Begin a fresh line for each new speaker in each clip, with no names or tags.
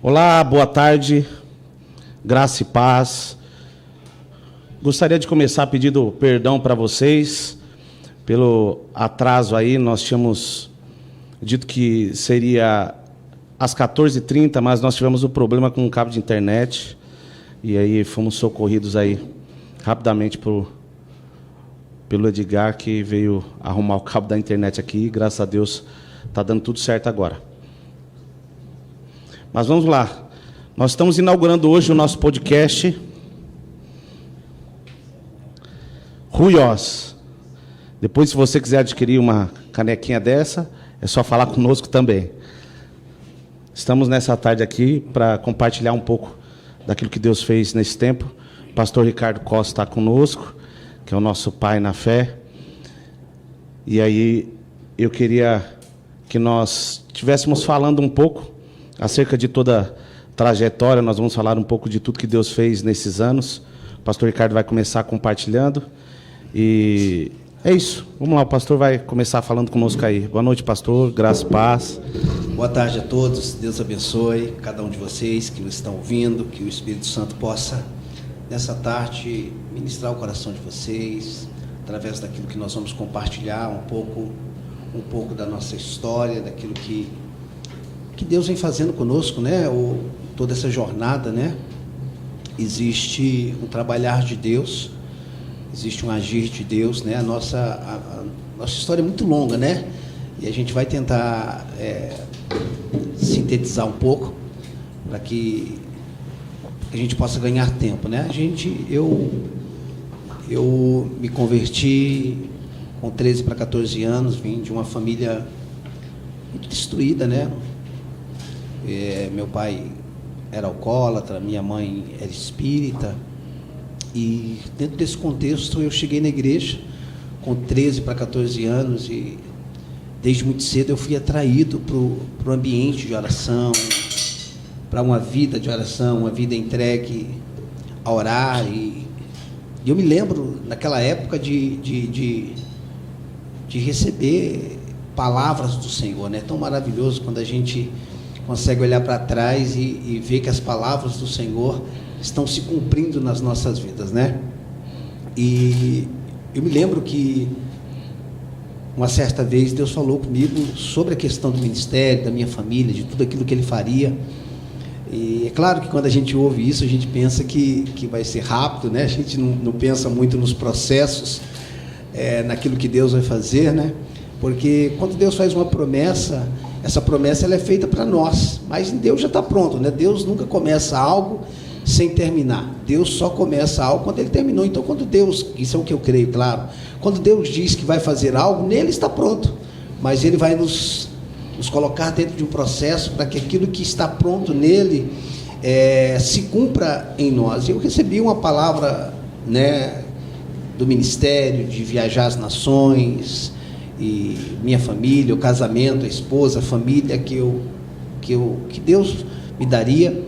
Olá, boa tarde, graça e paz. Gostaria de começar pedindo perdão para vocês pelo atraso aí. Nós tínhamos dito que seria às 14h30, mas nós tivemos um problema com o cabo de internet e aí fomos socorridos aí rapidamente pelo Edgar, que veio arrumar o cabo da internet aqui e, graças a Deus, está dando tudo certo agora. Mas vamos lá. Nós estamos inaugurando hoje o nosso podcast Ruiós. Depois, se você quiser adquirir uma canequinha dessa, é só falar conosco também. Estamos nessa tarde aqui para compartilhar um pouco daquilo que Deus fez nesse tempo. O pastor Ricardo Costa está conosco, que é o nosso pai na fé. E aí eu queria que nós estivéssemos falando um pouco acerca de toda a trajetória. Nós vamos falar um pouco de tudo que Deus fez nesses anos. O pastor Ricardo vai começar compartilhando. E é isso. Vamos lá, o pastor vai começar falando conosco aí. Boa noite, pastor. Graça e paz.
Boa tarde a todos. Deus abençoe cada um de vocês que estão ouvindo. Que o Espírito Santo possa, nessa tarde, ministrar o coração de vocês, através daquilo que nós vamos compartilhar um pouco da nossa história, daquilo que Deus vem fazendo conosco, né? Toda essa jornada, né? Existe um trabalhar de Deus, existe um agir de Deus, né? A nossa história é muito longa, né? E a gente vai tentar sintetizar um pouco para que a gente possa ganhar tempo, né? Eu me converti com 13 para 14 anos, vim de uma família muito destruída, né? Meu pai era alcoólatra, minha mãe era espírita, e dentro desse contexto eu cheguei na igreja com 13 para 14 anos e desde muito cedo eu fui atraído para o ambiente de oração, para uma vida de oração, uma vida entregue a orar. E eu me lembro naquela época de receber palavras do Senhor, né? Tão maravilhoso quando a gente consegue olhar para trás e ver que as palavras do Senhor estão se cumprindo nas nossas vidas, né? E eu me lembro que uma certa vez Deus falou comigo sobre a questão do ministério, da minha família, de tudo aquilo que Ele faria. E é claro que quando a gente ouve isso, a gente pensa que vai ser rápido, né? A gente não pensa muito nos processos, naquilo que Deus vai fazer, né? Porque quando Deus faz uma promessa, essa promessa ela é feita para nós, mas Deus já está pronto, né? Deus nunca começa algo sem terminar. Deus só começa algo quando Ele terminou. Então, quando Deus, isso é o que eu creio, claro, quando Deus diz que vai fazer algo, nele está pronto, mas Ele vai nos colocar dentro de um processo para que aquilo que está pronto nele se cumpra em nós. Eu recebi uma palavra, né, do ministério, de viajar às nações, e minha família, o casamento, a esposa, a família que Deus me daria.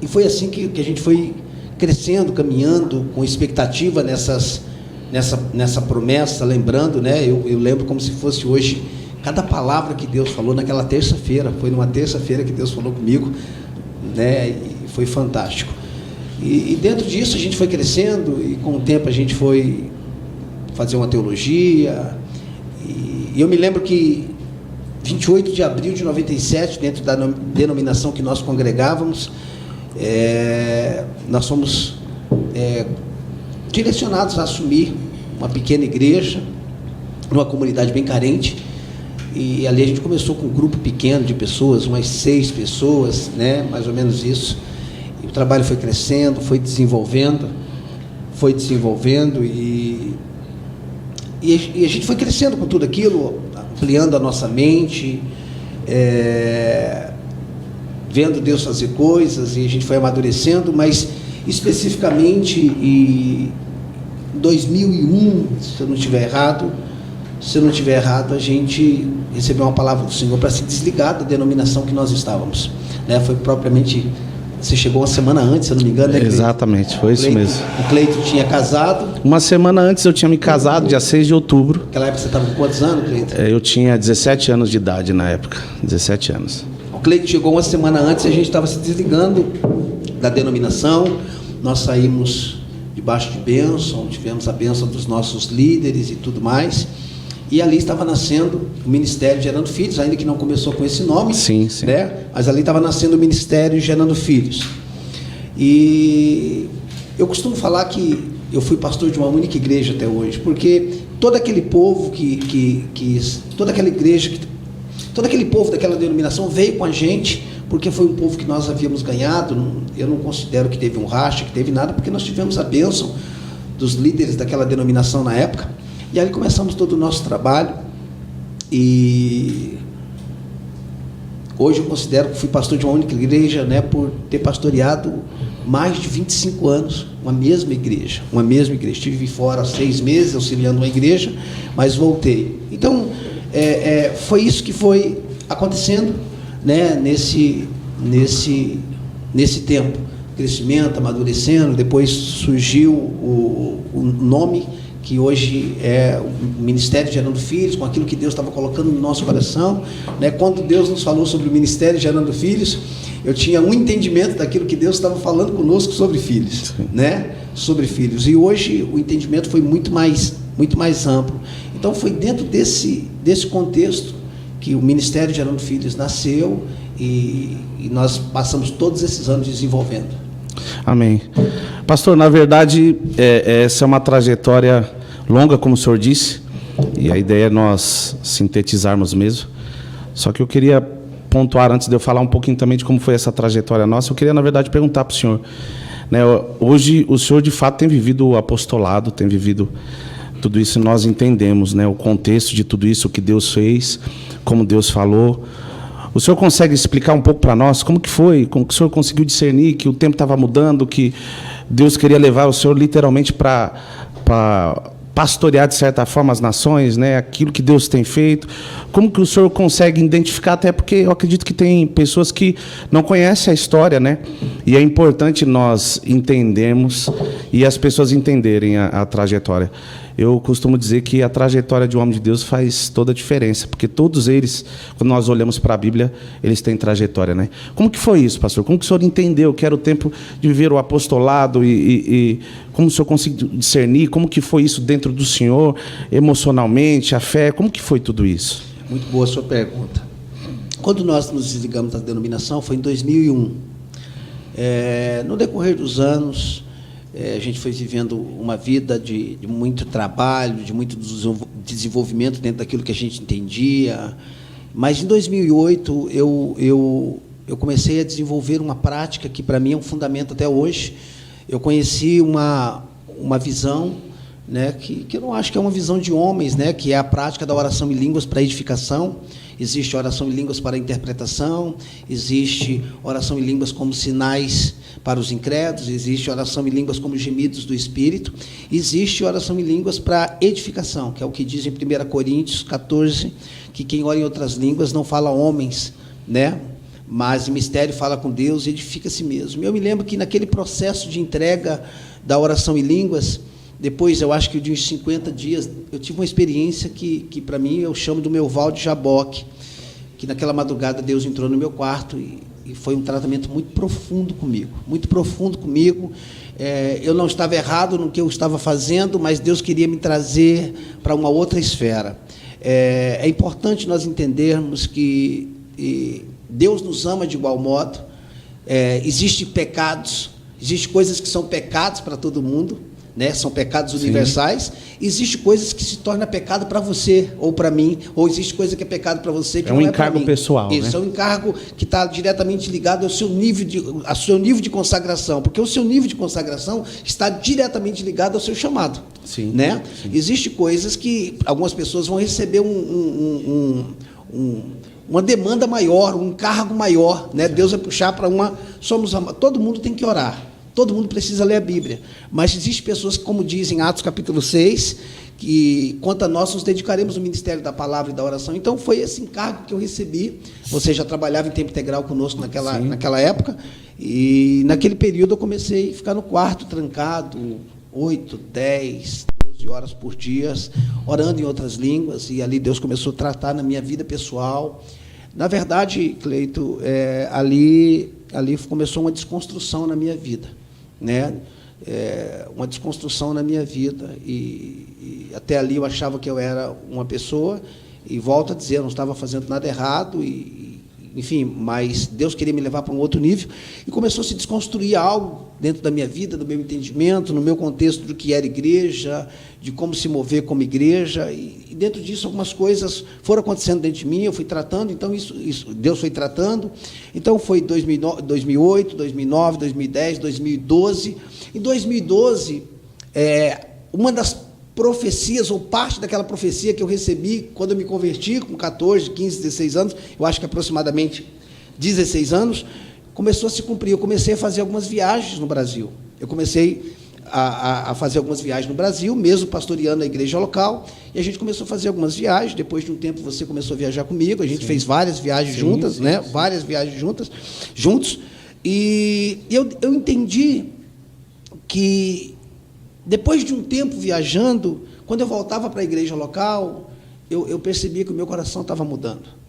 E foi assim que a gente foi crescendo, caminhando com expectativa nessa promessa, lembrando, né? Eu lembro como se fosse hoje cada palavra que Deus falou naquela terça-feira. Foi numa terça-feira que Deus falou comigo, né? E foi fantástico. E dentro disso a gente foi crescendo, e com o tempo a gente foi fazer uma teologia. E eu me lembro que 28 de abril de 97, dentro da denominação que nós congregávamos, nós fomos direcionados a assumir uma pequena igreja, numa comunidade bem carente. E ali a gente começou com um grupo pequeno de pessoas, umas 6 pessoas, né, mais ou menos isso. E o trabalho foi crescendo, foi desenvolvendo, e a gente foi crescendo com tudo aquilo, ampliando a nossa mente, vendo Deus fazer coisas, e a gente foi amadurecendo. Mas especificamente em 2001, se eu não estiver errado, a gente recebeu uma palavra do Senhor para se desligar da denominação que nós estávamos, né? Foi propriamente, você chegou uma semana antes, se eu não me engano, né, Cleito?
Exatamente, foi isso mesmo.
O Cleito tinha casado.
Uma semana antes eu tinha me casado, dia 6 de outubro.
Naquela época você estava com quantos anos, Cleito?
Eu tinha 17 anos de idade na época, 17 anos.
Cleide chegou uma semana antes e a gente estava se desligando da denominação. Nós saímos debaixo de bênção, tivemos a bênção dos nossos líderes e tudo mais. E ali estava nascendo o Ministério Gerando Filhos, ainda que não começou com esse nome,
sim, sim.
Né? Mas ali estava nascendo o Ministério Gerando Filhos. E eu costumo falar que eu fui pastor de uma única igreja até hoje, porque todo aquele povo toda aquela igreja, todo aquele povo daquela denominação veio com a gente, porque foi um povo que nós havíamos ganhado. Eu não considero que teve um racha, que teve nada, porque nós tivemos a bênção dos líderes daquela denominação na época. E aí começamos todo o nosso trabalho, e hoje eu considero que fui pastor de uma única igreja, né, por ter pastoreado mais de 25 anos, uma mesma igreja. Estive fora 6 meses auxiliando uma igreja, mas voltei. Então, foi isso que foi acontecendo, né, nesse tempo. Crescimento, amadurecendo, depois surgiu o nome, que hoje é o Ministério Gerando Filhos, com aquilo que Deus estava colocando no nosso coração, né? Quando Deus nos falou sobre o Ministério Gerando Filhos, eu tinha um entendimento daquilo que Deus estava falando conosco sobre filhos, né? Sobre filhos. E hoje o entendimento foi muito mais amplo. Então foi dentro desse contexto que o Ministério Gerando Filhos nasceu, e nós passamos todos esses anos desenvolvendo.
Amém. Pastor, na verdade, essa é uma trajetória longa, como o senhor disse, e a ideia é nós sintetizarmos mesmo. Só que eu queria pontuar, antes de eu falar um pouquinho também de como foi essa trajetória nossa, eu queria, na verdade, perguntar para o senhor, né, hoje o senhor, de fato, tem vivido o apostolado, tem vivido tudo isso, nós entendemos, né, o contexto de tudo isso, o que Deus fez, como Deus falou. O senhor consegue explicar um pouco para nós como que foi, como que o senhor conseguiu discernir que o tempo estava mudando, que Deus queria levar o senhor literalmente para pastorear, de certa forma, as nações, né? Aquilo que Deus tem feito? Como que o senhor consegue identificar, até porque eu acredito que tem pessoas que não conhecem a história, né? E é importante nós entendermos e as pessoas entenderem a trajetória. Eu costumo dizer que a trajetória de um homem de Deus faz toda a diferença, porque todos eles, quando nós olhamos para a Bíblia, eles têm trajetória, né? Como que foi isso, pastor? Como que o senhor entendeu que era o tempo de viver o apostolado e como o senhor conseguiu discernir? Como que foi isso dentro do senhor, emocionalmente, a fé? Como que foi tudo isso?
Muito boa a sua pergunta. Quando nós nos desligamos da denominação, foi em 2001. No decorrer dos anos, a gente foi vivendo uma vida de muito trabalho, de muito desenvolvimento dentro daquilo que a gente entendia. Mas, em 2008, eu comecei a desenvolver uma prática que, para mim, é um fundamento até hoje. Eu conheci uma visão, né, que eu não acho que é uma visão de homens, né, que é a prática da oração em línguas para edificação. Existe oração em línguas para interpretação, existe oração em línguas como sinais para os incrédulos, existe oração em línguas como gemidos do Espírito, existe oração em línguas para edificação, que é o que diz em 1 Coríntios 14, que quem ora em outras línguas não fala homens, né? Mas em mistério fala com Deus e edifica a si mesmo. Eu me lembro que naquele processo de entrega da oração em línguas, depois, eu acho que de uns 50 dias, eu tive uma experiência que para mim, eu chamo do meu Val de Jaboque, que naquela madrugada Deus entrou no meu quarto e foi um tratamento muito profundo comigo. Eu não estava errado no que eu estava fazendo, mas Deus queria me trazer para uma outra esfera. É importante nós entendermos que Deus nos ama de igual modo. Existem pecados, existem coisas que são pecados para todo mundo, né? São pecados universais. Existem coisas que se tornam pecado para você ou para mim, ou existe coisa que é pecado para você que não é para mim. É um encargo
pessoal,
isso, né? É um encargo que está diretamente ligado ao seu nível de consagração, porque o seu nível de consagração está diretamente ligado ao seu chamado.
Sim,
né?
Sim.
Existem coisas que algumas pessoas vão receber uma demanda maior, um encargo maior, né? Deus vai puxar para uma... Todo mundo tem que orar. Todo mundo precisa ler a Bíblia, mas existem pessoas, como diz em Atos capítulo 6, que quanto a nós nos dedicaremos no ministério da palavra e da oração. Então foi esse encargo que eu recebi. Você já trabalhava em tempo integral conosco naquela época, e naquele período eu comecei a ficar no quarto trancado, 8, 10, 12 horas por dia, orando em outras línguas, e ali Deus começou a tratar na minha vida pessoal. Na verdade, Cleito, ali começou uma desconstrução na minha vida, né? Uma desconstrução na minha vida, e até ali eu achava que eu era uma pessoa, e volto a dizer, eu não estava fazendo nada errado, enfim, mas Deus queria me levar para um outro nível, e começou a se desconstruir algo dentro da minha vida, do meu entendimento, no meu contexto do que era igreja, de como se mover como igreja, e dentro disso algumas coisas foram acontecendo dentro de mim, eu fui tratando, então isso Deus foi tratando. Então foi 2008, 2009, 2010, 2012. Em 2012, uma das profecias, ou parte daquela profecia que eu recebi quando eu me converti, com 14, 15, 16 anos, eu acho que aproximadamente 16 anos, começou a se cumprir. Eu comecei a fazer algumas viagens no Brasil. Eu comecei a fazer algumas viagens no Brasil, mesmo pastoreando a igreja local, e a gente começou a fazer algumas viagens. Depois de um tempo, você começou a viajar comigo, a gente fez várias viagens juntas, né? Várias viagens juntos, e eu entendi que, depois de um tempo viajando, quando eu voltava para a igreja local, eu percebia que o meu coração estava mudando.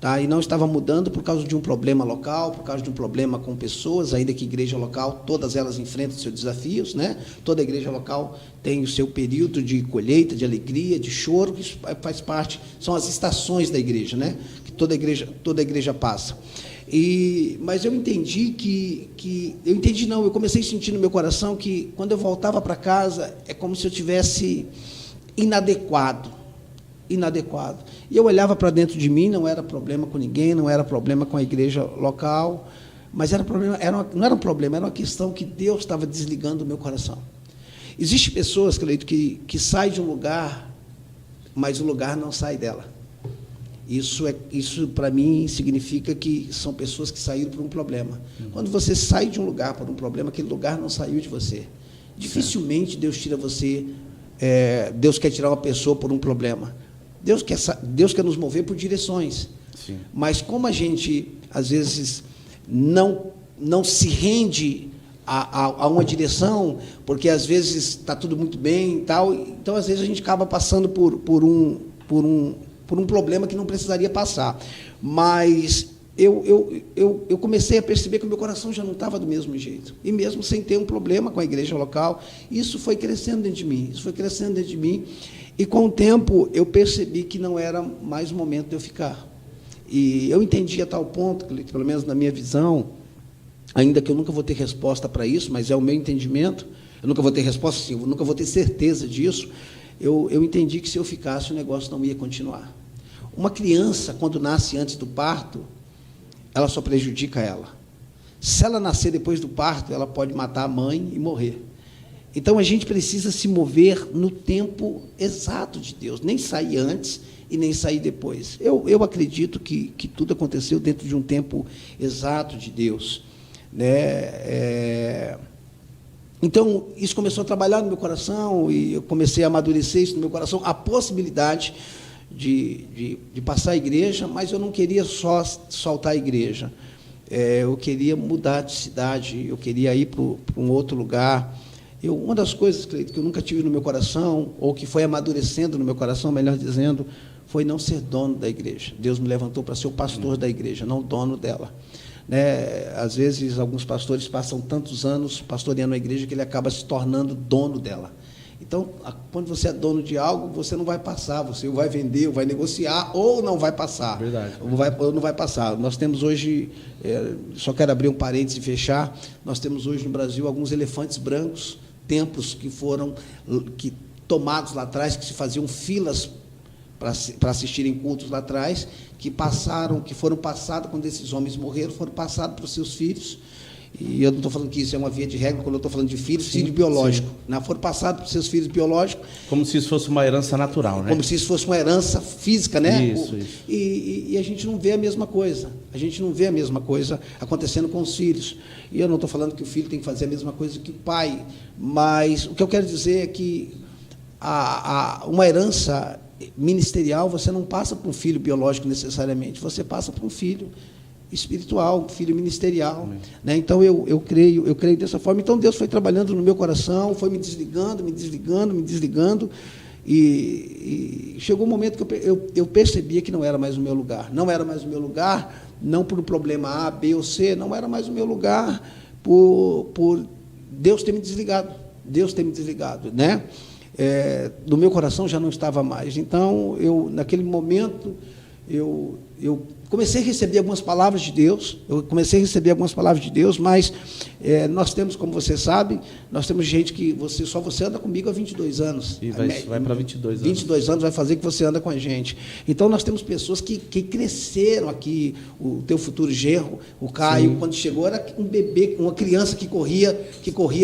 Tá? E não estava mudando por causa de um problema local, por causa de um problema com pessoas, ainda que a igreja local, todas elas enfrentam seus desafios, né? Toda igreja local tem o seu período de colheita, de alegria, de choro, que isso faz parte, são as estações da igreja, né? Que toda igreja passa. Mas eu entendi eu comecei a sentir no meu coração que, quando eu voltava para casa, é como se eu tivesse inadequado. E eu olhava para dentro de mim, não era problema com ninguém, não era problema com a igreja local, mas não era um problema, era uma questão que Deus estava desligando o meu coração. Existem pessoas, Cleito, que saem de um lugar, mas o lugar não sai dela. Isso para mim, significa que são pessoas que saíram por um problema. Quando você sai de um lugar por um problema, aquele lugar não saiu de você. Dificilmente Deus tira você, Deus quer tirar uma pessoa por um problema. Deus quer nos mover por direções. Sim. Mas como a gente, às vezes, não se rende a uma direção, porque, às vezes, está tudo muito bem e tal, então, às vezes, a gente acaba passando por um problema que não precisaria passar. Mas eu comecei a perceber que o meu coração já não estava do mesmo jeito. E mesmo sem ter um problema com a igreja local, isso foi crescendo dentro de mim. E, com o tempo, eu percebi que não era mais o momento de eu ficar. E eu entendi a tal ponto, pelo menos na minha visão, ainda que eu nunca vou ter resposta para isso, mas é o meu entendimento, eu nunca vou ter resposta, sim, eu nunca vou ter certeza disso. Eu entendi que, se eu ficasse, o negócio não ia continuar. Uma criança, quando nasce antes do parto, ela só prejudica ela. Se ela nascer depois do parto, ela pode matar a mãe e morrer. Então, a gente precisa se mover no tempo exato de Deus, nem sair antes e nem sair depois. Eu acredito que tudo aconteceu dentro de um tempo exato de Deus, né? Então, isso começou a trabalhar no meu coração, e eu comecei a amadurecer isso no meu coração, a possibilidade de passar a igreja, mas eu não queria só soltar a igreja. Eu queria mudar de cidade, eu queria ir para um outro lugar. Uma das coisas, Cleito, que eu nunca tive no meu coração, ou que foi amadurecendo no meu coração, melhor dizendo, foi não ser dono da igreja. Deus me levantou para ser o pastor da igreja, não dono dela. Né? Às vezes, alguns pastores passam tantos anos pastoreando a igreja que ele acaba se tornando dono dela. Então, quando você é dono de algo, você não vai passar, você vai vender, ou vai negociar, ou não vai passar. Verdade. Ou não vai passar. Nós temos hoje, só quero abrir um parênteses e fechar, nós temos hoje no Brasil alguns elefantes brancos, templos que foram tomados lá atrás, que se faziam filas para assistirem cultos lá atrás, que foram passados, quando esses homens morreram, foram passados para os seus filhos. E eu não estou falando que isso é uma via de regra, quando eu estou falando de filhos, filho biológico. Né? Foram passados para os seus filhos biológicos.
Como se isso fosse uma herança natural, né?
Como se isso fosse uma herança física, né?
Isso.
E a gente não vê a mesma coisa. A gente não vê a mesma coisa acontecendo com os filhos. E eu não estou falando que o filho tem que fazer a mesma coisa que o pai, mas o que eu quero dizer é que uma herança ministerial, você não passa para um filho biológico necessariamente, você passa para um filho espiritual, um filho ministerial, né? Então eu creio dessa forma. Então Deus foi trabalhando no meu coração, foi me desligando, E chegou um momento que eu percebia que não era mais o meu lugar. Não era mais o meu lugar, não por um problema A, B ou C, não era mais o meu lugar por Deus ter me desligado. Deus ter me desligado, né? Do meu coração já não estava mais. Então, naquele momento, eu comecei a receber algumas palavras de Deus, mas nós temos, como você sabe, nós temos gente que só você anda comigo há 22 anos.
E vai para 22 anos.
22 anos vai fazer que você anda com a gente. Então, nós temos pessoas que cresceram aqui, o teu futuro genro, o Caio, quando chegou, era um bebê, uma criança que corria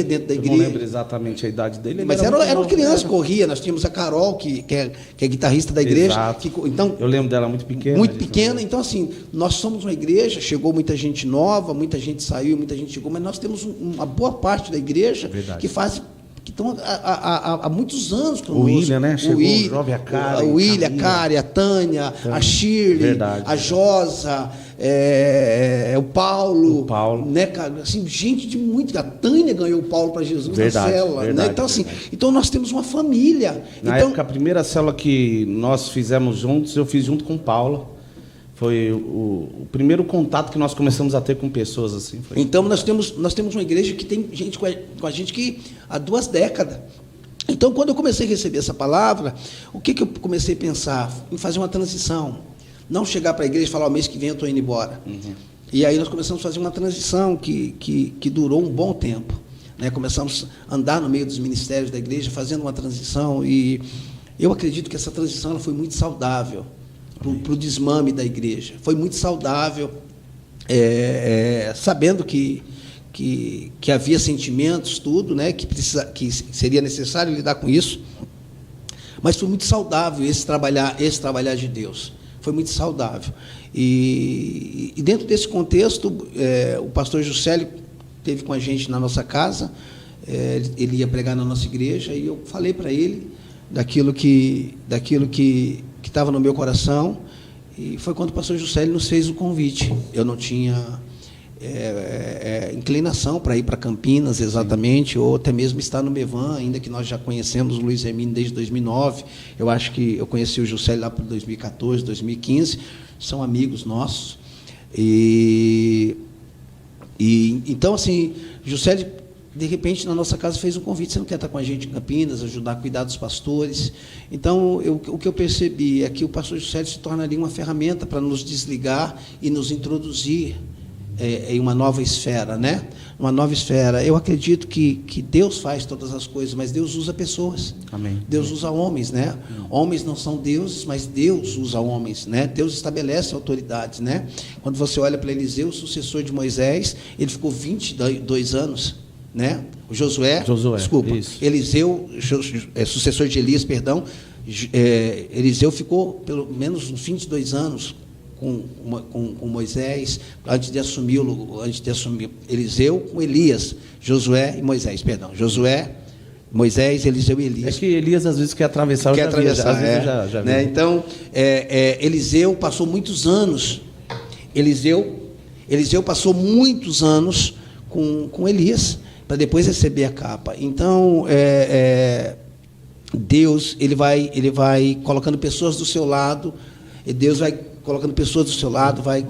dentro da igreja.
Eu não lembro exatamente a idade dele.
Mas era uma criança que corria. Nós tínhamos a Carol, que é guitarrista da igreja.
Exato. Então, eu lembro dela muito pequena.
Muito pequena. Então, assim, nós somos uma igreja, chegou muita gente nova, muita gente saiu, muita gente chegou, mas nós temos uma boa parte da igreja que estão há muitos anos conosco.
O William, né? Chegou o jovem, a Karen.
O William, a Karen, a Tânia, a Shirley, a Josa, o Paulo. Né, cara? Assim, gente de muito. A Tânia ganhou o Paulo para Jesus na célula. Né? Então, assim, então, nós temos uma família.
Na época, a primeira célula que nós fizemos juntos, eu fiz junto com o Paulo. Foi o primeiro contato que nós começamos a ter com pessoas assim.
Então, nós temos uma igreja que tem gente com a gente que há 2 décadas. Então, quando eu comecei a receber essa palavra, o que eu comecei a pensar? Em fazer uma transição. Não chegar para a igreja e falar, mês que vem eu estou indo embora. Uhum. E aí nós começamos a fazer uma transição que durou um bom tempo. Né? Começamos a andar no meio dos ministérios da igreja, fazendo uma transição. E eu acredito que essa transição ela foi muito saudável para o desmame da igreja. Foi muito saudável, sabendo que havia sentimentos, tudo, né, que seria necessário lidar com isso, mas foi muito saudável esse trabalhar de Deus. Foi muito saudável. E dentro desse contexto, o pastor Juscelio esteve com a gente na nossa casa, ele ia pregar na nossa igreja, e eu falei para ele daquilo que estava no meu coração, e foi quando o pastor Juscelio nos fez o convite. Eu não tinha inclinação para ir para Campinas, exatamente, ou até mesmo estar no Mevan, ainda que nós já conhecemos o Luiz Hermínio desde 2009. Eu acho que eu conheci o Juscelio lá por 2014, 2015, são amigos nossos. Então, assim, Juscelio, de repente, na nossa casa, fez um convite: você não quer estar com a gente em Campinas, ajudar a cuidar dos pastores? Então, o que eu percebi é que o pastor Juscelio se tornaria uma ferramenta para nos desligar e nos introduzir em uma nova esfera, né? Uma nova esfera. Eu acredito que Deus faz todas as coisas, mas Deus usa pessoas.
Amém.
Deus usa homens, né? Homens não são deuses, mas Deus usa homens, né? Deus estabelece autoridades, né? Quando você olha para Eliseu, o sucessor de Moisés, ele ficou 22 anos, né? O Josué, desculpa, isso. Eliseu, sucessor de Elias, perdão, Eliseu ficou pelo menos uns 22 anos com Moisés, antes de assumir Eliseu com Elias, Josué e Moisés, perdão, Josué, Moisés, Eliseu e Elias.
É que Elias às vezes quer atravessar,
às vezes eu já vi. Né? Então, Eliseu passou muitos anos, Eliseu passou muitos anos com Elias, para depois receber a capa. Então, Deus ele vai colocando pessoas do seu lado, e Deus vai colocando pessoas do seu lado, vai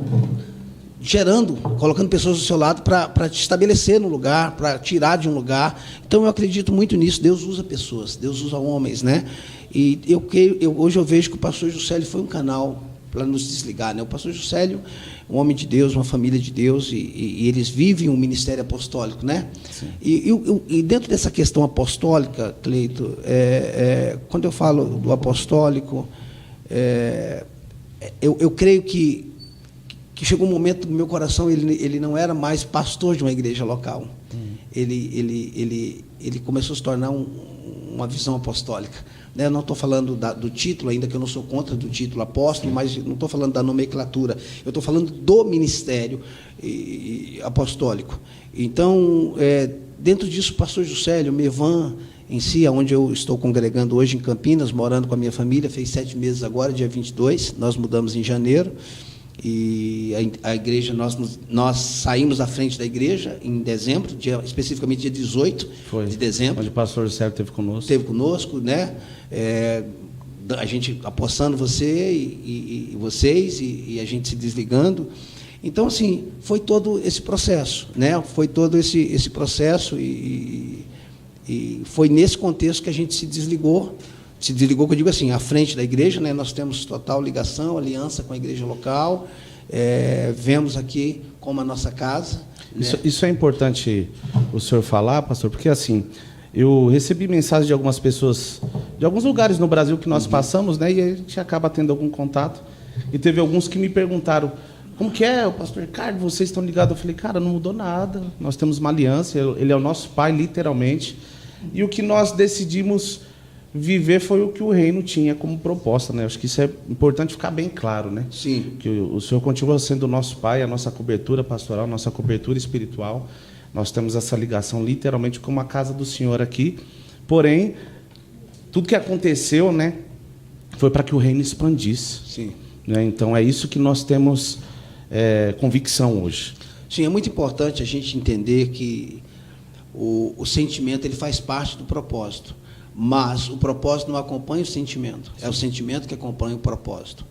colocando pessoas do seu lado para te estabelecer no lugar, para tirar de um lugar. Então, eu acredito muito nisso. Deus usa pessoas, Deus usa homens, né? E hoje eu vejo que o pastor Juscelio foi um canal para nos desligar, né? O pastor Juscelio, um homem de Deus, uma família de Deus, e eles vivem um ministério apostólico, né? E dentro dessa questão apostólica, Cleito, quando eu falo do apostólico, eu creio que chegou um momento no meu coração, ele não era mais pastor de uma igreja local. Ele começou a se tornar uma visão apostólica. Eu não estou falando do título, ainda que eu não sou contra do título apóstolo, mas não estou falando da nomenclatura, eu estou falando do ministério apostólico. Então, dentro disso, o pastor Juscelio, o Mevan em si, onde eu estou congregando hoje em Campinas, morando com a minha família, fez 7 meses agora, dia 22, nós mudamos em janeiro, E a igreja, nós saímos à frente da igreja em dezembro, especificamente dia 18 de dezembro.
Onde o pastor Sérgio esteve conosco.
Esteve conosco, né? A gente apossando você e vocês, e a gente se desligando. Então, assim, foi todo esse processo, né? Foi todo esse processo e foi nesse contexto que a gente se desligou, que eu digo assim, à frente da igreja, né? Nós temos total ligação, aliança com a igreja local, vemos aqui como a nossa casa.
Isso é importante o senhor falar, pastor, porque assim, eu recebi mensagem de algumas pessoas, de alguns lugares no Brasil que nós passamos, né? E a gente acaba tendo algum contato, e teve alguns que me perguntaram, como que é, o pastor Ricardo, vocês estão ligados? Eu falei, cara, não mudou nada, nós temos uma aliança, ele é o nosso pai, literalmente, e o que nós decidimos viver foi o que o reino tinha como proposta, né? Acho que isso é importante ficar bem claro, né?
Sim.
Que o Senhor continua sendo o nosso pai, a nossa cobertura pastoral, a nossa cobertura espiritual. Nós temos essa ligação literalmente com a casa do Senhor aqui. Porém, tudo que aconteceu, né, foi para que o reino expandisse.
Sim.
Né? Então, é isso que nós temos convicção hoje.
Sim, é muito importante a gente entender que o sentimento ele faz parte do propósito, mas o propósito não acompanha o sentimento, é o sentimento que acompanha o propósito.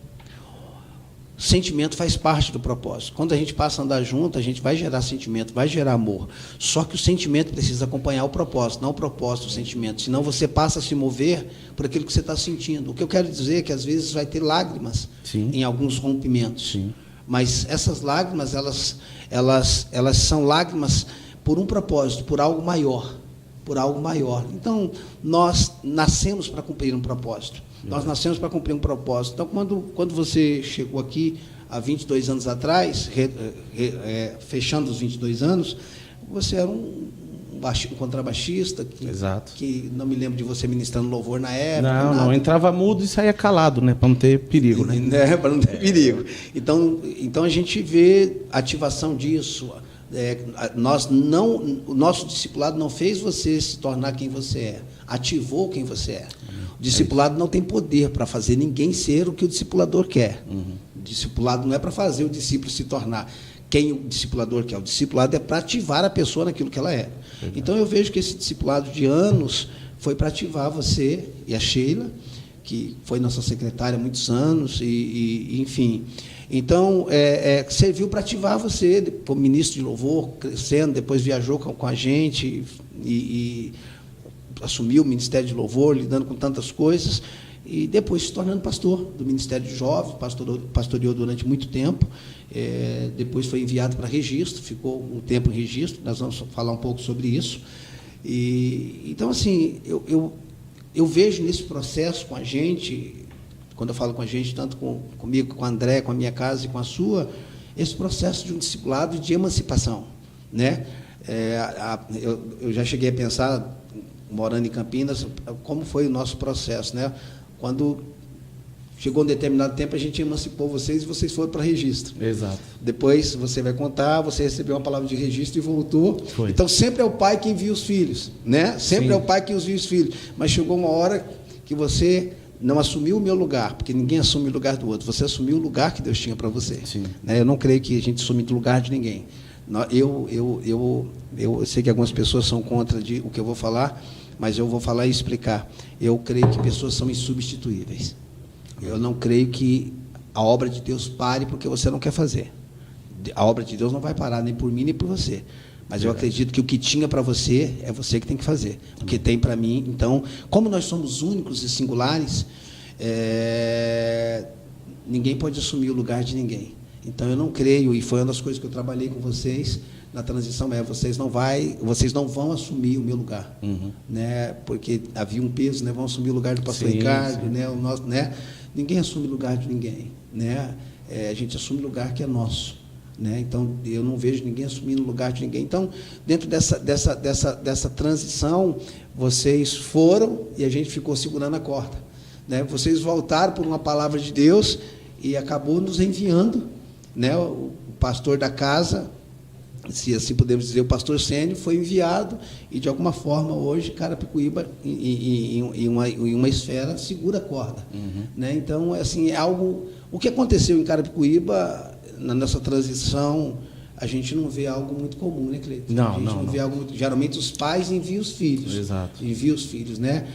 O sentimento faz parte do propósito. Quando a gente passa a andar junto, a gente vai gerar sentimento, vai gerar amor. Só que o sentimento precisa acompanhar o propósito, não o propósito, o sentimento. Senão você passa a se mover por aquilo que você está sentindo. O que eu quero dizer é que, às vezes, vai ter lágrimas em alguns rompimentos.
Sim.
Mas essas lágrimas, elas são lágrimas por um propósito, por algo maior. Por algo maior. Então, nós nascemos para cumprir um propósito. Nós nascemos para cumprir um propósito. Então, quando você chegou aqui há 22 anos atrás, fechando os 22 anos, você era um contrabaixista, que não me lembro de você ministrando louvor na época.
Não, entrava mudo e saía calado, né, para não ter perigo. Né?
Para não ter perigo. Então, a gente vê ativação disso. O nosso discipulado não fez você se tornar quem você é, ativou quem você é. O discipulado não tem poder para fazer ninguém ser o que o discipulador quer. O discipulado não é para fazer o discípulo se tornar quem o discipulador quer. O discipulado é para ativar a pessoa naquilo que ela é. Então, eu vejo que esse discipulado de anos foi para ativar você e a Sheila, que foi nossa secretária há muitos anos, enfim. Então, serviu para ativar você, como ministro de louvor, crescendo, depois viajou com a gente e assumiu o Ministério de Louvor, lidando com tantas coisas, e depois se tornando pastor do Ministério de Jovens, pastoreou durante muito tempo, depois foi enviado para registro, ficou um tempo em registro, nós vamos falar um pouco sobre isso. Então, assim, eu vejo nesse processo com a gente, quando eu falo com a gente, tanto comigo, com o André, com a minha casa e com a sua, esse processo de um discipulado de emancipação, né? Eu já cheguei a pensar, morando em Campinas, como foi o nosso processo, né? Quando chegou um determinado tempo, a gente emancipou vocês e vocês foram para registro.
Exato.
Depois você vai contar, você recebeu uma palavra de registro e voltou.
Foi.
Então, sempre é o pai que envia os filhos, né? Sempre é o pai que envia os filhos. Mas chegou uma hora que você não assumiu o meu lugar, porque ninguém assume o lugar do outro. Você assumiu o lugar que Deus tinha para você. Né? Eu não creio que a gente assume o lugar de ninguém. Eu sei que algumas pessoas são contra o que eu vou falar, mas eu vou falar e explicar. Eu creio que pessoas são insubstituíveis. Eu não creio que a obra de Deus pare porque você não quer fazer. A obra de Deus não vai parar nem por mim nem por você. Mas eu acredito que o que tinha para você é você que tem que fazer. O que tem para mim. Então, como nós somos únicos e singulares, ninguém pode assumir o lugar de ninguém. Então, eu não creio, e foi uma das coisas que eu trabalhei com vocês na transição, vocês não vão assumir o meu lugar. Né? Porque havia um peso, né? Vão assumir o lugar do pastor Ricardo, né? O nosso, né? Ninguém assume o lugar de ninguém. Né? A gente assume o lugar que é nosso. Né? Então, eu não vejo ninguém assumindo o lugar de ninguém. Então, dentro dessa transição, vocês foram e a gente ficou segurando a corda. Né? Vocês voltaram por uma palavra de Deus e acabou nos enviando. Né? O pastor da casa, se assim podemos dizer, o pastor Sênio, foi enviado e, de alguma forma, hoje, Carapicuíba, em uma esfera, segura a corda. Né? Então, assim, é algo... O que aconteceu em Carapicuíba na nossa transição, a gente não vê algo muito comum, né, Cleiton?
Não,
a gente não vê algo muito... Geralmente os pais enviam os filhos.
Exato.
Enviam os filhos, né?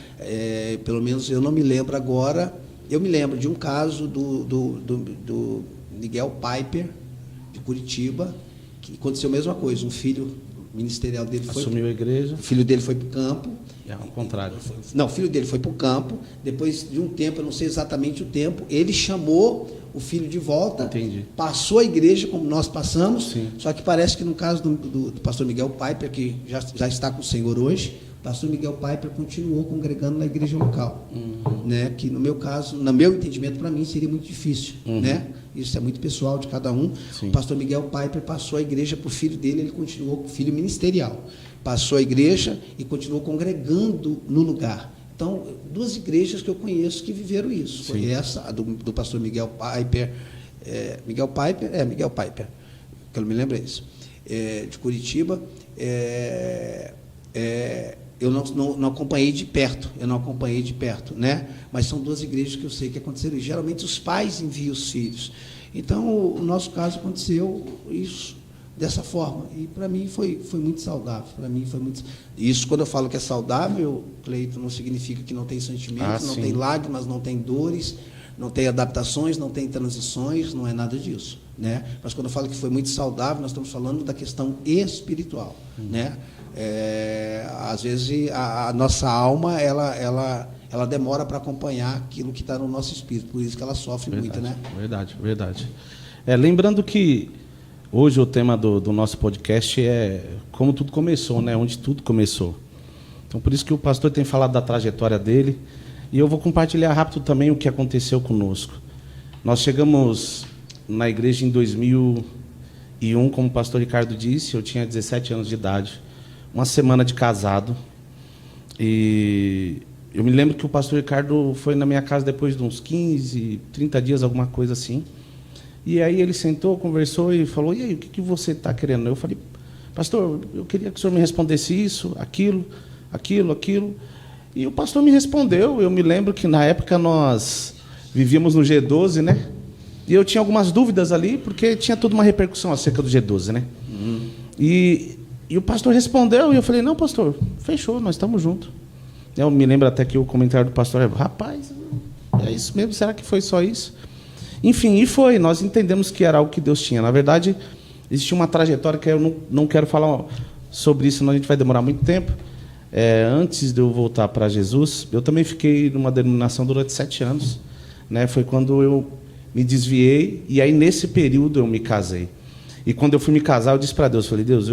Pelo menos eu não me lembro agora. Eu me lembro de um caso do Miguel Piper, de Curitiba, que aconteceu a mesma coisa. Um filho ministerial dele
assumiu a igreja.
O filho dele foi para o campo.
Ao contrário.
Não, o filho dele foi para o campo. Depois de um tempo, eu não sei exatamente o tempo, ele chamou o filho de volta.
Entendi.
Passou a igreja como nós passamos.
Sim.
Só que parece que no caso do pastor Miguel Piper, que já está com o Senhor hoje, o pastor Miguel Piper continuou congregando na igreja local. Né? Que no meu caso, no meu entendimento, para mim seria muito difícil. Né? Isso é muito pessoal de cada um. Sim. O pastor Miguel Piper passou a igreja para o filho dele, ele continuou com o filho ministerial. Passou a igreja e continuou congregando no lugar. Então, 2 igrejas que eu conheço que viveram isso. Sim. Foi essa, a do pastor Miguel Piper, Miguel Piper, que eu me lembro é isso, de Curitiba. Eu não acompanhei de perto, né? Mas são 2 igrejas que eu sei que aconteceram. E, geralmente, os pais enviam os filhos. Então, o nosso caso aconteceu isso dessa forma. E, para mim, foi muito saudável. Isso, quando eu falo que é saudável, Cleiton, não significa que não tem sentimentos, não tem lágrimas, não tem dores, não tem adaptações, não tem transições, não é nada disso, né? Mas, quando eu falo que foi muito saudável, nós estamos falando da questão espiritual, né? Às vezes a nossa alma ela demora para acompanhar aquilo que está no nosso espírito, por isso que ela sofre muito, né?
Verdade. Lembrando que hoje o tema do nosso podcast é como tudo começou, né? Onde tudo começou. Então, por isso que o pastor tem falado da trajetória dele, e eu vou compartilhar rápido também o que aconteceu conosco. Nós chegamos na igreja em 2001, como o pastor Ricardo disse, eu tinha 17 anos de idade. Uma semana de casado, e eu me lembro que o pastor Ricardo foi na minha casa depois de uns 15, 30 dias, alguma coisa assim, e aí ele sentou, conversou e falou: e aí, o que você está querendo? Eu falei: pastor, eu queria que o senhor me respondesse isso, aquilo, e o pastor me respondeu. Eu me lembro que na época nós vivíamos no G12, né, e eu tinha algumas dúvidas ali, porque tinha toda uma repercussão acerca do G12, né, E o pastor respondeu, e eu falei: não, pastor, fechou, nós estamos juntos. Eu me lembro até que o comentário do pastor é: rapaz, é isso mesmo? Será que foi só isso? Enfim, e foi. Nós entendemos que era algo que Deus tinha. Na verdade, existia uma trajetória que eu não quero falar sobre isso, senão a gente vai demorar muito tempo. Antes de eu voltar para Jesus, eu também fiquei numa denominação durante 7 anos. Né? Foi quando eu me desviei, e aí nesse período eu me casei. E quando eu fui me casar, eu disse para Deus, falei: Deus,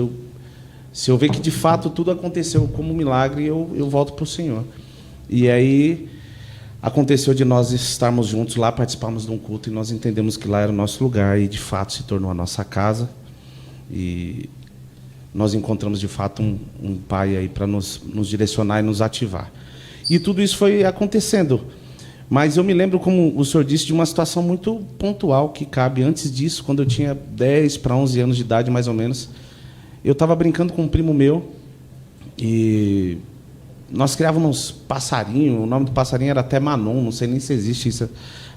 se eu ver que de fato tudo aconteceu como um milagre, eu volto para o Senhor. E aí aconteceu de nós estarmos juntos lá, participamos de um culto, e nós entendemos que lá era o nosso lugar, e de fato se tornou a nossa casa. E nós encontramos de fato um pai aí para nos direcionar e nos ativar. E tudo isso foi acontecendo. Mas eu me lembro, como o senhor disse, de uma situação muito pontual que cabe antes disso, quando eu tinha 10 para 11 anos de idade, mais ou menos. Eu estava brincando com um primo meu, e nós criávamos passarinho. O nome do passarinho era até Manon, não sei nem se existe isso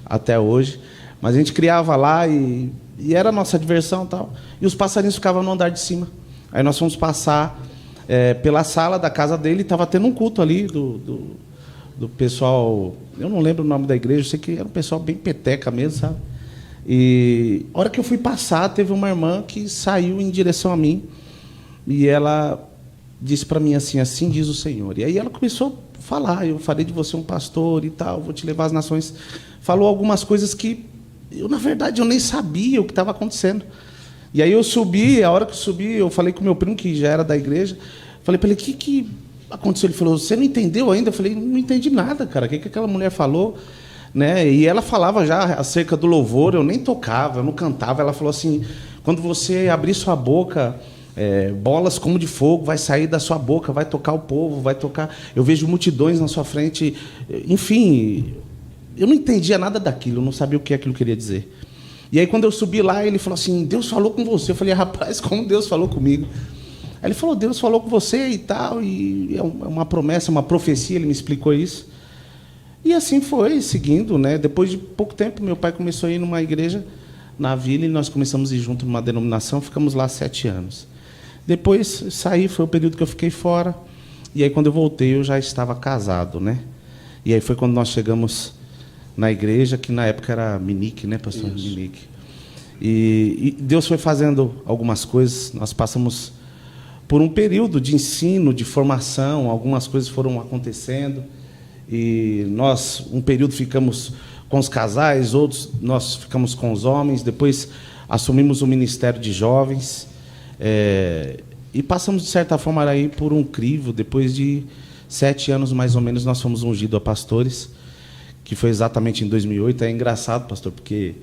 até hoje, mas a gente criava lá, e era a nossa diversão e tal. E os passarinhos ficavam no andar de cima. Aí nós fomos passar pela sala da casa dele, e estava tendo um culto ali do pessoal, eu não lembro o nome da igreja, eu sei que era um pessoal bem peteca mesmo, sabe? E a hora que eu fui passar, teve uma irmã que saiu em direção a mim, e ela disse para mim assim: assim diz o Senhor. E aí ela começou a falar: eu farei de você um pastor e tal, vou te levar às nações. Falou algumas coisas que na verdade, eu nem sabia o que estava acontecendo. E aí eu subi, a hora que eu subi, eu falei com o meu primo, que já era da igreja, falei para ele: o que aconteceu? Ele falou: você não entendeu ainda? Eu falei: não entendi nada, cara, o que aquela mulher falou? Né? E ela falava já acerca do louvor, eu nem tocava, eu não cantava. Ela falou assim: quando você abrir sua boca, bolas como de fogo vai sair da sua boca, vai tocar o povo, vai tocar. Eu vejo multidões na sua frente. Enfim, eu não entendia nada daquilo, eu não sabia o que aquilo queria dizer. E aí, quando eu subi lá, ele falou assim: Deus falou com você. Eu falei: rapaz, como Deus falou comigo? Aí ele falou: Deus falou com você e tal, e é uma promessa, uma profecia. Ele me explicou isso. E assim foi, seguindo, né? Depois de pouco tempo, meu pai começou a ir numa igreja na vila e nós começamos a ir junto numa denominação, ficamos lá 7 anos. Depois saí, foi o período que eu fiquei fora, e aí quando eu voltei eu já estava casado, né? E aí foi quando nós chegamos na igreja, que na época era Minique, né, pastor? Isso. Minique. E Deus foi fazendo algumas coisas, nós passamos por um período de ensino, de formação, algumas coisas foram acontecendo, e nós, um período, ficamos com os casais, outros nós ficamos com os homens, depois assumimos o Ministério de Jovens, e passamos, de certa forma, aí por um crivo. Depois de 7 anos, mais ou menos, nós fomos ungidos a pastores, que foi exatamente em 2008. É engraçado, pastor, porque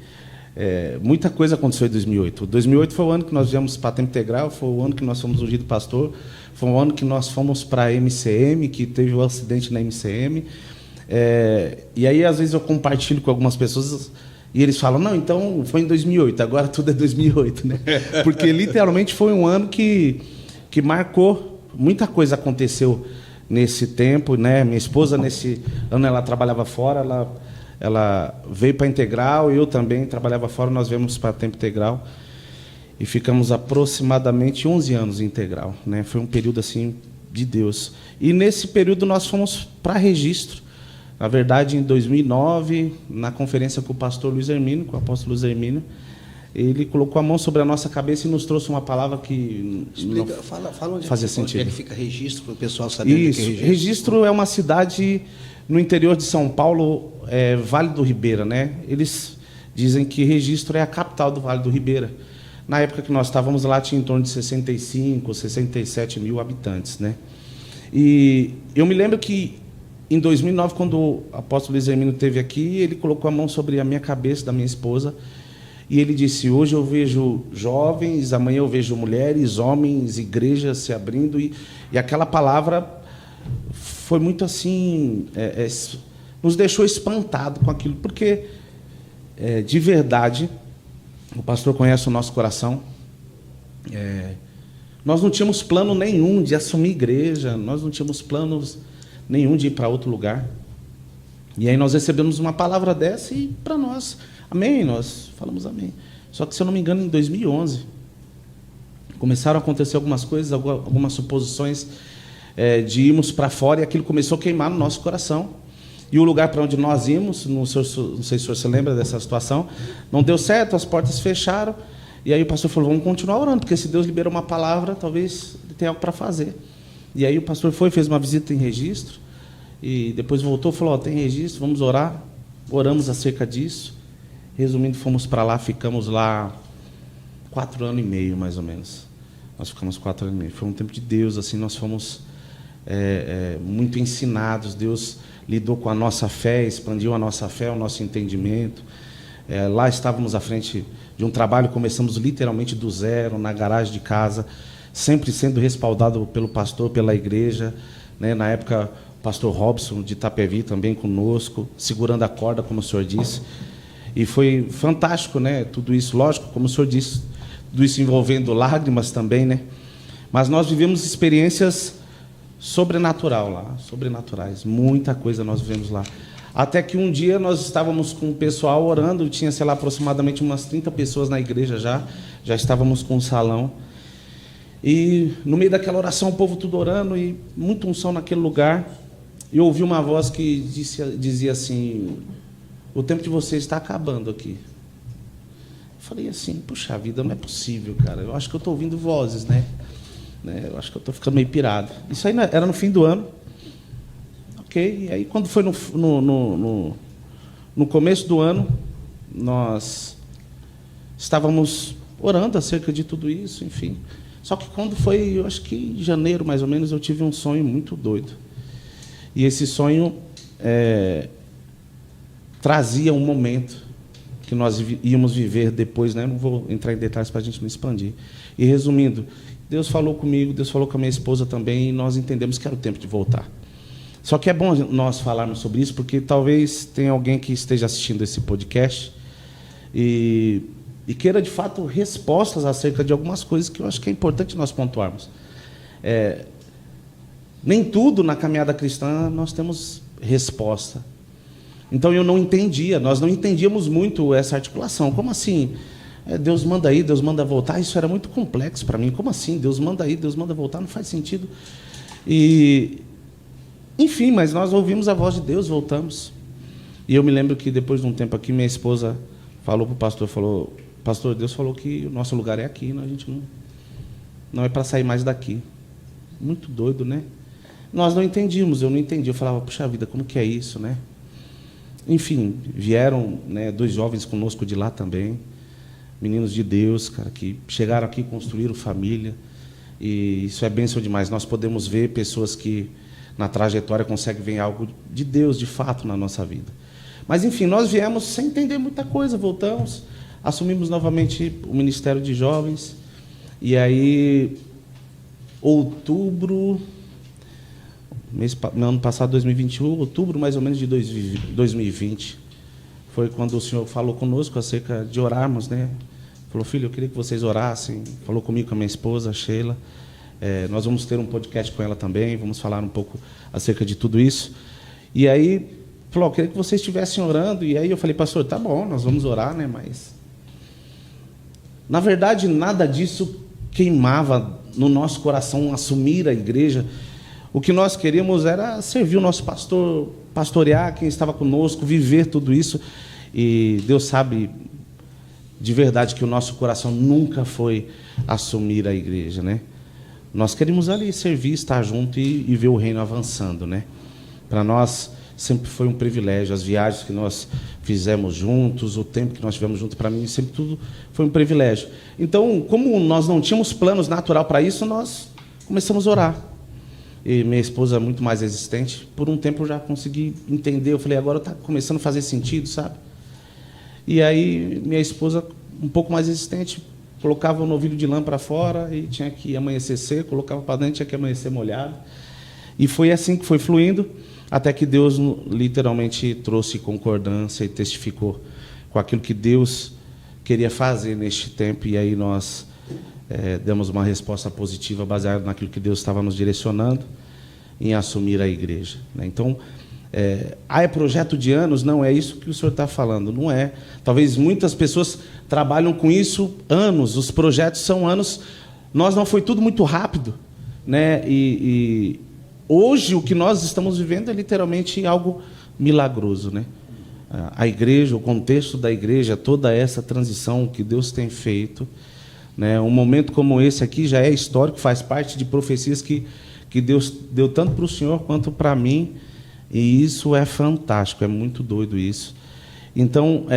muita coisa aconteceu em 2008. 2008 foi o ano que nós viemos para a Tempo Integral, foi o ano que nós fomos ungidos pastor, foi o ano que nós fomos para a MCM, que teve um acidente na MCM. E aí, às vezes, eu compartilho com algumas pessoas e eles falam, não, então foi em 2008, agora tudo é 2008, né? Porque, literalmente, foi um ano que marcou. Muita coisa aconteceu nesse tempo, né? Minha esposa, nesse ano, ela trabalhava fora, ela veio para a Integral, eu também trabalhava fora, nós viemos para a Tempo Integral e ficamos aproximadamente 11 anos em Integral, né? Foi um período assim de Deus. E nesse período nós fomos para registro. Na verdade, em 2009, na conferência com o pastor Luiz Hermínio, com o apóstolo Luiz Hermínio, ele colocou a mão sobre a nossa cabeça e nos trouxe uma palavra que
explica, fala onde
fazia sentido.
Onde fica Registro, para o pessoal saber.
Isso, onde é Registro. Registro é uma cidade no interior de São Paulo, Vale do Ribeira, né? Eles dizem que Registro é a capital do Vale do Ribeira. Na época que nós estávamos lá, tinha em torno de 65, 67 mil habitantes, né? E eu me lembro que em 2009, quando o apóstolo Luiz Hermínio esteve aqui, ele colocou a mão sobre a minha cabeça, da minha esposa, e ele disse, hoje eu vejo jovens, amanhã eu vejo mulheres, homens, igrejas se abrindo, e aquela palavra foi muito assim, nos deixou espantado com aquilo, porque, de verdade, o pastor conhece o nosso coração, nós não tínhamos plano nenhum de assumir igreja, nós não tínhamos planos nenhum de ir para outro lugar. E aí nós recebemos uma palavra dessa e para nós, amém, nós falamos amém. Só que, se eu não me engano, em 2011, começaram a acontecer algumas coisas, algumas suposições de irmos para fora, e aquilo começou a queimar no nosso coração. E o lugar para onde nós íamos, não sei se o senhor se lembra dessa situação, não deu certo, as portas fecharam, e aí o pastor falou, vamos continuar orando, porque se Deus liberou uma palavra, talvez ele tenha algo para fazer. E aí o pastor fez uma visita em Registro, e depois voltou e falou, tem Registro, vamos orar. Oramos acerca disso. Resumindo, fomos para lá, ficamos lá 4 anos e meio, mais ou menos. Nós ficamos 4 anos e meio. Foi um tempo de Deus, assim, nós fomos muito ensinados. Deus lidou com a nossa fé, expandiu a nossa fé, o nosso entendimento. Lá estávamos à frente de um trabalho, começamos literalmente do zero, na garagem de casa, sempre sendo respaldado pelo pastor, pela igreja, né? Na época, o pastor Robson, de Itapevi, também conosco, segurando a corda, como o senhor disse. E foi fantástico, né? Tudo isso, lógico, como o senhor disse, tudo isso envolvendo lágrimas também, né? Mas nós vivemos experiências sobrenaturais, muita coisa nós vivemos lá. Até que um dia nós estávamos com o pessoal orando, tinha, sei lá, aproximadamente umas 30 pessoas na igreja já estávamos com um salão. E no meio daquela oração, o povo tudo orando e muita unção naquele lugar. Eu ouvi uma voz que dizia assim, o tempo de vocês está acabando aqui. Eu falei assim, puxa vida, não é possível, cara. Eu acho que eu estou ouvindo vozes, né? Eu acho que eu estou ficando meio pirado. Isso aí era no fim do ano. Ok, e aí quando foi no começo do ano, nós estávamos orando acerca de tudo isso, enfim. Só que quando foi, eu acho que em janeiro, mais ou menos, eu tive um sonho muito doido. E esse sonho trazia um momento que nós íamos viver depois, né? Não vou entrar em detalhes para a gente não expandir. E, resumindo, Deus falou comigo, Deus falou com a minha esposa também, e nós entendemos que era o tempo de voltar. Só que é bom nós falarmos sobre isso, porque talvez tenha alguém que esteja assistindo esse podcast e queira, de fato, respostas acerca de algumas coisas que eu acho que é importante nós pontuarmos. Nem tudo na caminhada cristã nós temos resposta. Então, nós não entendíamos muito essa articulação. Como assim? Deus manda ir, Deus manda voltar. Isso era muito complexo para mim. Como assim? Deus manda ir, Deus manda voltar? Não faz sentido. E, enfim, mas nós ouvimos a voz de Deus, voltamos. E eu me lembro que depois de um tempo aqui, minha esposa falou para o pastor, falou, pastor, Deus falou que o nosso lugar é aqui, a gente não é para sair mais daqui. Muito doido, né? Nós não entendíamos, eu não entendi. Eu falava, puxa vida, como que é isso, né? Enfim, vieram, né, 2 jovens conosco de lá também, meninos de Deus, cara, que chegaram aqui, construíram família, e isso é bênção demais. Nós podemos ver pessoas que, na trajetória, conseguem ver algo de Deus, de fato, na nossa vida. Mas, enfim, nós viemos sem entender muita coisa, voltamos, assumimos novamente o Ministério de Jovens, e aí, outubro, no ano passado, 2021, outubro mais ou menos de 2020, foi quando o Senhor falou conosco acerca de orarmos, né? Falou, filho, eu queria que vocês orassem. Falou comigo, com a minha esposa, a Sheila. Nós vamos ter um podcast com ela também, vamos falar um pouco acerca de tudo isso. E aí, falou, eu queria que vocês estivessem orando. E aí eu falei, pastor, tá bom, nós vamos orar, né? Mas, na verdade, nada disso queimava no nosso coração, assumir a igreja. O que nós queríamos era servir o nosso pastor, pastorear quem estava conosco, viver tudo isso. E Deus sabe de verdade que o nosso coração nunca foi assumir a igreja, né? Nós queríamos ali servir, estar junto e ver o reino avançando, né? Para nós sempre foi um privilégio, as viagens que nós fizemos juntos, o tempo que nós tivemos juntos, para mim sempre tudo foi um privilégio. Então, como nós não tínhamos planos natural para isso, nós começamos a orar. E minha esposa é muito mais resistente. Por um tempo eu já consegui entender. Eu falei, agora está começando a fazer sentido, sabe? E aí minha esposa, um pouco mais resistente, colocava o novilho de lã para fora e tinha que amanhecer seco, colocava para dentro, tinha que amanhecer molhado. E foi assim que foi fluindo, até que Deus literalmente trouxe concordância e testificou com aquilo que Deus queria fazer neste tempo. E aí nós demos uma resposta positiva baseada naquilo que Deus estava nos direcionando em assumir a igreja, né? Então, é projeto de anos? Não é isso que o senhor está falando, não é. Talvez muitas pessoas trabalham com isso anos, os projetos são anos. Nós não foi tudo muito rápido, né? E hoje o que nós estamos vivendo é literalmente algo milagroso, né? A igreja, o contexto da igreja, toda essa transição que Deus tem feito, né? Um momento como esse aqui já é histórico, faz parte de profecias que Deus deu tanto para o senhor quanto para mim. E isso é fantástico, é muito doido isso. Então,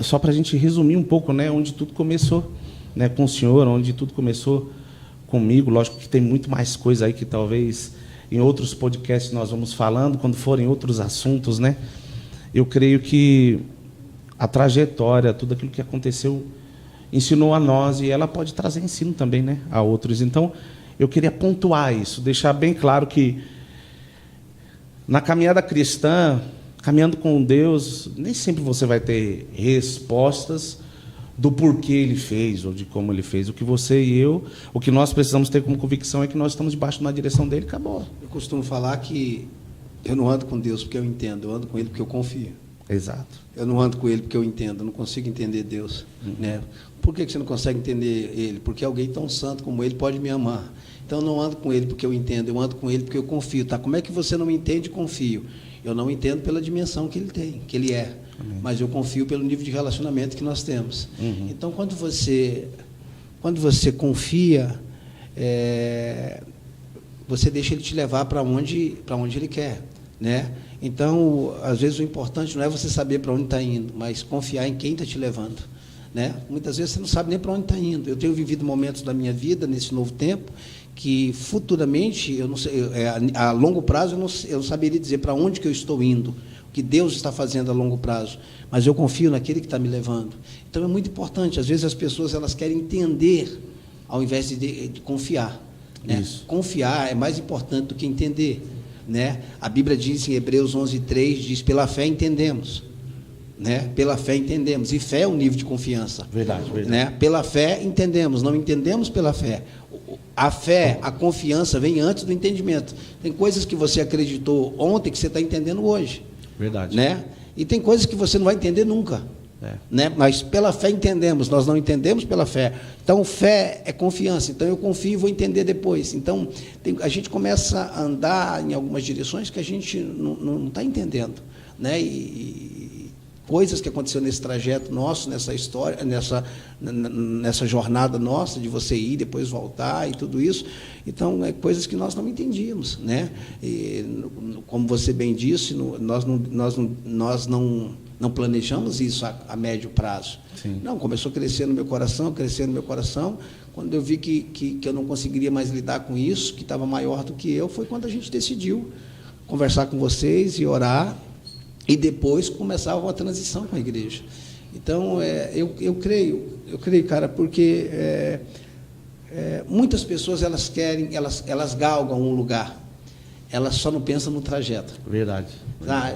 só para a gente resumir um pouco, né, onde tudo começou, né, com o senhor, onde tudo começou comigo. Lógico que tem muito mais coisa aí que talvez em outros podcasts nós vamos falando, quando forem outros assuntos, né? Eu creio que a trajetória, tudo aquilo que aconteceu, ensinou a nós, e ela pode trazer ensino também, né, a outros. Então, eu queria pontuar isso, deixar bem claro que na caminhada cristã, caminhando com Deus, nem sempre você vai ter respostas do porquê Ele fez ou de como Ele fez. O que você e eu, o que nós precisamos ter como convicção é que nós estamos debaixo de uma direção dele, acabou.
Eu costumo falar que eu não ando com Deus porque eu entendo, eu ando com Ele porque eu confio.
Exato.
Eu não ando com Ele porque eu entendo, eu não consigo entender Deus, né? Por que você não consegue entender Ele? Porque alguém tão santo como Ele pode me amar. Então, eu não ando com Ele porque eu entendo, eu ando com Ele porque eu confio. Tá? Como é que você não me entende e confio? Eu não entendo pela dimensão que Ele tem, que Ele é. Amém. Mas eu confio pelo nível de relacionamento que nós temos. Então, quando você confia, você deixa Ele te levar para onde Ele quer, né? Então, às vezes, o importante não é você saber para onde está indo, mas confiar em quem está te levando, né? Muitas vezes você não sabe nem para onde está indo. Eu tenho vivido momentos da minha vida, nesse novo tempo, que futuramente, eu não sei, a longo prazo, eu não saberia dizer para onde que eu estou indo, o que Deus está fazendo a longo prazo, mas eu confio naquele que está me levando. Então, é muito importante. Às vezes, as pessoas elas querem entender, ao invés de confiar, né? Isso. Confiar é mais importante do que entender, né? A Bíblia diz em Hebreus 11:3, diz, pela fé entendemos, né? Pela fé entendemos, e fé é um nível de confiança.
Verdade, verdade.
Né? Pela fé entendemos, não entendemos pela fé. A fé, a confiança vem antes do entendimento. Tem coisas que você acreditou ontem que você está entendendo hoje.
Verdade.
Né? E tem coisas que você não vai entender nunca. né? Mas pela fé entendemos, nós não entendemos pela fé. Então, fé é confiança. Então, eu confio e vou entender depois. Então, a gente começa a andar em algumas direções que a gente não está entendendo, né? E coisas que aconteceram nesse trajeto nosso, nessa história, nessa jornada nossa, de você ir, depois voltar e tudo isso. Então, coisas que nós não entendíamos, né? E, como você bem disse, nós não planejamos isso a médio prazo.
Sim.
Não, começou a crescer no meu coração. Quando eu vi que eu não conseguiria mais lidar com isso, que estava maior do que eu, foi quando a gente decidiu conversar com vocês e orar, e depois começar uma transição com a igreja. Então, eu creio, cara, porque muitas pessoas, elas galgam um lugar, elas só não pensam no trajeto.
Verdade.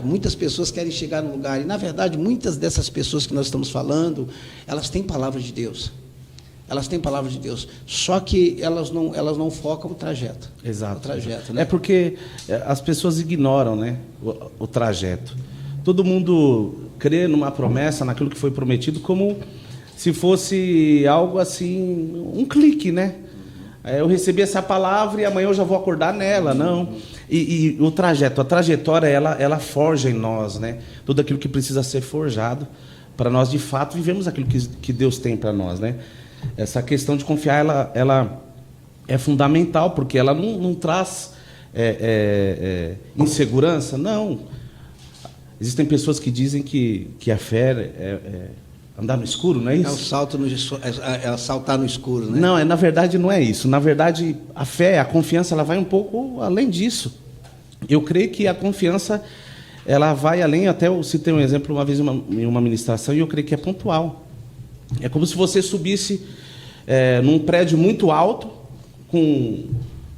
Muitas pessoas querem chegar no lugar, e, na verdade, muitas dessas pessoas que nós estamos falando, elas têm palavra de Deus. Só que elas não focam o trajeto.
Exato.
O trajeto, né?
É porque as pessoas ignoram, né, o trajeto. Todo mundo crê numa promessa, naquilo que foi prometido, como se fosse algo assim, um clique, né? Eu recebi essa palavra e amanhã eu já vou acordar nela, não. E o trajeto, a trajetória, ela forja em nós, né? Tudo aquilo que precisa ser forjado para nós, de fato, vivemos aquilo que Deus tem para nós, né? Essa questão de confiar, ela é fundamental, porque ela não traz insegurança, não. Existem pessoas que dizem que a fé é andar no escuro, não é isso?
É saltar no escuro, né?
Não, na verdade não é isso. Na verdade, a fé, a confiança, ela vai um pouco além disso. Eu creio que a confiança, ela vai além, até eu citei um exemplo uma vez em uma ministração, e eu creio que é pontual. É como se você subisse num prédio muito alto, com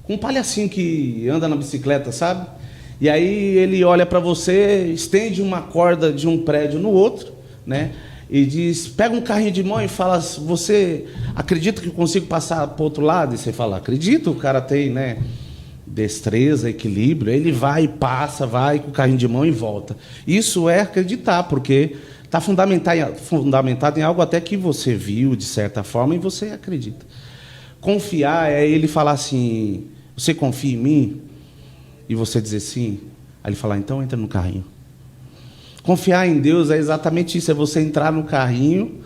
um palhacinho que anda na bicicleta, sabe? E aí ele olha para você, estende uma corda de um prédio no outro, né? E diz, pega um carrinho de mão e fala, você acredita que eu consigo passar para o outro lado? E você fala, acredito, o cara tem, né, destreza, equilíbrio. Ele vai e passa, vai com o carrinho de mão e volta. Isso é acreditar, porque está fundamentado em algo até que você viu, de certa forma, e você acredita. Confiar é ele falar assim, você confia em mim? E você dizer sim. Aí ele falar, então entra no carrinho. Confiar em Deus é exatamente isso, é você entrar no carrinho,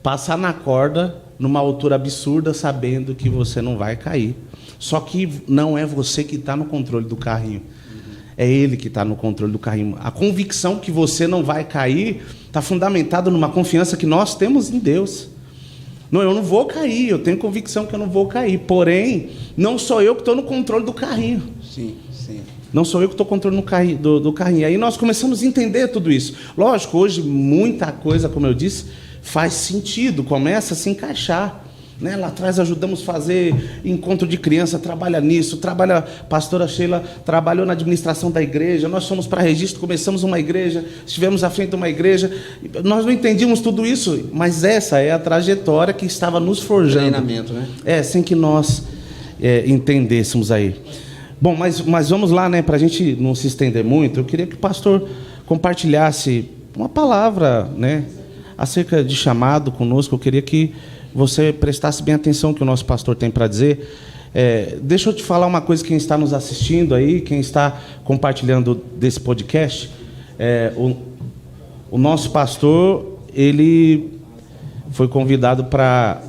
passar na corda, numa altura absurda, sabendo que você não vai cair. Só que não é você que está no controle do carrinho. É Ele que está no controle do carrinho. A convicção que você não vai cair está fundamentada numa confiança que nós temos em Deus. Não, eu não vou cair, eu tenho convicção que eu não vou cair. Porém, não sou eu que estou no controle do carrinho.
Sim, sim.
Não sou eu que estou controlando do carrinho. Aí nós começamos a entender tudo isso. Lógico, hoje muita coisa, como eu disse, faz sentido, começa a se encaixar. Né? Lá atrás ajudamos a fazer encontro de criança, trabalha nisso, a pastora Sheila trabalhou na administração da igreja, nós fomos para registro, começamos uma igreja, estivemos à frente de uma igreja. Nós não entendíamos tudo isso, mas essa é a trajetória que estava nos forjando.
Treinamento, né?
Sem que nós entendêssemos aí. Bom, mas vamos lá, né, para a gente não se estender muito. Eu queria que o pastor compartilhasse uma palavra, né, acerca de chamado conosco. Eu queria que você prestasse bem atenção no que o nosso pastor tem para dizer. Deixa eu te falar uma coisa, quem está nos assistindo aí, quem está compartilhando desse podcast. O nosso pastor, ele foi convidado para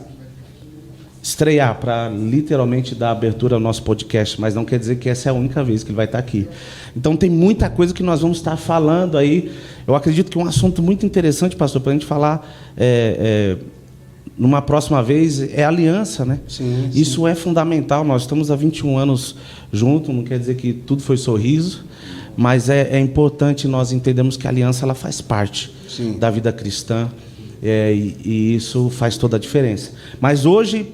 estrear, para literalmente dar abertura ao nosso podcast, mas não quer dizer que essa é a única vez que ele vai estar aqui. Então tem muita coisa que nós vamos estar falando aí. Eu acredito que é um assunto muito interessante, pastor, para a gente falar numa próxima vez, é aliança, né?
Sim, sim.
Isso é fundamental. Nós estamos há 21 anos juntos, não quer dizer que tudo foi sorriso, mas é importante nós entendermos que a aliança, ela faz parte, sim, da vida cristã. E isso faz toda a diferença. Mas hoje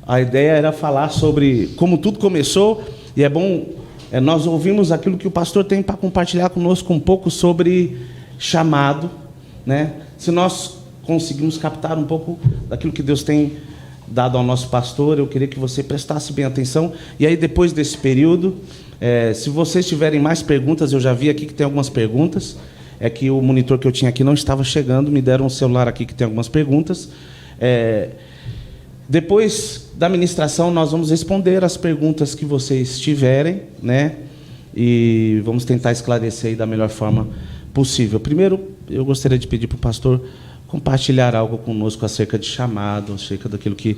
a ideia era falar sobre como tudo começou, e é bom nós ouvimos aquilo que o pastor tem para compartilhar conosco um pouco sobre chamado, né? Se nós conseguimos captar um pouco daquilo que Deus tem dado ao nosso pastor, eu queria que você prestasse bem atenção. E aí, depois desse período, se vocês tiverem mais perguntas, eu já vi aqui que tem algumas perguntas, é que o monitor que eu tinha aqui não estava chegando, me deram um celular aqui que tem algumas perguntas. Depois da ministração, nós vamos responder as perguntas que vocês tiverem, né? E vamos tentar esclarecer aí da melhor forma possível. Primeiro, eu gostaria de pedir para o pastor compartilhar algo conosco acerca de chamado, acerca daquilo que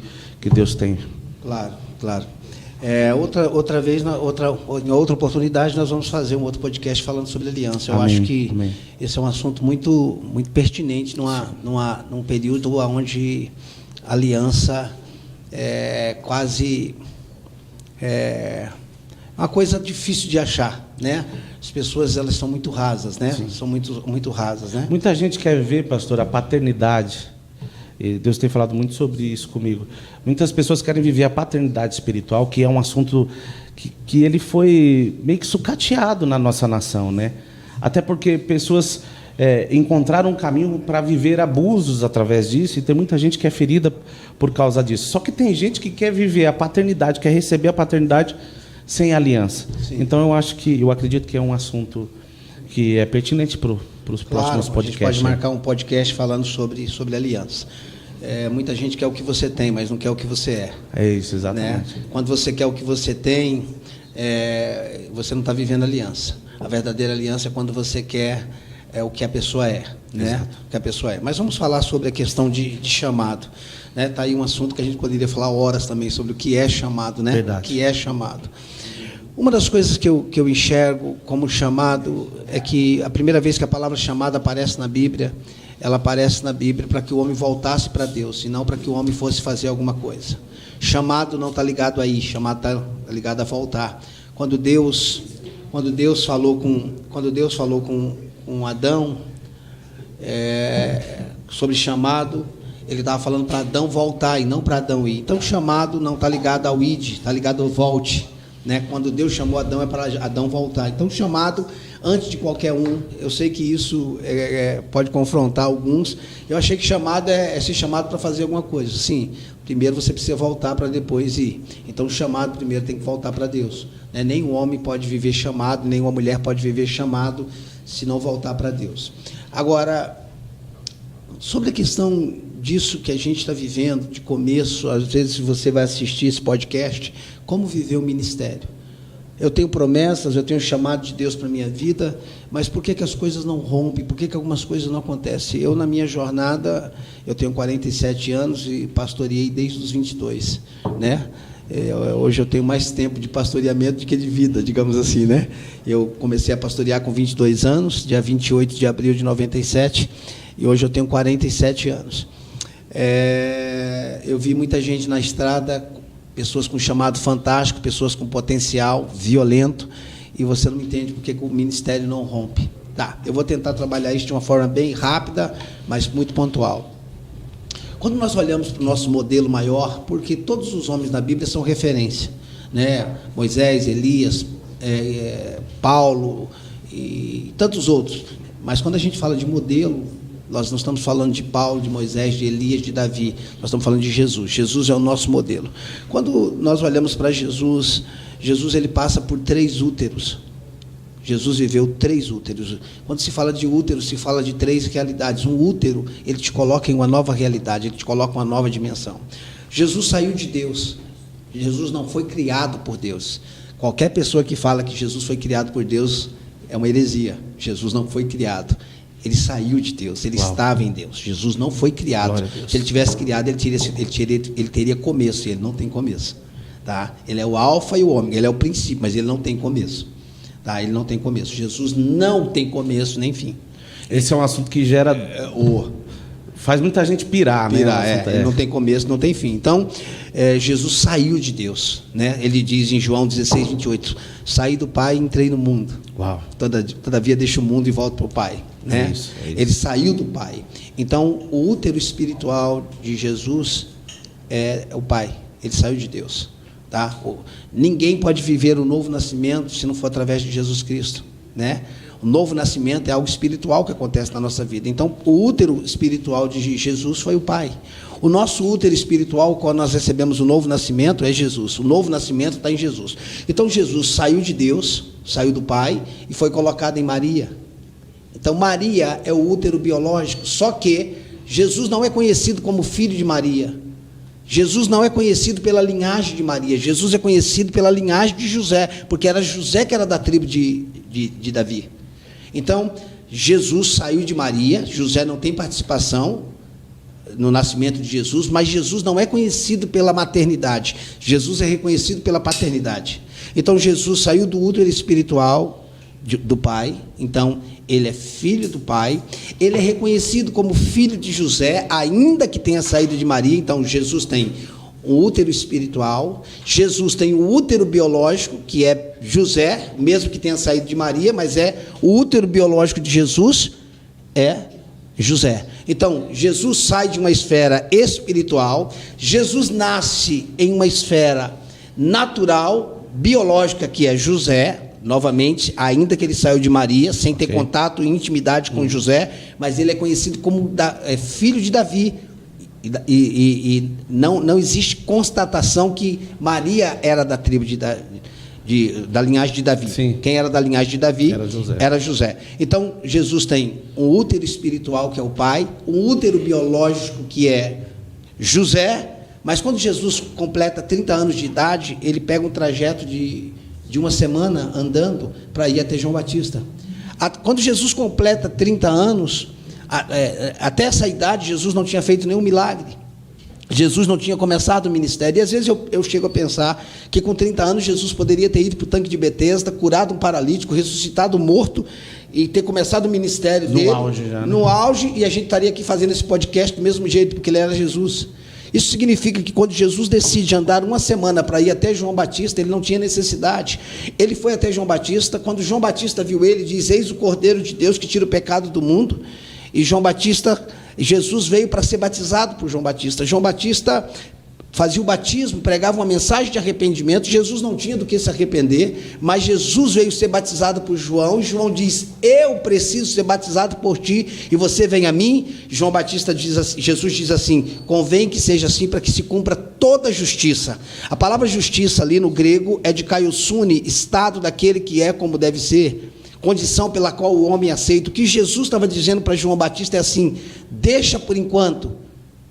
Deus tem.
Claro, claro. Outra vez, em outra oportunidade, nós vamos fazer um outro podcast falando sobre aliança. Eu
Amém,
acho que
amém.
Esse é um assunto muito, muito pertinente num período onde a aliança é quase uma coisa difícil de achar, né? As pessoas, elas são muito rasas, né?
Sim.
São muito rasas, né?
Muita gente quer ver, pastor, a paternidade. E Deus tem falado muito sobre isso comigo. Muitas pessoas querem viver a paternidade espiritual, que é um assunto que ele foi meio que sucateado na nossa nação, né? Até porque pessoas encontraram um caminho para viver abusos através disso, e tem muita gente que é ferida por causa disso. Só que tem gente que quer viver a paternidade, quer receber a paternidade sem aliança. Sim. Então eu acredito que é um assunto que é pertinente para os próximos podcasts.
A gente pode marcar um podcast falando sobre aliança. Muita gente quer o que você tem, mas não quer o que você é.
É isso, exatamente.
Né? Quando você quer o que você tem, você não está vivendo aliança. A verdadeira aliança é quando você quer o que a pessoa é, né? O que a pessoa é. Mas vamos falar sobre a questão de chamado. Está aí um assunto que a gente poderia falar horas também sobre o que é chamado, né?
Verdade.
O que é chamado. Uma das coisas que eu enxergo como chamado é que a primeira vez que a palavra chamado aparece na Bíblia, ela aparece na Bíblia para que o homem voltasse para Deus, e não para que o homem fosse fazer alguma coisa. Chamado não está ligado aí, chamado está ligado a voltar. Quando Deus falou com Adão sobre chamado, ele estava falando para Adão voltar e não para Adão ir. Então, chamado não está ligado ao id, está ligado ao volte. Né? Quando Deus chamou Adão, é para Adão voltar. Então, chamado antes de qualquer um. Eu sei que isso pode confrontar alguns. Eu achei que chamado é ser chamado para fazer alguma coisa. Sim, primeiro você precisa voltar para depois ir. Então, o chamado primeiro tem que voltar para Deus. Né? Nem um homem pode viver chamado, nem uma mulher pode viver chamado se não voltar para Deus. Agora, sobre a questão disso que a gente está vivendo, de começo, às vezes você vai assistir esse podcast, como viver o ministério. Eu tenho promessas, eu tenho chamado de Deus para a minha vida, mas por que as coisas não rompem? Por que algumas coisas não acontecem? Eu, na minha jornada, eu tenho 47 anos e pastoreei desde os 22, né? Hoje eu tenho mais tempo de pastoreamento do que de vida, digamos assim, né? Eu comecei a pastorear com 22 anos, dia 28 de abril de 97, e hoje eu tenho 47 anos. Eu vi muita gente na estrada, pessoas com chamado fantástico, pessoas com potencial violento, e você não entende porque o ministério não rompe. Tá, eu vou tentar trabalhar isso de uma forma bem rápida, mas muito pontual. Quando nós olhamos para o nosso modelo maior, porque todos os homens da Bíblia são referência, né? Moisés, Elias, Paulo e tantos outros. Mas quando a gente fala de modelo, nós não estamos falando de Paulo, de Moisés, de Elias, de Davi. Nós estamos falando de Jesus. Jesus é o nosso modelo. Quando nós olhamos para Jesus, ele passa por 3 úteros. Jesus viveu 3 úteros. Quando se fala de útero, se fala de 3 realidades. Um útero, ele te coloca em uma nova realidade, ele te coloca em uma nova dimensão. Jesus saiu de Deus. Jesus não foi criado por Deus. Qualquer pessoa que fala que Jesus foi criado por Deus é uma heresia. Jesus não foi criado. Ele saiu de Deus, ele estava em Deus. Jesus não foi criado. Se ele tivesse criado, ele teria começo, e ele não tem começo. Tá? Ele é o alfa e o ômega, ele é o princípio, mas ele não tem começo. Tá? Ele não tem começo. Jesus não tem começo nem fim.
Esse é um assunto que gera... faz muita gente pirar, né?
Ele não tem começo, não tem fim. Então, Jesus saiu de Deus, né? Ele diz em João 16, 28, saí do Pai e entrei no mundo.
Uau.
Todavia deixo o mundo e volto para o Pai. Né?
É isso.
Ele saiu do Pai. Então, o útero espiritual de Jesus é o Pai. Ele saiu de Deus. Tá? Ninguém pode viver o novo nascimento se não for através de Jesus Cristo. Né? O novo nascimento é algo espiritual que acontece na nossa vida. Então, o útero espiritual de Jesus foi o Pai. O nosso útero espiritual, quando nós recebemos o novo nascimento, é Jesus. O novo nascimento está em Jesus. Então, Jesus saiu de Deus, saiu do Pai e foi colocado em Maria. Então, Maria é o útero biológico, só que Jesus não é conhecido como filho de Maria. Jesus não é conhecido pela linhagem de Maria. Jesus é conhecido pela linhagem de José, porque era José que era da tribo de Davi. Então, Jesus saiu de Maria, José não tem participação no nascimento de Jesus, mas Jesus não é conhecido pela maternidade. Jesus é reconhecido pela paternidade. Então, Jesus saiu do útero espiritual do Pai, então ele é filho do Pai, ele é reconhecido como filho de José, ainda que tenha saído de Maria. Então Jesus tem um útero espiritual, Jesus tem o útero biológico, que é José, mesmo que tenha saído de Maria, mas o útero biológico de Jesus é José. Então Jesus sai de uma esfera espiritual, Jesus nasce em uma esfera natural, biológica, que é José, novamente, ainda que ele saiu de Maria, sem ter contato e intimidade com José, mas ele é conhecido como filho de Davi, e não existe constatação que Maria era da tribo da linhagem de Davi.
Sim.
Quem era da linhagem de Davi
era
José. Então, Jesus tem um útero espiritual, que é o Pai, um útero biológico, que é José, mas quando Jesus completa 30 anos de idade, ele pega um trajeto de uma semana andando para ir até João Batista. Quando Jesus completa 30 anos, até essa idade, Jesus não tinha feito nenhum milagre. Jesus não tinha começado o ministério. E às vezes eu chego a pensar que com 30 anos Jesus poderia ter ido para o tanque de Betesda, curado um paralítico, ressuscitado um morto e ter começado o ministério dele.
No auge já, né?
No auge, e a gente estaria aqui fazendo esse podcast do mesmo jeito, porque ele era Jesus. Isso significa que quando Jesus decide andar uma semana para ir até João Batista, ele não tinha necessidade. Ele foi até João Batista. Quando João Batista viu ele, diz: eis o Cordeiro de Deus que tira o pecado do mundo. E Jesus veio para ser batizado por João Batista. João Batista fazia o batismo, pregava uma mensagem de arrependimento. Jesus não tinha do que se arrepender, mas Jesus veio ser batizado por João, e João diz: eu preciso ser batizado por ti, e você vem a mim. João Batista diz assim, Jesus diz assim: convém que seja assim, para que se cumpra toda a justiça. A palavra justiça ali no grego é de kaiosune, estado daquele que é como deve ser, condição pela qual o homem aceita. O que Jesus estava dizendo para João Batista é assim: deixa por enquanto,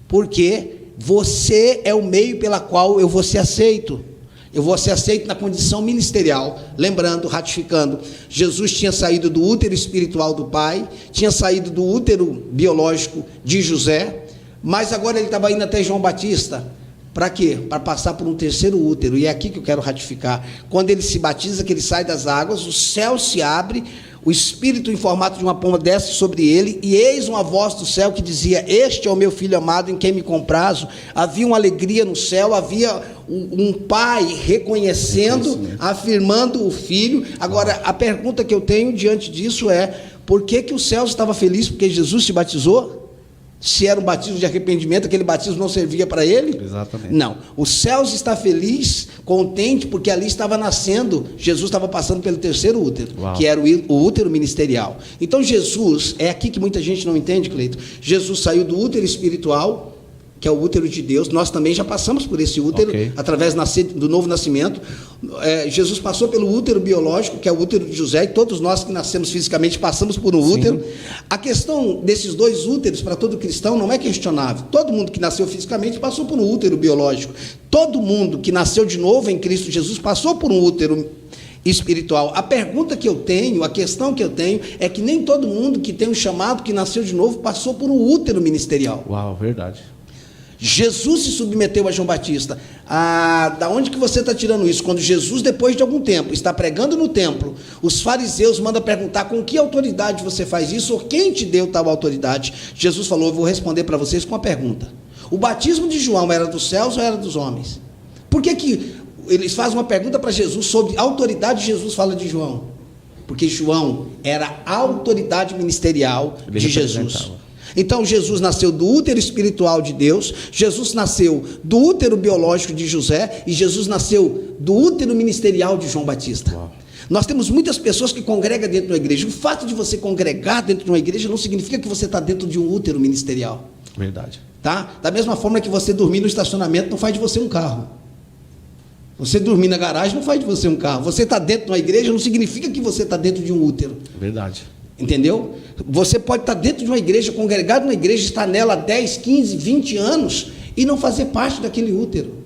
porque você é o meio pela qual eu vou ser aceito. Eu vou ser aceito na condição ministerial. Lembrando, ratificando, Jesus tinha saído do útero espiritual do Pai, tinha saído do útero biológico de José, mas agora ele estava indo até João Batista. Para quê? Para passar por um terceiro útero. E é aqui que eu quero ratificar. Quando ele se batiza, que ele sai das águas, o céu se abre, o Espírito em formato de uma pomba desce sobre ele, e eis uma voz do céu que dizia: este é o meu Filho amado, em quem me comprazo. Havia uma alegria no céu, havia um pai reconhecendo, afirmando o Filho. Agora, a pergunta que eu tenho diante disso é: por que o céu estava feliz porque Jesus se batizou? Se era um batismo de arrependimento, aquele batismo não servia para ele?
Exatamente.
Não. O céu está feliz, contente, porque ali estava nascendo, Jesus estava passando pelo terceiro útero, que era o útero ministerial. Então Jesus, é aqui que muita gente não entende, Cleito. Jesus saiu do útero espiritual, que é o útero de Deus. Nós também já passamos por esse útero, através do novo nascimento. Jesus passou pelo útero biológico, que é o útero de José, e todos nós que nascemos fisicamente passamos por um útero. A questão desses dois úteros, para todo cristão, não é questionável. Todo mundo que nasceu fisicamente passou por um útero biológico. Todo mundo que nasceu de novo em Cristo Jesus passou por um útero espiritual. A pergunta que eu tenho, a questão que eu tenho, é que nem todo mundo que tem um chamado, que nasceu de novo, passou por um útero ministerial.
Uau, verdade.
Jesus se submeteu a João Batista. Da onde que você está tirando isso? Quando Jesus, depois de algum tempo, está pregando no templo, os fariseus mandam perguntar: com que autoridade você faz isso? Ou quem te deu tal autoridade? Jesus falou: eu vou responder para vocês com uma pergunta. O batismo de João era dos céus ou era dos homens? Por que eles fazem uma pergunta para Jesus sobre a autoridade? Jesus fala de João. Porque João era a autoridade ministerial de Jesus. Então Jesus nasceu do útero espiritual de Deus, Jesus nasceu do útero biológico de José, e Jesus nasceu do útero ministerial de João Batista. Uau. Nós temos muitas pessoas que congregam dentro de uma igreja. O fato de você congregar dentro de uma igreja não significa que você está dentro de um útero ministerial.
Verdade.
Tá? Da mesma forma que você dormir no estacionamento não faz de você um carro. Você dormir na garagem não faz de você um carro. Você está dentro de uma igreja não significa que você está dentro de um útero.
Verdade.
Entendeu? Você pode estar dentro de uma igreja, congregado numa igreja, estar nela há 10, 15, 20 anos e não fazer parte daquele útero.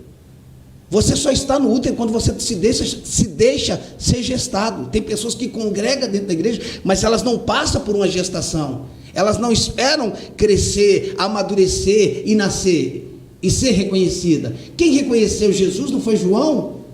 Você só está no útero quando você se deixa ser gestado. Tem pessoas que congregam dentro da igreja, mas elas não passam por uma gestação. Elas não esperam crescer, amadurecer e nascer e ser reconhecida. Quem reconheceu Jesus não foi João?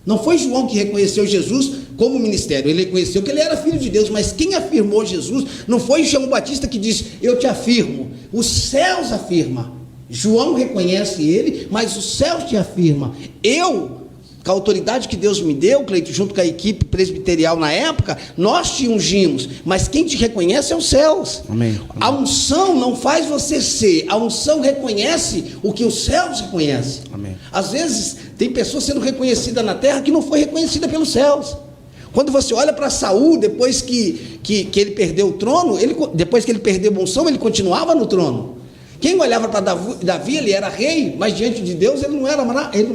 Não foi João que reconheceu Jesus como ministério. Ele reconheceu que ele era filho de Deus, mas quem afirmou Jesus não foi João Batista que disse, eu te afirmo. Os céus afirmam. João reconhece ele, mas os céus te afirmam. Eu, com a autoridade que Deus me deu, Cleito, junto com a equipe presbiterial na época, nós te ungimos, mas quem te reconhece é os céus.
Amém.
A unção não faz você ser, a unção reconhece o que os céus reconhecem.
Amém.
Às vezes, tem pessoas sendo reconhecidas na terra que não foi reconhecida pelos céus. Quando você olha para Saul, depois que ele perdeu o trono, depois que ele perdeu a unção, ele continuava no trono. Quem olhava para Davi, ele era rei, mas diante de Deus ele não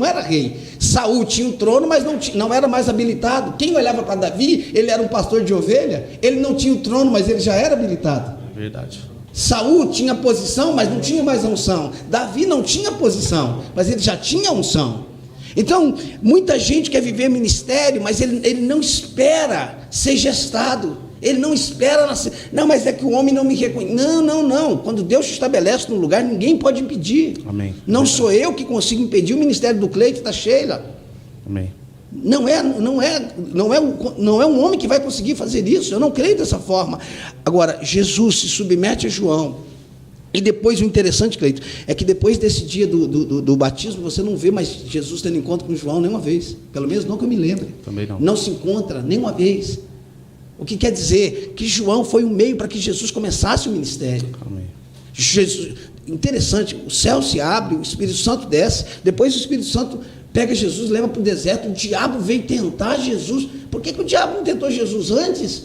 era rei. Saul tinha o trono, mas não era mais habilitado. Quem olhava para Davi, ele era um pastor de ovelha, ele não tinha o trono, mas ele já era habilitado.
Verdade.
Saul tinha posição, mas não tinha mais a unção. Davi não tinha posição, mas ele já tinha a unção. Então, muita gente quer viver ministério, mas ele não espera ser gestado. Ele não espera nascer. Não, mas é que o homem não me reconhece. Não. Quando Deus te estabelece num lugar, ninguém pode impedir.
Amém.
Não sou eu que consigo impedir o ministério do Cleito e da Sheila.
Amém.
Não é um homem que vai conseguir fazer isso. Eu não creio dessa forma. Agora, Jesus se submete a João. E depois, o interessante, Cleito, é que depois desse dia do batismo, você não vê mais Jesus tendo encontro com João nenhuma vez. Pelo menos não que eu me lembre.
Também não.
Não se encontra nenhuma vez. O que quer dizer que João foi um meio para que Jesus começasse o ministério.
Amém.
Jesus, interessante, o céu se abre, o Espírito Santo desce, depois o Espírito Santo pega Jesus, leva para o deserto, o diabo veio tentar Jesus. Por que o diabo não tentou Jesus antes?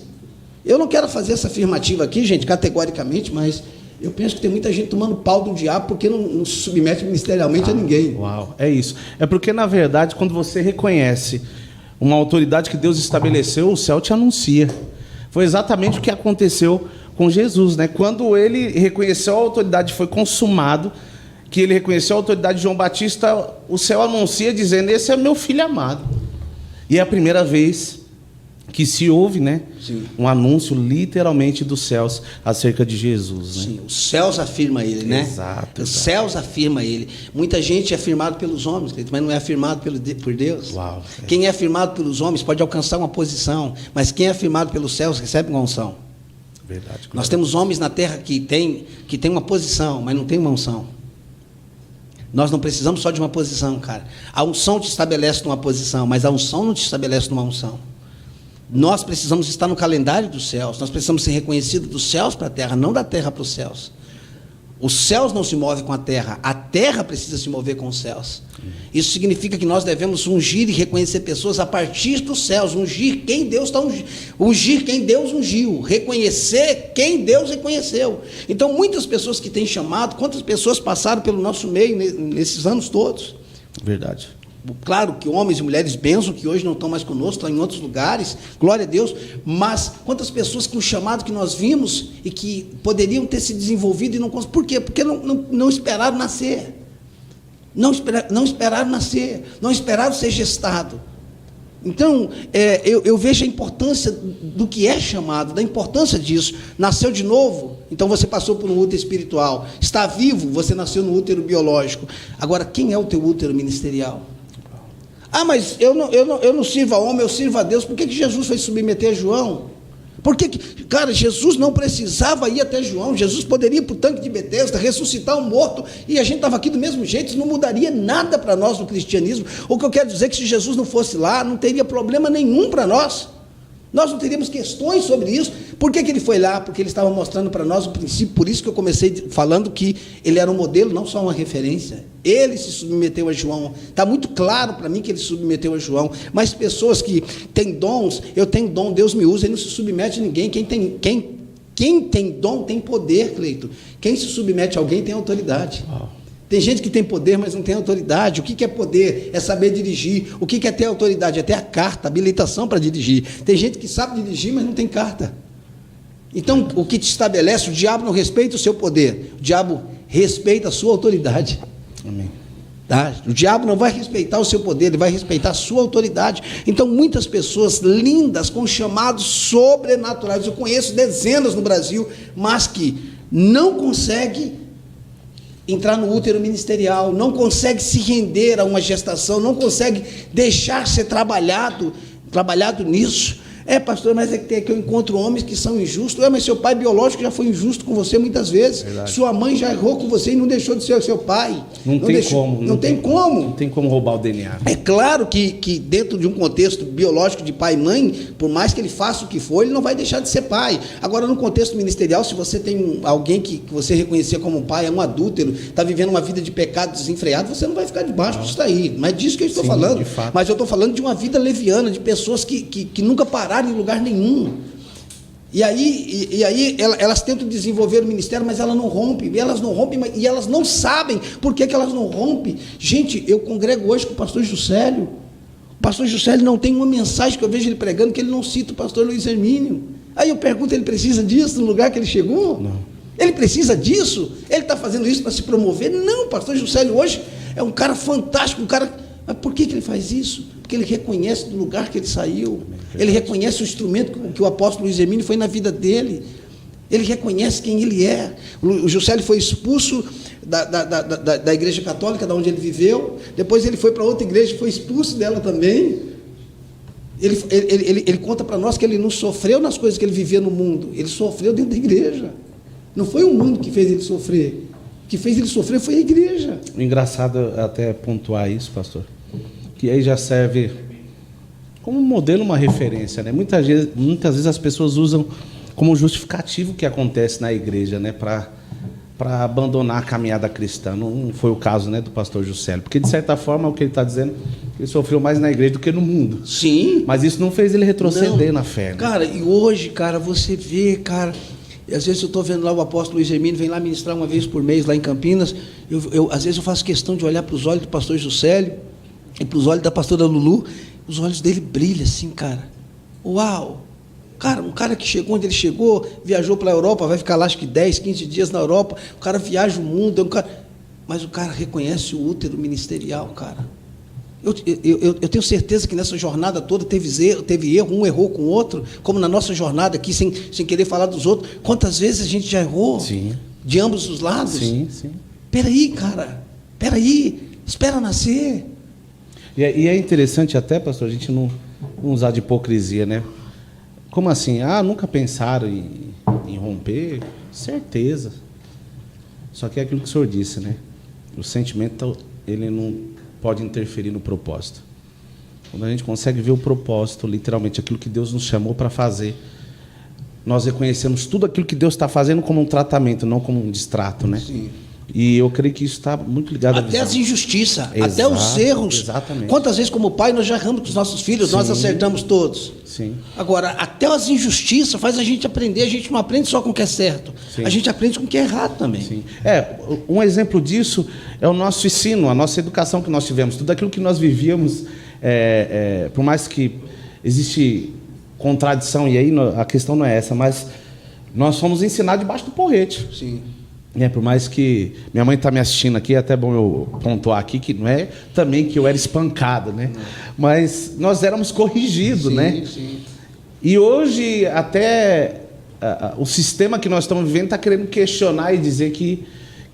Eu não quero fazer essa afirmativa aqui, gente, categoricamente, mas eu penso que tem muita gente tomando pau do diabo porque não se submete ministerialmente a ninguém.
Uau, é isso. É porque, na verdade, quando você reconhece uma autoridade que Deus estabeleceu, o céu te anuncia. Foi exatamente o que aconteceu com Jesus, né? Quando ele reconheceu a autoridade, foi consumado, que ele reconheceu a autoridade de João Batista, o céu anuncia dizendo, esse é meu filho amado. E é a primeira vez que se ouve, né?
Sim.
Um anúncio literalmente dos céus acerca de Jesus, né?
Sim, os céus afirmam ele, né?
Exato.
Os céus afirmam ele. Muita gente é afirmado pelos homens, mas não é afirmado por Deus.
Uau.
Quem é afirmado pelos homens pode alcançar uma posição, mas quem é afirmado pelos céus recebe uma unção.
Verdade. Claro.
Nós temos homens na terra que tem uma posição, mas não tem uma unção. Nós não precisamos só de uma posição, cara. A unção te estabelece numa posição, mas a unção não te estabelece numa unção. Nós precisamos estar no calendário dos céus, nós precisamos ser reconhecidos dos céus para a terra, não da terra para os céus. Os céus não se movem com a terra precisa se mover com os céus. Isso significa que nós devemos ungir e reconhecer pessoas a partir dos céus, ungir quem Deus está ungindo, ungir quem Deus ungiu, reconhecer quem Deus reconheceu. Então, muitas pessoas que têm chamado, quantas pessoas passaram pelo nosso meio nesses anos todos?
Verdade.
Claro que homens e mulheres bênçãos que hoje não estão mais conosco, estão em outros lugares, glória a Deus, mas quantas pessoas com o chamado que nós vimos e que poderiam ter se desenvolvido e não conseguiram. Por quê? Porque não esperaram nascer. Não esperaram nascer, não esperaram ser gestado. Então, eu vejo a importância do que é chamado, da importância disso. Nasceu de novo, então você passou por um útero espiritual. Está vivo, você nasceu no útero biológico. Agora, quem é o teu útero ministerial? Ah, mas eu não sirvo a homem, eu sirvo a Deus. Por que Jesus foi submeter a João? Cara, Jesus não precisava ir até João. Jesus poderia ir para o tanque de Betesda, ressuscitar um morto, e a gente estava aqui do mesmo jeito. Isso não mudaria nada para nós no cristianismo. O que eu quero dizer é que se Jesus não fosse lá, não teria problema nenhum para nós. Nós não teríamos questões sobre isso. Por que ele foi lá? Porque ele estava mostrando para nós o princípio. Por isso que eu comecei falando que ele era um modelo, não só uma referência. Ele se submeteu a João. Está muito claro para mim que ele se submeteu a João. Mas pessoas que têm dons, eu tenho dom, Deus me usa, ele não se submete a ninguém. Quem tem dom tem poder, Cleito. Quem se submete a alguém tem autoridade. Uau. Tem gente que tem poder, mas não tem autoridade. O que é poder? É saber dirigir. O que é ter autoridade? É ter a carta, a habilitação para dirigir. Tem gente que sabe dirigir, mas não tem carta. Então, o que te estabelece, o diabo não respeita o seu poder, o diabo respeita a sua autoridade.
Amém.
Tá? O diabo não vai respeitar o seu poder, ele vai respeitar a sua autoridade. Então, muitas pessoas lindas, com chamados sobrenaturais, eu conheço dezenas no Brasil, mas que não conseguem entrar no útero ministerial, não conseguem se render a uma gestação, não conseguem deixar ser trabalhado nisso. Pastor, mas é que eu encontro homens que são injustos. Mas seu pai biológico já foi injusto com você muitas vezes. Verdade. Sua mãe já errou com você e não deixou de ser seu pai. Não tem como. Não tem como
roubar o DNA.
É claro que dentro de um contexto biológico de pai e mãe, por mais que ele faça o que for, ele não vai deixar de ser pai. Agora, no contexto ministerial, se você tem alguém que você reconhecer como pai, é um adúltero, está vivendo uma vida de pecado desenfreado, você não vai ficar debaixo disso daí. Não é disso que eu estou falando. Mas eu estou falando de uma vida leviana, de pessoas que nunca pararam em lugar nenhum. E aí elas tentam desenvolver o ministério, mas elas não rompem, e elas não sabem por que elas não rompem. Gente, eu congrego hoje com o pastor Juscelio. O pastor Juscelio não tem uma mensagem que eu vejo ele pregando que ele não cita o pastor Luiz Hermínio. Aí eu pergunto, ele precisa disso no lugar que ele chegou?
Não.
Ele precisa disso? Ele está fazendo isso para se promover? Não, o pastor Juscelio hoje é um cara fantástico, um cara... Mas por que ele faz isso? Porque ele reconhece do lugar que ele saiu, ele reconhece o instrumento que o apóstolo Luiz Hermínio foi na vida dele, ele reconhece quem ele é. O Juscelio foi expulso da igreja católica, da onde ele viveu, depois ele foi para outra igreja e foi expulso dela também. Ele conta para nós que ele não sofreu nas coisas que ele vivia no mundo, ele sofreu dentro da igreja. Não foi o mundo que fez ele sofrer, o que fez ele sofrer foi a igreja.
Engraçado até pontuar isso, pastor, que aí já serve como modelo, uma referência, né? Muitas vezes as pessoas usam como justificativo o que acontece na igreja, né? Para abandonar a caminhada cristã. Não foi o caso, né, do pastor Juscelio, porque de certa forma o que ele está dizendo, ele sofreu mais na igreja do que no mundo.
Sim.
Mas isso não fez ele retroceder na fé, né?
Cara, e hoje, cara, você vê, cara, e às vezes eu estou vendo lá o apóstolo Luiz Hermínio, vem lá ministrar uma vez por mês lá em Campinas, às vezes eu faço questão de olhar para os olhos do pastor Juscelio e para os olhos da pastora Lulu, os olhos dele brilham assim, cara. Uau! Cara, um cara que chegou onde ele chegou, viajou para a Europa, vai ficar lá acho que 10, 15 dias na Europa, o cara viaja o mundo, mas o cara reconhece o útero ministerial, cara. Eu tenho certeza que nessa jornada toda teve erro, um errou com o outro, como na nossa jornada aqui, sem querer falar dos outros. Quantas vezes a gente já errou?
Sim.
De ambos os lados?
Sim, sim.
Peraí, cara, espera nascer.
E é interessante até, pastor, a gente não usar de hipocrisia, né? Como assim? Nunca pensaram em romper? Certeza. Só que é aquilo que o senhor disse, né? O sentimento, ele não pode interferir no propósito. Quando a gente consegue ver o propósito, literalmente, aquilo que Deus nos chamou para fazer, nós reconhecemos tudo aquilo que Deus está fazendo como um tratamento, não como um distrato, né? Sim. E eu creio que isso está muito ligado à visão.
Até as injustiças, até os erros.
Exatamente.
Quantas vezes, como pai, nós já erramos com os nossos filhos, sim, nós acertamos todos.
Sim.
Agora, até as injustiças faz a gente aprender. A gente não aprende só com o que é certo. Sim. A gente aprende com o que é errado também.
Sim. Um exemplo disso é o nosso ensino, a nossa educação que nós tivemos. Tudo aquilo que nós vivíamos, por mais que existe contradição, e aí a questão não é essa, mas nós fomos ensinados debaixo do porrete.
Sim.
Por mais que minha mãe está me assistindo aqui, é até bom eu pontuar aqui que não é também que eu era espancado, né? Mas nós éramos corrigidos, sim, né? Sim. E hoje até o sistema que nós estamos vivendo está querendo questionar e dizer que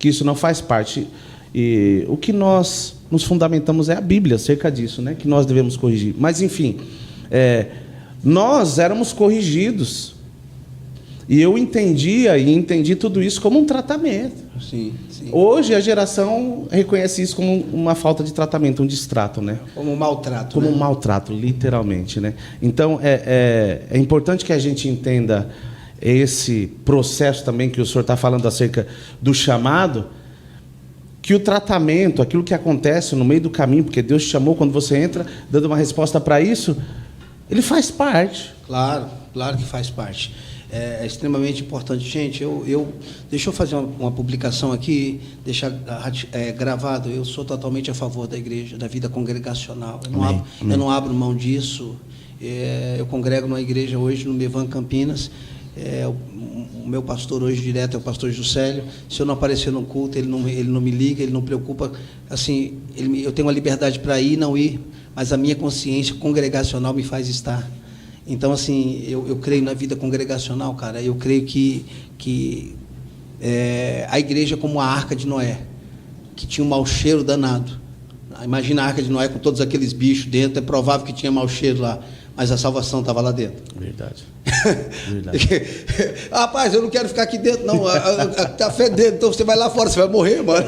isso não faz parte. E o que nós nos fundamentamos é a Bíblia acerca disso, né? Que nós devemos corrigir. Mas enfim, nós éramos corrigidos. E eu entendi tudo isso como um tratamento.
Sim, sim.
Hoje a geração reconhece isso como uma falta de tratamento, um distrato, né?
Como um maltrato.
Como um maltrato, literalmente, né? Então é importante que a gente entenda esse processo também que o senhor está falando acerca do chamado, que o tratamento, aquilo que acontece no meio do caminho, porque Deus te chamou quando você entra, dando uma resposta para isso, ele faz parte.
Claro que faz parte. É extremamente importante. Gente, deixa eu fazer uma publicação aqui, deixar gravado. Eu sou totalmente a favor da igreja, da vida congregacional. Eu não abro mão disso. Eu congrego numa igreja hoje, no Mevan Campinas, O meu pastor hoje direto é o pastor Juscelio. Se eu não aparecer no culto, ele não me liga, ele não preocupa. Assim, eu tenho uma liberdade para ir e não ir, mas a minha consciência congregacional me faz estar. Então, assim, eu creio na vida congregacional, cara. Eu creio que a igreja é como a Arca de Noé, que tinha um mau cheiro danado. Imagina a Arca de Noé com todos aqueles bichos dentro, é provável que tinha mau cheiro lá, mas a salvação estava lá dentro.
Verdade.
Rapaz, eu não quero ficar aqui dentro, não. Está fedendo, então você vai lá fora, você vai morrer, mano.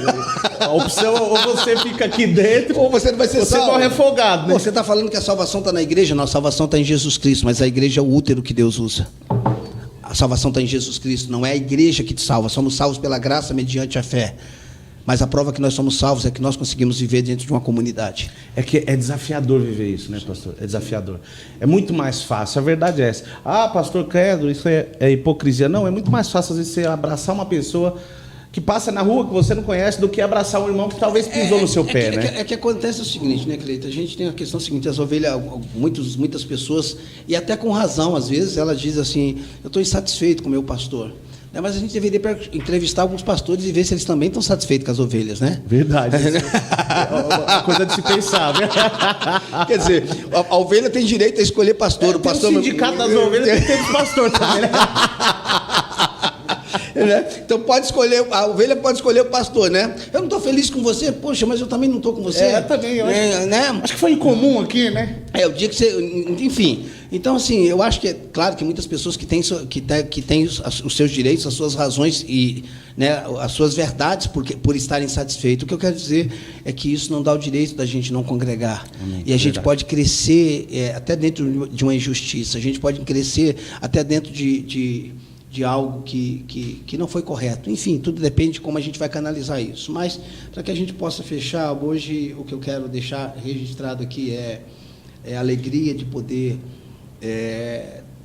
A opção ou você fica aqui dentro,
ou você não vai ser salvo.
Você morre afogado, né?
Você está falando que a salvação está na igreja? Não, a salvação está em Jesus Cristo, mas a igreja é o útero que Deus usa. A salvação está em Jesus Cristo, não é a igreja que te salva. Somos salvos pela graça mediante a fé. Mas a prova que nós somos salvos é que nós conseguimos viver dentro de uma comunidade. É que é desafiador viver isso, né, pastor? É desafiador. É muito mais fácil, a verdade é essa. Ah, pastor, credo, isso é hipocrisia. Não, é muito mais fácil, às vezes, você abraçar uma pessoa que passa na rua, que você não conhece, do que abraçar um irmão que talvez pisou no seu pé, né? Que acontece o seguinte, né, Cleito? A gente tem a questão seguinte, as ovelhas, muitas pessoas, e até com razão, às vezes, elas dizem assim, eu estou insatisfeito com o meu pastor. Mas a gente deveria entrevistar alguns pastores e ver se eles também estão satisfeitos com as ovelhas, né?
Verdade. É uma coisa de se pensar, né?
Quer dizer, a ovelha tem direito a escolher pastor. O pastor
tem o sindicato das ovelhas tem que ter pastor também, né?
Então a ovelha pode escolher o pastor, né? Eu não estou feliz com você, poxa, mas eu também não estou com você.
Eu também, acho que foi incomum aqui, né?
O dia que você, enfim. Então, assim, eu acho que é claro que muitas pessoas que têm os seus direitos, as suas razões e, né, as suas verdades por estarem satisfeitos. O que eu quero dizer é que isso não dá o direito da gente não congregar.
Amém.
E a gente pode crescer até dentro de uma injustiça, a gente pode crescer até dentro de algo que não foi correto. Enfim, tudo depende de como a gente vai canalizar isso. Mas, para que a gente possa fechar, hoje o que eu quero deixar registrado aqui é a alegria de poder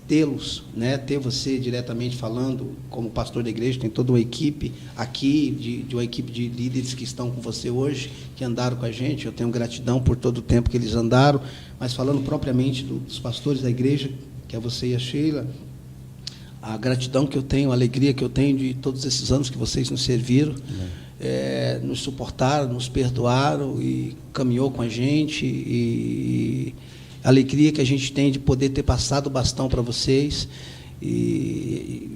tê-los, né? Ter você diretamente falando, como pastor da igreja, tem toda uma equipe aqui, de uma equipe de líderes que estão com você hoje, que andaram com a gente. Eu tenho gratidão por todo o tempo que eles andaram, mas falando propriamente dos pastores da igreja, que é você e a Sheila, a gratidão que eu tenho, a alegria que eu tenho de todos esses anos que vocês nos serviram, nos suportaram, nos perdoaram e caminhou com a gente, e a alegria que a gente tem de poder ter passado o bastão para vocês, e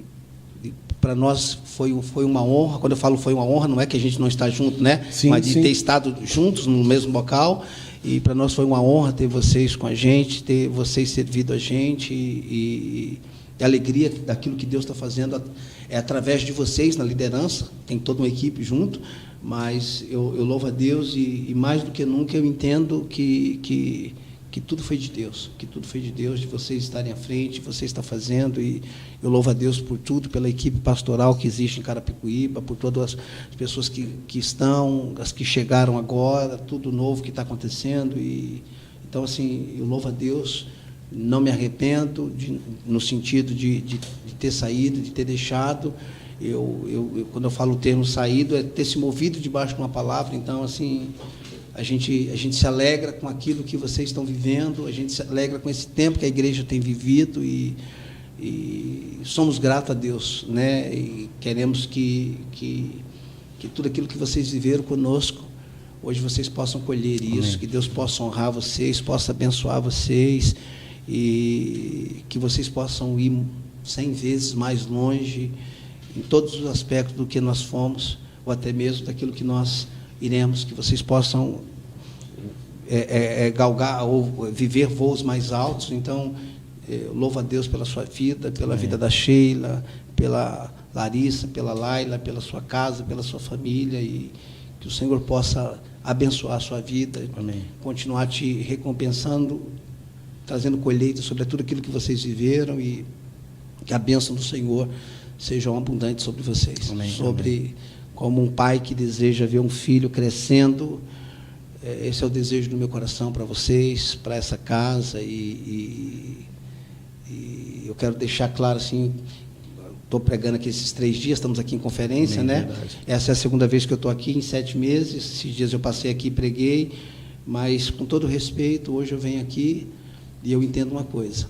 para nós foi uma honra. Quando eu falo foi uma honra, não é que a gente não está junto, né?
Sim,
mas de
sim.
ter estado juntos no mesmo local, e para nós foi uma honra ter vocês com a gente, ter vocês servido a gente, e a alegria daquilo que Deus está fazendo é através de vocês na liderança. Tem toda uma equipe junto, mas eu louvo a Deus, e mais do que nunca eu entendo que tudo foi de Deus, de vocês estarem à frente, você está fazendo, e eu louvo a Deus por tudo, pela equipe pastoral que existe em Carapicuíba, por todas as pessoas que estão, as que chegaram agora, tudo novo que está acontecendo. Então, assim, eu louvo a Deus, não me arrependo, no sentido de ter saído, de ter deixado. Quando eu falo o termo saído, é ter se movido debaixo de uma palavra. Então, assim, a gente se alegra com aquilo que vocês estão vivendo, a gente se alegra com esse tempo que a igreja tem vivido, e somos gratos a Deus, né? E queremos que tudo aquilo que vocês viveram conosco, hoje vocês possam colher isso. Amém. Que Deus possa honrar vocês, possa abençoar vocês, e que vocês possam ir 100 vezes mais longe em todos os aspectos do que nós fomos, ou até mesmo daquilo que nós iremos, que vocês possam galgar ou viver voos mais altos. Então, louvo a Deus pela sua vida, pela vida da Sheila, pela Larissa, pela Laila, pela sua casa, pela sua família, e que o Senhor possa abençoar a sua vida. Amém. Continuar te recompensando, trazendo colheita sobre tudo aquilo que vocês viveram, e que a bênção do Senhor seja abundante sobre vocês. Amém. Amém. Como um pai que deseja ver um filho crescendo, esse é o desejo do meu coração para vocês, para essa casa, e eu quero deixar claro, assim, estou pregando aqui esses 3 dias, estamos aqui em conferência, né? Verdade. Essa é a segunda vez que eu estou aqui em 7 meses, esses dias eu passei aqui e preguei, mas com todo respeito, hoje eu venho aqui E eu entendo uma coisa.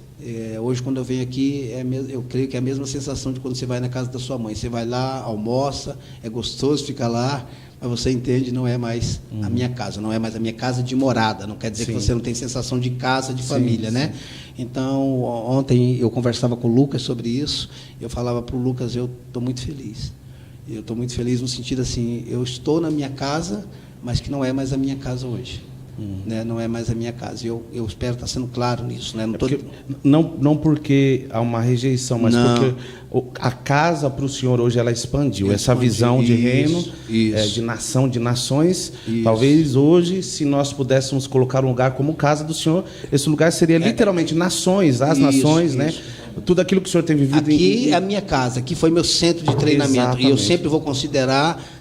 Hoje, quando eu venho aqui, eu creio que é a mesma sensação de quando você vai na casa da sua mãe. Você vai lá, almoça, é gostoso ficar lá, mas você entende, não é mais a minha casa, não é mais a minha casa de morada. Não quer dizer que você não tem sensação de casa, de família, né? Então, ontem eu conversava com o Lucas sobre isso. Eu falava para o Lucas, eu estou muito feliz. Eu estou muito feliz no sentido assim, eu estou na minha casa, mas que não é mais a minha casa hoje. Né? Não é mais a minha casa. Eu espero estar sendo claro nisso. Né?
Não porque há uma rejeição, mas porque a casa para o senhor hoje ela expandiu. Essa visão de reino, de nação, de nações. Talvez hoje, se nós pudéssemos colocar um lugar como casa do senhor, esse lugar seria literalmente nações, as nações, né? Tudo aquilo que o senhor tem vivido.
Aqui é a minha casa, aqui foi meu centro de treinamento.
Exatamente.
E eu sempre vou considerar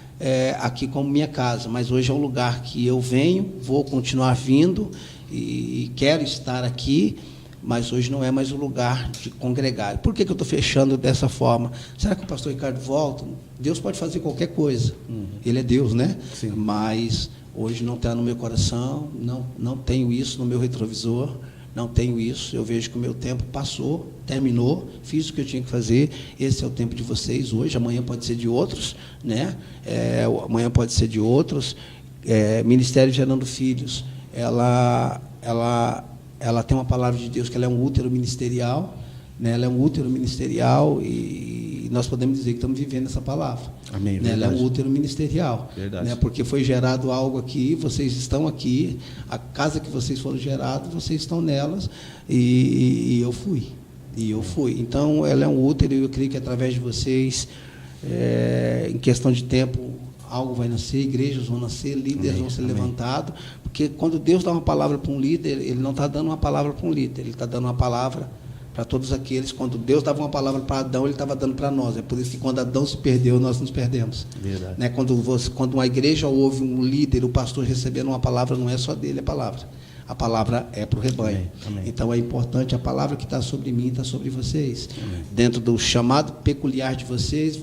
aqui como minha casa, mas hoje é um lugar que eu venho, vou continuar vindo e quero estar aqui, mas hoje não é mais o lugar de congregar. Por que eu estou fechando dessa forma? Será que o pastor Ricardo volta? Deus pode fazer qualquer coisa, Ele é Deus, né?
Sim.
Mas hoje não está no meu coração, não tenho isso no meu retrovisor, não tenho isso, eu vejo que o meu tempo passou, terminou, fiz o que eu tinha que fazer, esse é o tempo de vocês hoje, amanhã pode ser de outros, né? Amanhã pode ser de outros. Ministério Gerando Filhos, ela tem uma palavra de Deus, que ela é um útero ministerial, né? Ela é um útero ministerial e nós podemos dizer que estamos vivendo essa palavra.
Amém,
né? Ela é um útero ministerial.
Verdade.
Né? Porque foi gerado algo aqui, vocês estão aqui, a casa que vocês foram gerados, vocês estão nelas, e eu fui. Então, ela é um útero, e eu creio que através de vocês, em questão de tempo, algo vai nascer, igrejas vão nascer, líderes vão ser levantados, porque quando Deus dá uma palavra para um líder, Ele não está dando uma palavra para um líder, Ele está dando uma palavra para todos aqueles. Quando Deus dava uma palavra para Adão, Ele estava dando para nós. É por isso que quando Adão se perdeu, nós nos perdemos.
Verdade.
Né? Quando uma igreja ouve um líder, o pastor recebendo uma palavra, não é só dele a palavra. A palavra é para o rebanho.
Amém.
Então é importante, a palavra que está sobre mim está sobre vocês. Dentro do chamado peculiar de vocês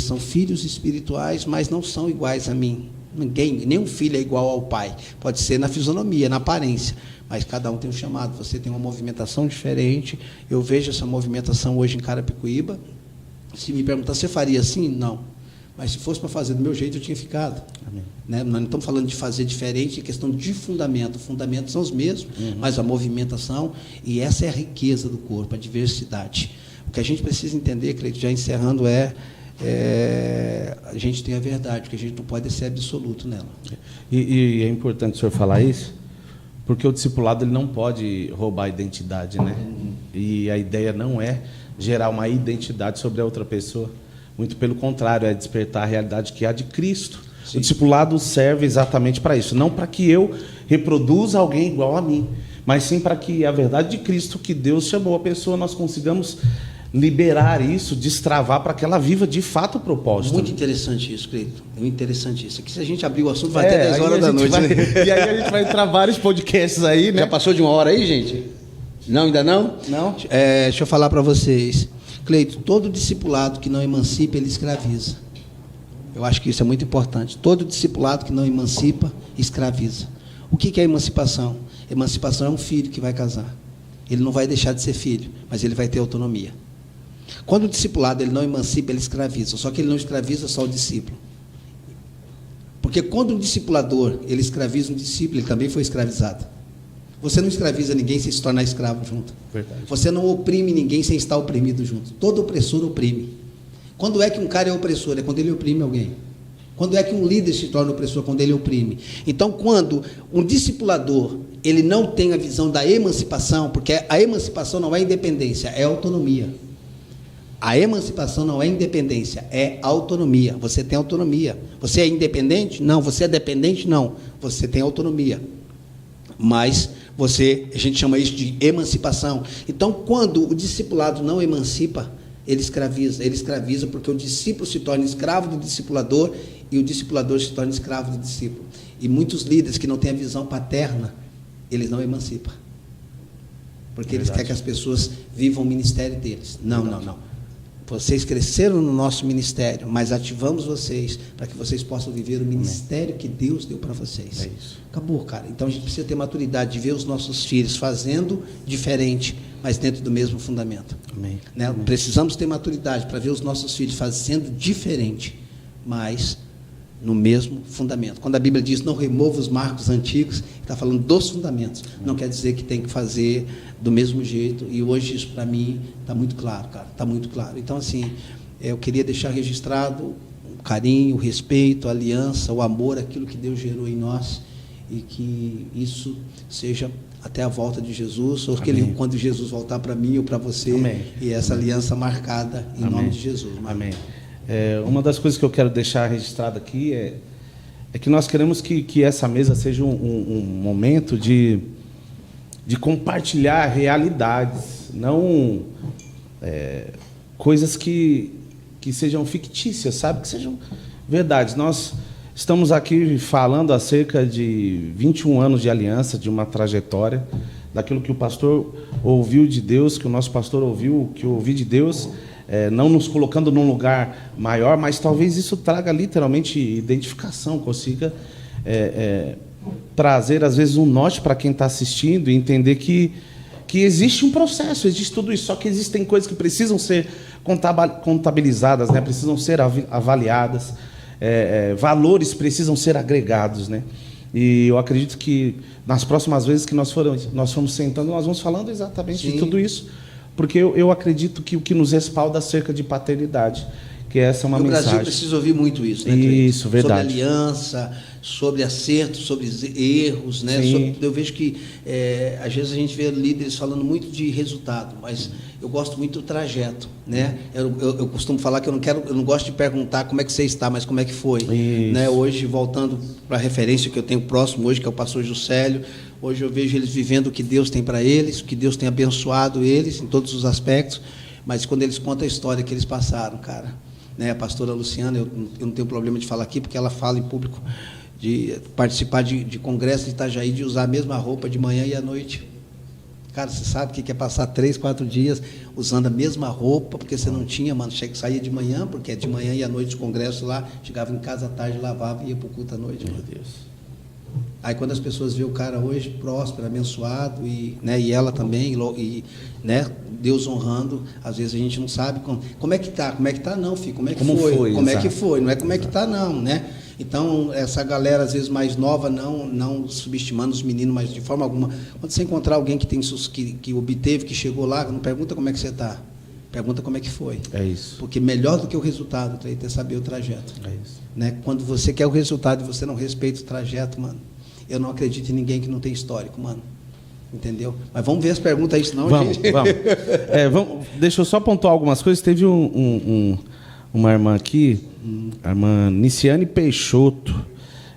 são filhos espirituais, mas não são iguais a mim. Nenhum filho é igual ao pai. Pode ser na fisionomia, na aparência, mas cada um tem um chamado. Você tem uma movimentação diferente. Eu vejo essa movimentação hoje em Carapicuíba. Se me perguntar, você faria assim? Não. Mas se fosse para fazer do meu jeito, eu tinha ficado. Né? Nós não estamos falando de fazer diferente, é questão de fundamento. Fundamentos são os mesmos, mas a movimentação, e essa é a riqueza do corpo, a diversidade. O que a gente precisa entender, Cleito, já encerrando, a gente tem a verdade, porque a gente não pode ser absoluto nela.
E é importante o senhor falar isso, porque o discipulado ele não pode roubar a identidade, né? E a ideia não é gerar uma identidade sobre a outra pessoa. Muito pelo contrário, é despertar a realidade que há de Cristo. Sim. O discipulado serve exatamente para isso. Não para que eu reproduza alguém igual a mim, mas sim para que a verdade de Cristo, que Deus chamou a pessoa, nós consigamos liberar isso, destravar para que ela viva de fato o propósito.
Muito interessante isso, Cleito. Muito interessante isso. Aqui, se a gente abrir o assunto, vai até 10 horas da noite.
E aí a gente vai entrar vários podcasts aí, né?
Já passou de 1 hora aí, gente? Não, ainda não?
Não.
Deixa eu falar para vocês. Cleito, todo discipulado que não emancipa, ele escraviza. Eu acho que isso é muito importante. Todo discipulado que não emancipa, escraviza. O que é emancipação? Emancipação é um filho que vai casar. Ele não vai deixar de ser filho, mas ele vai ter autonomia. Quando o discipulado ele não emancipa, ele escraviza. Só que ele não escraviza só o discípulo. Porque quando o discipulador ele escraviza um discípulo, ele também foi escravizado. Você não escraviza ninguém sem se tornar escravo junto.
Verdade.
Você não oprime ninguém sem estar oprimido junto. Todo opressor oprime. Quando é que um cara é opressor? É quando ele oprime alguém. Quando é que um líder se torna opressor? Quando ele oprime. Então, quando um discipulador ele não tem a visão da emancipação, porque a emancipação não é independência, é autonomia. A emancipação não é independência, é autonomia. Você tem autonomia. Você é independente? Não. Você é dependente? Não. Você tem autonomia. Mas a gente chama isso de emancipação. Então, quando o discipulado não emancipa, ele escraviza. Ele escraviza porque o discípulo se torna escravo do discipulador e o discipulador se torna escravo do discípulo. E muitos líderes que não têm a visão paterna, eles não emancipam. Porque eles querem que as pessoas vivam o ministério deles. Não. Vocês cresceram no nosso ministério, mas ativamos vocês para que vocês possam viver o ministério que Deus deu para vocês.
É isso.
Acabou, cara. Então a gente precisa ter maturidade de ver os nossos filhos fazendo diferente, mas dentro do mesmo fundamento.
Amém.
Né?
Amém.
Precisamos ter maturidade para ver os nossos filhos fazendo diferente, mas no mesmo fundamento. Quando a Bíblia diz não remova os marcos antigos, está falando dos fundamentos. Não quer dizer que tem que fazer do mesmo jeito. E hoje isso para mim está muito claro, cara. Está muito claro. Então, assim, eu queria deixar registrado o carinho, o respeito, a aliança, o amor, aquilo que Deus gerou em nós, e que isso seja até a volta de Jesus, ou que ele, quando Jesus voltar para mim ou para você,
Amém.
E essa aliança marcada em nome de Jesus.
Amém. Uma das coisas que eu quero deixar registrado aqui é que nós queremos que essa mesa seja um momento de compartilhar realidades, não coisas que sejam fictícias, sabe? Que sejam verdades. Nós estamos aqui falando acerca de 21 anos de aliança, de uma trajetória, daquilo que o pastor ouviu de Deus, que o nosso pastor ouviu, que eu ouvi de Deus, não nos colocando num lugar maior, mas talvez isso traga literalmente identificação, consiga trazer, às vezes, um norte para quem está assistindo e entender que existe um processo, existe tudo isso, só que existem coisas que precisam ser contabilizadas, né? Precisam ser avaliadas, valores precisam ser agregados, né? E eu acredito que nas próximas vezes que nós formos sentando, nós vamos falando exatamente de tudo isso, porque eu acredito que o que nos respalda acerca de paternidade, que essa é uma mensagem.
O Brasil precisa ouvir muito isso, né?
Isso, verdade.
Sobre aliança, sobre acertos, sobre erros, né? Eu vejo que às vezes a gente vê líderes falando muito de resultado, mas eu gosto muito do trajeto, né? Eu costumo falar que eu não gosto de perguntar como é que você está, mas como é que foi, né? Hoje, voltando para a referência que eu tenho próximo hoje, que é o pastor Juscelio, hoje eu vejo eles vivendo o que Deus tem para eles, o que Deus tem abençoado eles em todos os aspectos, mas quando eles contam a história que eles passaram, cara, né? A pastora Luciana, eu não tenho problema de falar aqui, porque ela fala em público, de participar de congresso de Itajaí, de usar a mesma roupa de manhã e à noite. Cara, você sabe o que é passar 3, 4 dias usando a mesma roupa, porque você não tinha, mano, saía de manhã, porque é de manhã e à noite o congresso lá, chegava em casa à tarde, lavava e ia para o culto à noite.
Meu Deus.
Aí quando as pessoas veem o cara hoje próspero, abençoado, né, e ela também, e, né, Deus honrando, às vezes a gente não sabe como é que tá, não, filho, como é que foi, como é que foi, não é como é que tá não, né? Então, essa galera, às vezes, mais nova, não subestimando os meninos, mas de forma alguma, quando você encontrar alguém que obteve, que chegou lá, não pergunta como é que você está, pergunta como é que foi.
É isso.
Porque melhor do que o resultado é saber o trajeto.
É isso.
Né? Quando você quer o resultado e você não respeita o trajeto, mano, eu não acredito em ninguém que não tem histórico, mano. Entendeu? Mas vamos ver as perguntas aí, senão,
gente... Vamos. Deixa eu só pontuar algumas coisas. Teve uma irmã aqui, a irmã Niciane Peixoto.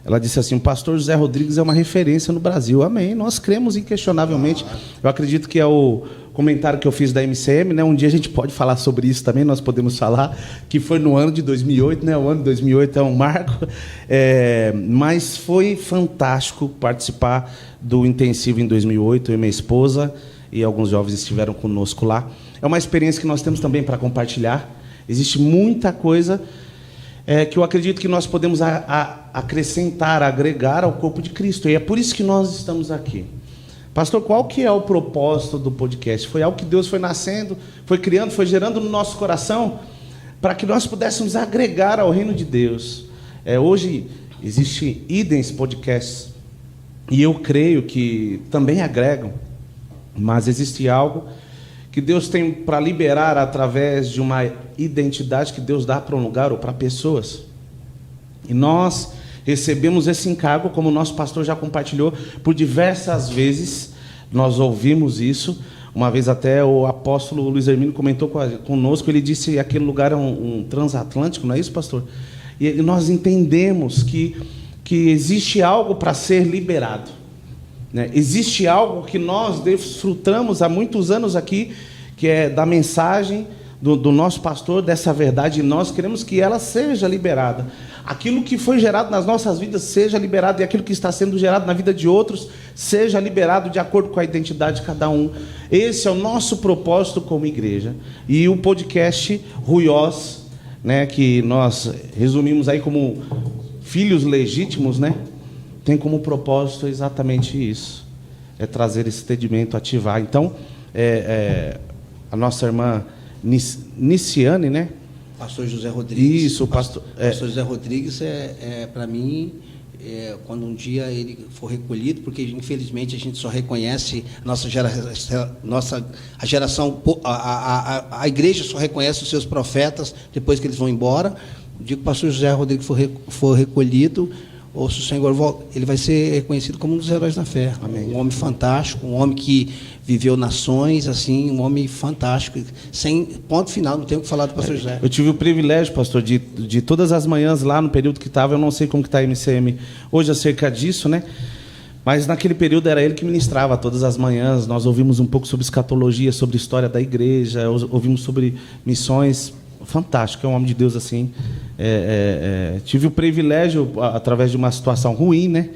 Ela disse assim: o pastor José Rodrigues é uma referência no Brasil. Amém. Nós cremos inquestionavelmente. Eu acredito que é o comentário que eu fiz da MCM, né? Um dia a gente pode falar sobre isso também, nós podemos falar, que foi no ano de 2008, né? O ano de 2008 é um marco. Mas foi fantástico participar do intensivo em 2008. Eu e minha esposa e alguns jovens estiveram conosco lá. É uma experiência que nós temos também para compartilhar. Existe muita coisa que eu acredito que nós podemos acrescentar, agregar ao corpo de Cristo. E é por isso que nós estamos aqui. Pastor, qual que é o propósito do podcast? Foi algo que Deus foi nascendo, foi criando, foi gerando no nosso coração, para que nós pudéssemos agregar ao reino de Deus. Hoje existe idens podcasts, e eu creio que também agregam, mas existe algo que Deus tem para liberar através de uma identidade que Deus dá para um lugar ou para pessoas. E nós recebemos esse encargo, como o nosso pastor já compartilhou, por diversas vezes nós ouvimos isso. Uma vez até o apóstolo Luiz Hermínio comentou conosco, ele disse que aquele lugar é um transatlântico, não é isso, pastor? E nós entendemos que existe algo para ser liberado, né? Existe algo que nós desfrutamos há muitos anos aqui, que é da mensagem do nosso pastor, dessa verdade, e nós queremos que ela seja liberada. Aquilo que foi gerado nas nossas vidas seja liberado, e aquilo que está sendo gerado na vida de outros seja liberado de acordo com a identidade de cada um. Esse é o nosso propósito como igreja. E o podcast Ruiós, né, que nós resumimos aí como filhos legítimos, né, tem como propósito exatamente isso. É trazer esse entendimento, ativar. Então, a nossa irmã Niciane, né?
Pastor José Rodrigues.
Isso, pastor
José Rodrigues para mim, quando um dia ele for recolhido, porque infelizmente a gente só reconhece a geração, a igreja só reconhece os seus profetas depois que eles vão embora. O dia que o pastor José Rodrigues for recolhido, ou se o Senhor volta, ele vai ser reconhecido como um dos heróis da fé. Amém. Um homem fantástico, um homem que viveu nações, assim, um homem fantástico, sem ponto final, não tenho o que falar do pastor José.
Eu tive o privilégio, pastor, de todas as manhãs lá no período que estava, eu não sei como que está a MCM hoje acerca disso, né? Mas naquele período era ele que ministrava todas as manhãs. Nós ouvimos um pouco sobre escatologia, sobre a história da igreja, ouvimos sobre missões. Fantástico, é um homem de Deus assim. Tive o privilégio, através de uma situação ruim, né?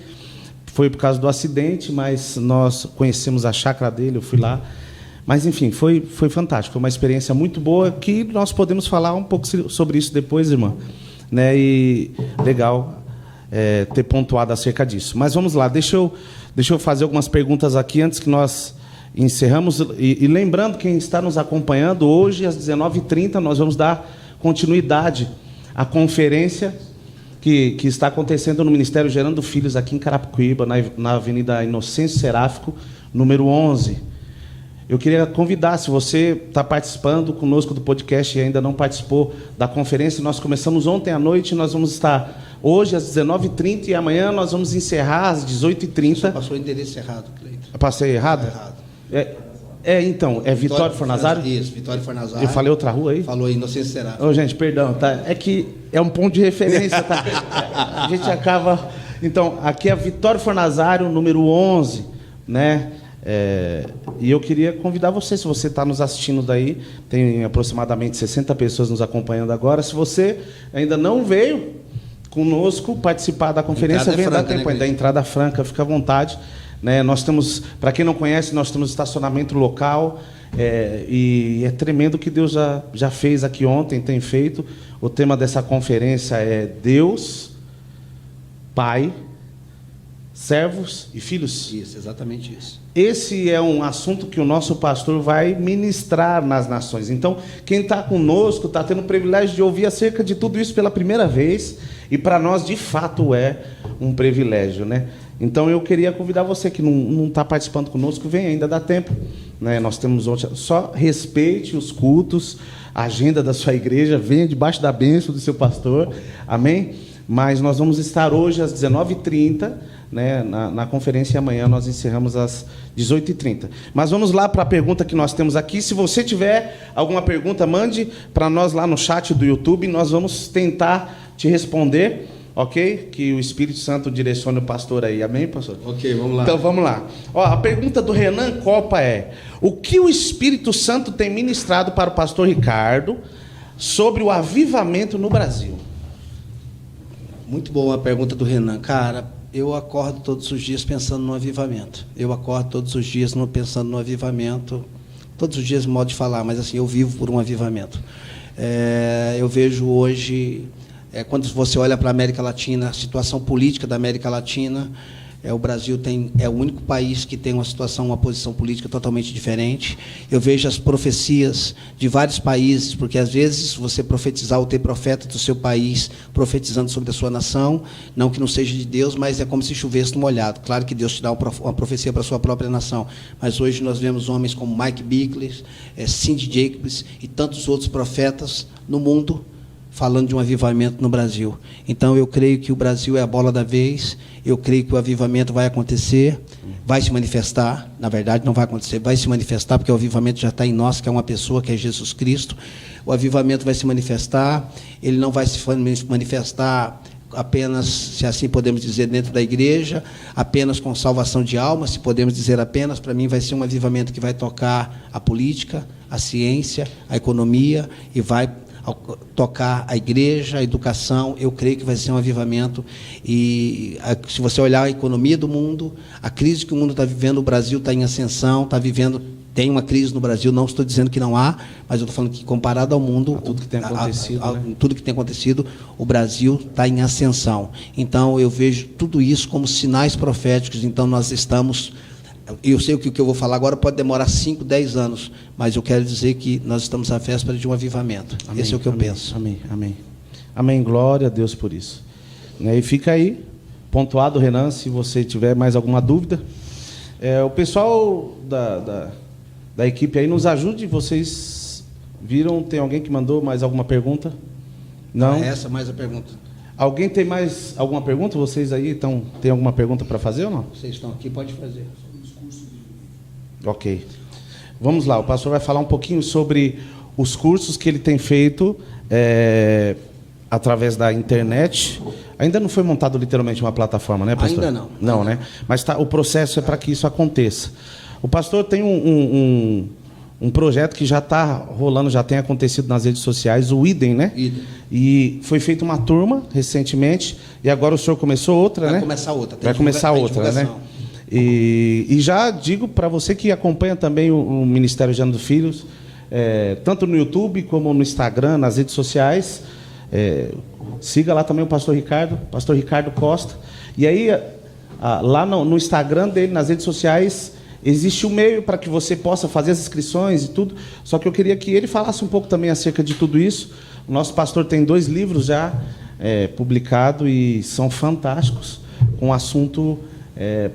Foi por causa do acidente, mas nós conhecemos a chácara dele, eu fui lá. Mas, enfim, foi fantástico, foi uma experiência muito boa, que nós podemos falar um pouco sobre isso depois, irmã. Né? E legal ter pontuado acerca disso. Mas vamos lá, deixa eu fazer algumas perguntas aqui antes que nós encerramos. E lembrando, quem está nos acompanhando, hoje às 19h30 nós vamos dar continuidade à conferência que está acontecendo no Ministério Gerando Filhos aqui em Carapicuíba, na Avenida Inocêncio Seráfico, número 11. Eu queria convidar, se você está participando conosco do podcast e ainda não participou da conferência, nós começamos ontem à noite, nós vamos estar hoje às 19h30 e amanhã nós vamos encerrar às 18h30.
Você passou o endereço errado, Cleiton.
Passei errado? Então, é Vitório Fornazário?
Isso, Vitório Fornazário.
Eu falei outra rua aí?
Falou aí, Inocêncio Seráfico.
Gente, perdão, tá? É que é um ponto de referência, tá? A gente acaba... Então, aqui é Vitório Fornazário, número 11, né? E eu queria convidar você, se você está nos assistindo daí, tem aproximadamente 60 pessoas nos acompanhando agora. Se você ainda não veio conosco participar da conferência, venha dar tempo ainda, da entrada franca, fica à vontade. Né? Nós temos, para quem não conhece, nós temos estacionamento local, e é tremendo o que Deus já fez aqui ontem, tem feito. O tema dessa conferência é Deus, Pai, servos e filhos.
Isso, exatamente isso.
Esse é um assunto que o nosso pastor vai ministrar nas nações. Então, quem está conosco está tendo o privilégio de ouvir acerca de tudo isso pela primeira vez, e para nós, de fato, é um privilégio, né? Então, eu queria convidar você que não está participando conosco, vem, ainda dá tempo. Né? Nós temos só respeite os cultos, a agenda da sua igreja, venha debaixo da bênção do seu pastor, amém? Mas nós vamos estar hoje às 19h30, né, na conferência, e amanhã nós encerramos às 18h30. Mas vamos lá para a pergunta que nós temos aqui. Se você tiver alguma pergunta, mande para nós lá no chat do YouTube, nós vamos tentar te responder. Ok? Que o Espírito Santo direcione o pastor aí. Amém, pastor?
Ok, vamos lá.
Então, vamos lá. A pergunta do Renan Copa é: o que o Espírito Santo tem ministrado para o pastor Ricardo sobre o avivamento no Brasil?
Muito boa a pergunta do Renan. Cara, eu acordo todos os dias pensando no avivamento. Eu acordo todos os dias pensando no avivamento. Todos os dias, modo de falar, mas assim, eu vivo por um avivamento. Eu vejo hoje... quando você olha para a América Latina, a situação política da América Latina, o Brasil é o único país que tem uma posição política totalmente diferente. Eu vejo as profecias de vários países, porque às vezes você profetizar ou ter profeta do seu país profetizando sobre a sua nação, não que não seja de Deus, mas é como se chovesse no molhado. Claro que Deus te dá uma profecia para a sua própria nação, mas hoje nós vemos homens como Mike Bickler, Cindy Jacobs e tantos outros profetas no mundo, falando de um avivamento no Brasil. Então, eu creio que o Brasil é a bola da vez, eu creio que o avivamento vai acontecer, vai se manifestar, na verdade não vai acontecer, vai se manifestar, porque o avivamento já está em nós, que é uma pessoa, que é Jesus Cristo. O avivamento vai se manifestar, ele não vai se manifestar apenas, se assim podemos dizer, dentro da igreja, apenas com salvação de almas, se podemos dizer apenas, para mim vai ser um avivamento que vai tocar a política, a ciência, a economia e vai tocar a igreja, a educação. Eu creio que vai ser um avivamento. E se você olhar a economia do mundo, a crise que o mundo está vivendo, o Brasil está em ascensão, tem uma crise no Brasil, não estou dizendo que não há, mas eu estou falando que, comparado ao mundo,
tudo que tem acontecido,
tudo que tem acontecido, o Brasil está em ascensão. Então, eu vejo tudo isso como sinais proféticos. Então, nós estamos... Eu sei que o que eu vou falar agora pode demorar 5, 10 anos, mas eu quero dizer que nós estamos à véspera de um avivamento.
Amém,
esse é o que eu
amém,
penso.
Amém, amém. Amém, glória a Deus por isso. E fica aí, pontuado, Renan, se você tiver mais alguma dúvida. O pessoal da equipe aí nos ajude, vocês viram, tem alguém que mandou mais alguma pergunta? Não?
Essa mais a pergunta.
Alguém tem mais alguma pergunta? Vocês aí tem alguma pergunta para fazer ou não?
Vocês estão aqui, pode fazer.
Ok. Vamos lá, o pastor vai falar um pouquinho sobre os cursos que ele tem feito através da internet. Ainda não foi montado literalmente uma plataforma, né, pastor?
Ainda não.
Não, né? Mas o processo é para que isso aconteça. O pastor tem um projeto que já está rolando, já tem acontecido nas redes sociais, o IDEM, né?
IDEM.
E foi feita uma turma recentemente, e agora o senhor começou outra, né?
Vai começar outra.
Vai começar outra, né? E já digo para você que acompanha também o Ministério Gerando Filhos, tanto no YouTube como no Instagram, nas redes sociais, siga lá também o pastor Ricardo Costa. E aí, lá no Instagram dele, nas redes sociais, existe um meio para que você possa fazer as inscrições e tudo, só que eu queria que ele falasse um pouco também acerca de tudo isso. O nosso pastor tem 2 livros já publicados e são fantásticos, com um assunto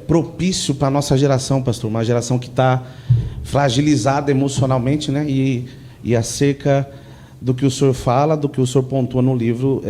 propício para a nossa geração, pastor, uma geração que está fragilizada emocionalmente, né? E acerca do que o senhor fala, do que o senhor pontua no livro,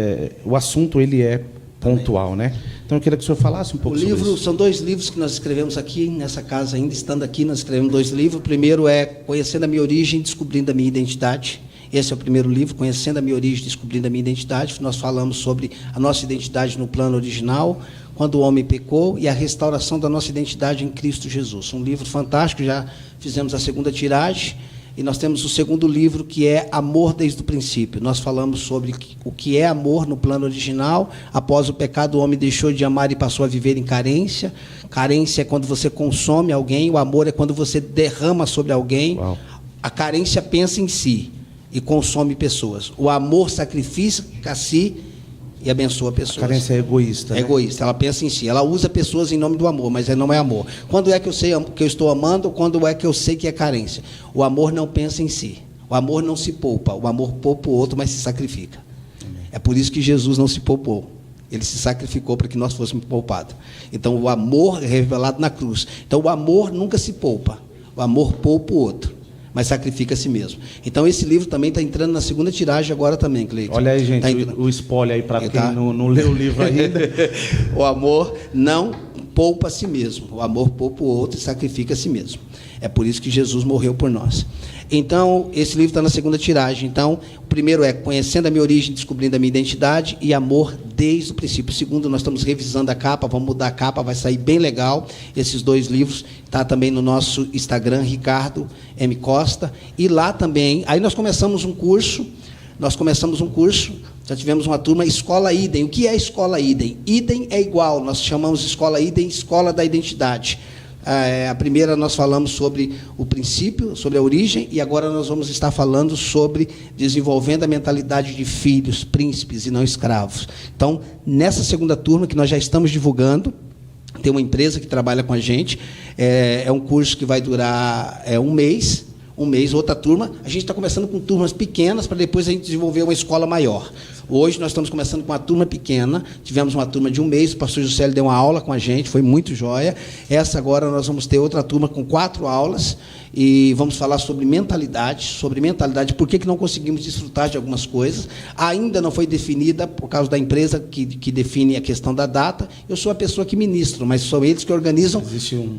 o assunto ele é pontual, né? Então eu queria que o senhor falasse um pouco sobre isso.
São 2 livros que nós escrevemos aqui nessa casa, ainda estando aqui, nós escrevemos 2 livros. O primeiro é Conhecendo a Minha Origem, Descobrindo a Minha Identidade. Esse é o primeiro livro, Conhecendo a Minha Origem, Descobrindo a Minha Identidade. Nós falamos sobre a nossa identidade no plano original, quando o homem pecou, e a restauração da nossa identidade em Cristo Jesus. Um livro fantástico, já fizemos a 2ª tiragem, e nós temos o 2º livro, que é Amor desde o Princípio. Nós falamos sobre o que é amor no plano original. Após o pecado, o homem deixou de amar e passou a viver em carência. Carência é quando você consome alguém, o amor é quando você derrama sobre alguém.
Uau.
A carência pensa em si e consome pessoas. O amor sacrifica a si e abençoa pessoas.
A carência é egoísta.
É egoísta, ela pensa em si. Ela usa pessoas em nome do amor, mas não é amor. Quando é que eu sei que eu estou amando, ou quando é que eu sei que é carência? O amor não pensa em si. O amor não se poupa. O amor poupa o outro, mas se sacrifica. Amém. É por isso que Jesus não se poupou. Ele se sacrificou para que nós fôssemos poupados. Então, o amor é revelado na cruz. Então, o amor nunca se poupa. O amor poupa o outro, mas sacrifica a si mesmo. Então, esse livro também está entrando na 2ª tiragem agora também, Cleiton.
Olha aí, gente, o spoiler aí para quem não leu o livro ainda.
O amor não poupa a si mesmo. O amor poupa o outro e sacrifica a si mesmo. É por isso que Jesus morreu por nós. Então, esse livro está na 2ª tiragem. Então, o primeiro é Conhecendo a Minha Origem, Descobrindo a Minha Identidade, e Amor desde o Princípio. O segundo, nós estamos revisando a capa, vamos mudar a capa, vai sair bem legal. Esses 2 livros está também no nosso Instagram, Ricardo M. Costa. E lá também, aí nós começamos um curso, já tivemos uma turma, Escola Idem. O que é Escola Idem? Idem é igual, nós chamamos Escola Idem, Escola da Identidade. A primeira nós falamos sobre o princípio, sobre a origem, e agora nós vamos estar falando sobre desenvolvendo a mentalidade de filhos, príncipes e não escravos. Então, nessa 2ª turma que nós já estamos divulgando, tem uma empresa que trabalha com a gente, é um curso que vai durar um mês, outra turma. A gente está começando com turmas pequenas para depois a gente desenvolver uma escola maior. Hoje nós estamos começando com uma turma pequena, tivemos uma turma de 1 mês, o pastor José deu uma aula com a gente, foi muito joia. Essa agora nós vamos ter outra turma com 4 aulas, e vamos falar sobre mentalidade, por que não conseguimos desfrutar de algumas coisas. Ainda não foi definida, por causa da empresa que define a questão da data. Eu sou a pessoa que ministro, mas são eles que organizam,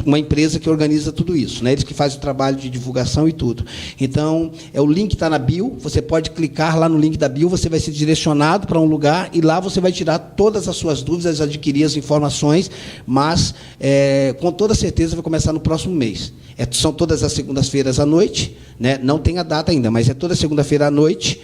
uma empresa que organiza tudo isso, né? Eles que fazem o trabalho de divulgação e tudo. Então, o link está na bio, você pode clicar lá no link da bio, você vai ser direcionado para um lugar, e lá você vai tirar todas as suas dúvidas, adquirir as informações, mas com toda certeza vai começar no próximo mês. São todas as segundas-feiras à noite, né? Não tem a data ainda, mas é toda segunda-feira à noite,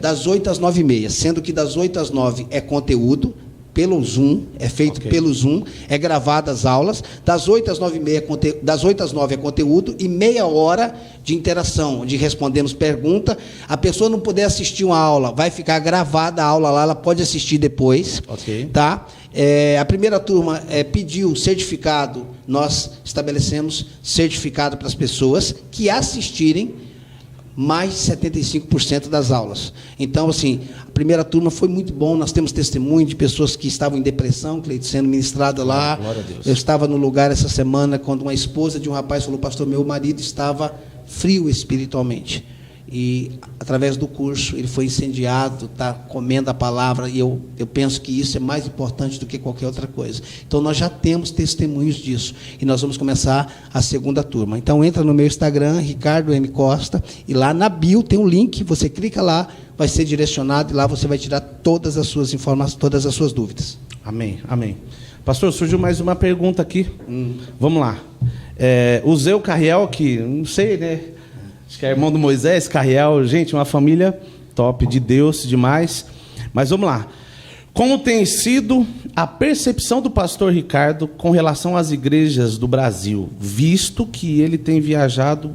das 8 às 9h30, sendo que das 8 às 9 é conteúdo, pelo Zoom, é feito pelo Zoom, é gravada as aulas, das 8 às 9h30, das 8 às 9 é conteúdo e meia hora de interação, onde respondemos pergunta. A pessoa não puder assistir uma aula, vai ficar gravada a aula lá, ela pode assistir depois. Tá? A primeira turma pediu certificado, nós estabelecemos certificado para as pessoas que assistirem mais de 75% das aulas. Então, assim, a primeira turma foi muito bom, nós temos testemunho de pessoas que estavam em depressão, Cleide, sendo ministrada lá.
Glória a Deus.
Eu estava no lugar essa semana, quando uma esposa de um rapaz falou, pastor, meu marido estava frio espiritualmente. E, através do curso, ele foi incendiado, está comendo a palavra, e eu penso que isso é mais importante do que qualquer outra coisa. Então, nós já temos testemunhos disso, e nós vamos começar a segunda turma. Então, entra no meu Instagram, Ricardo M. Costa, e lá na bio tem um link, você clica lá, vai ser direcionado, e lá você vai tirar todas as suas informações, todas as suas dúvidas.
Amém, amém. Pastor, surgiu mais uma pergunta aqui. Vamos lá. O Zeu Carriel, que não sei, né? Acho que é irmão do Moisés, Carriel, gente, uma família top, de Deus, demais. Mas vamos lá. Como tem sido a percepção do pastor Ricardo com relação às igrejas do Brasil, visto que ele tem viajado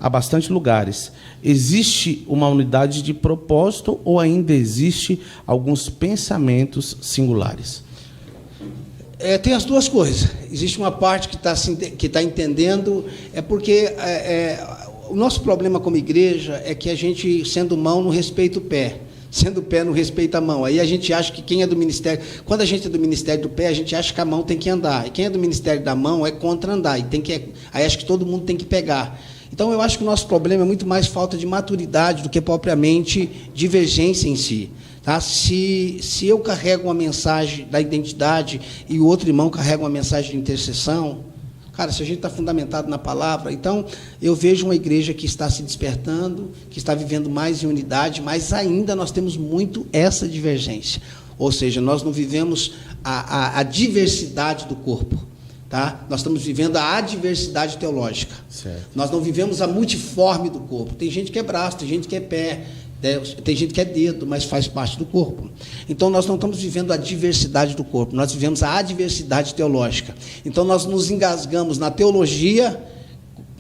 a bastante lugares? Existe uma unidade de propósito ou ainda existe alguns pensamentos singulares?
Tem as duas coisas. Existe uma parte que está entendendo, porque o nosso problema como igreja é que a gente, sendo mão, não respeita o pé. Sendo o pé, não respeita a mão. Aí a gente acha que quem é do ministério... Quando a gente é do ministério do pé, a gente acha que a mão tem que andar. E quem é do ministério da mão é contra andar. Aí acha que todo mundo tem que pegar. Então, eu acho que o nosso problema é muito mais falta de maturidade do que propriamente divergência em si. Tá? Se eu carrego uma mensagem da identidade e o outro irmão carrega uma mensagem de intercessão... Cara, se a gente está fundamentado na palavra, então eu vejo uma igreja que está se despertando, que está vivendo mais em unidade, mas ainda nós temos muito essa divergência. Ou seja, nós não vivemos a diversidade do corpo. Tá? Nós estamos vivendo a adversidade teológica.
Certo.
Nós não vivemos a multiforme do corpo. Tem gente que é braço, tem gente que é pé, tem gente que é dedo, mas faz parte do corpo. Então, nós não estamos vivendo a diversidade do corpo, nós vivemos a adversidade teológica. Então, nós nos engasgamos na teologia,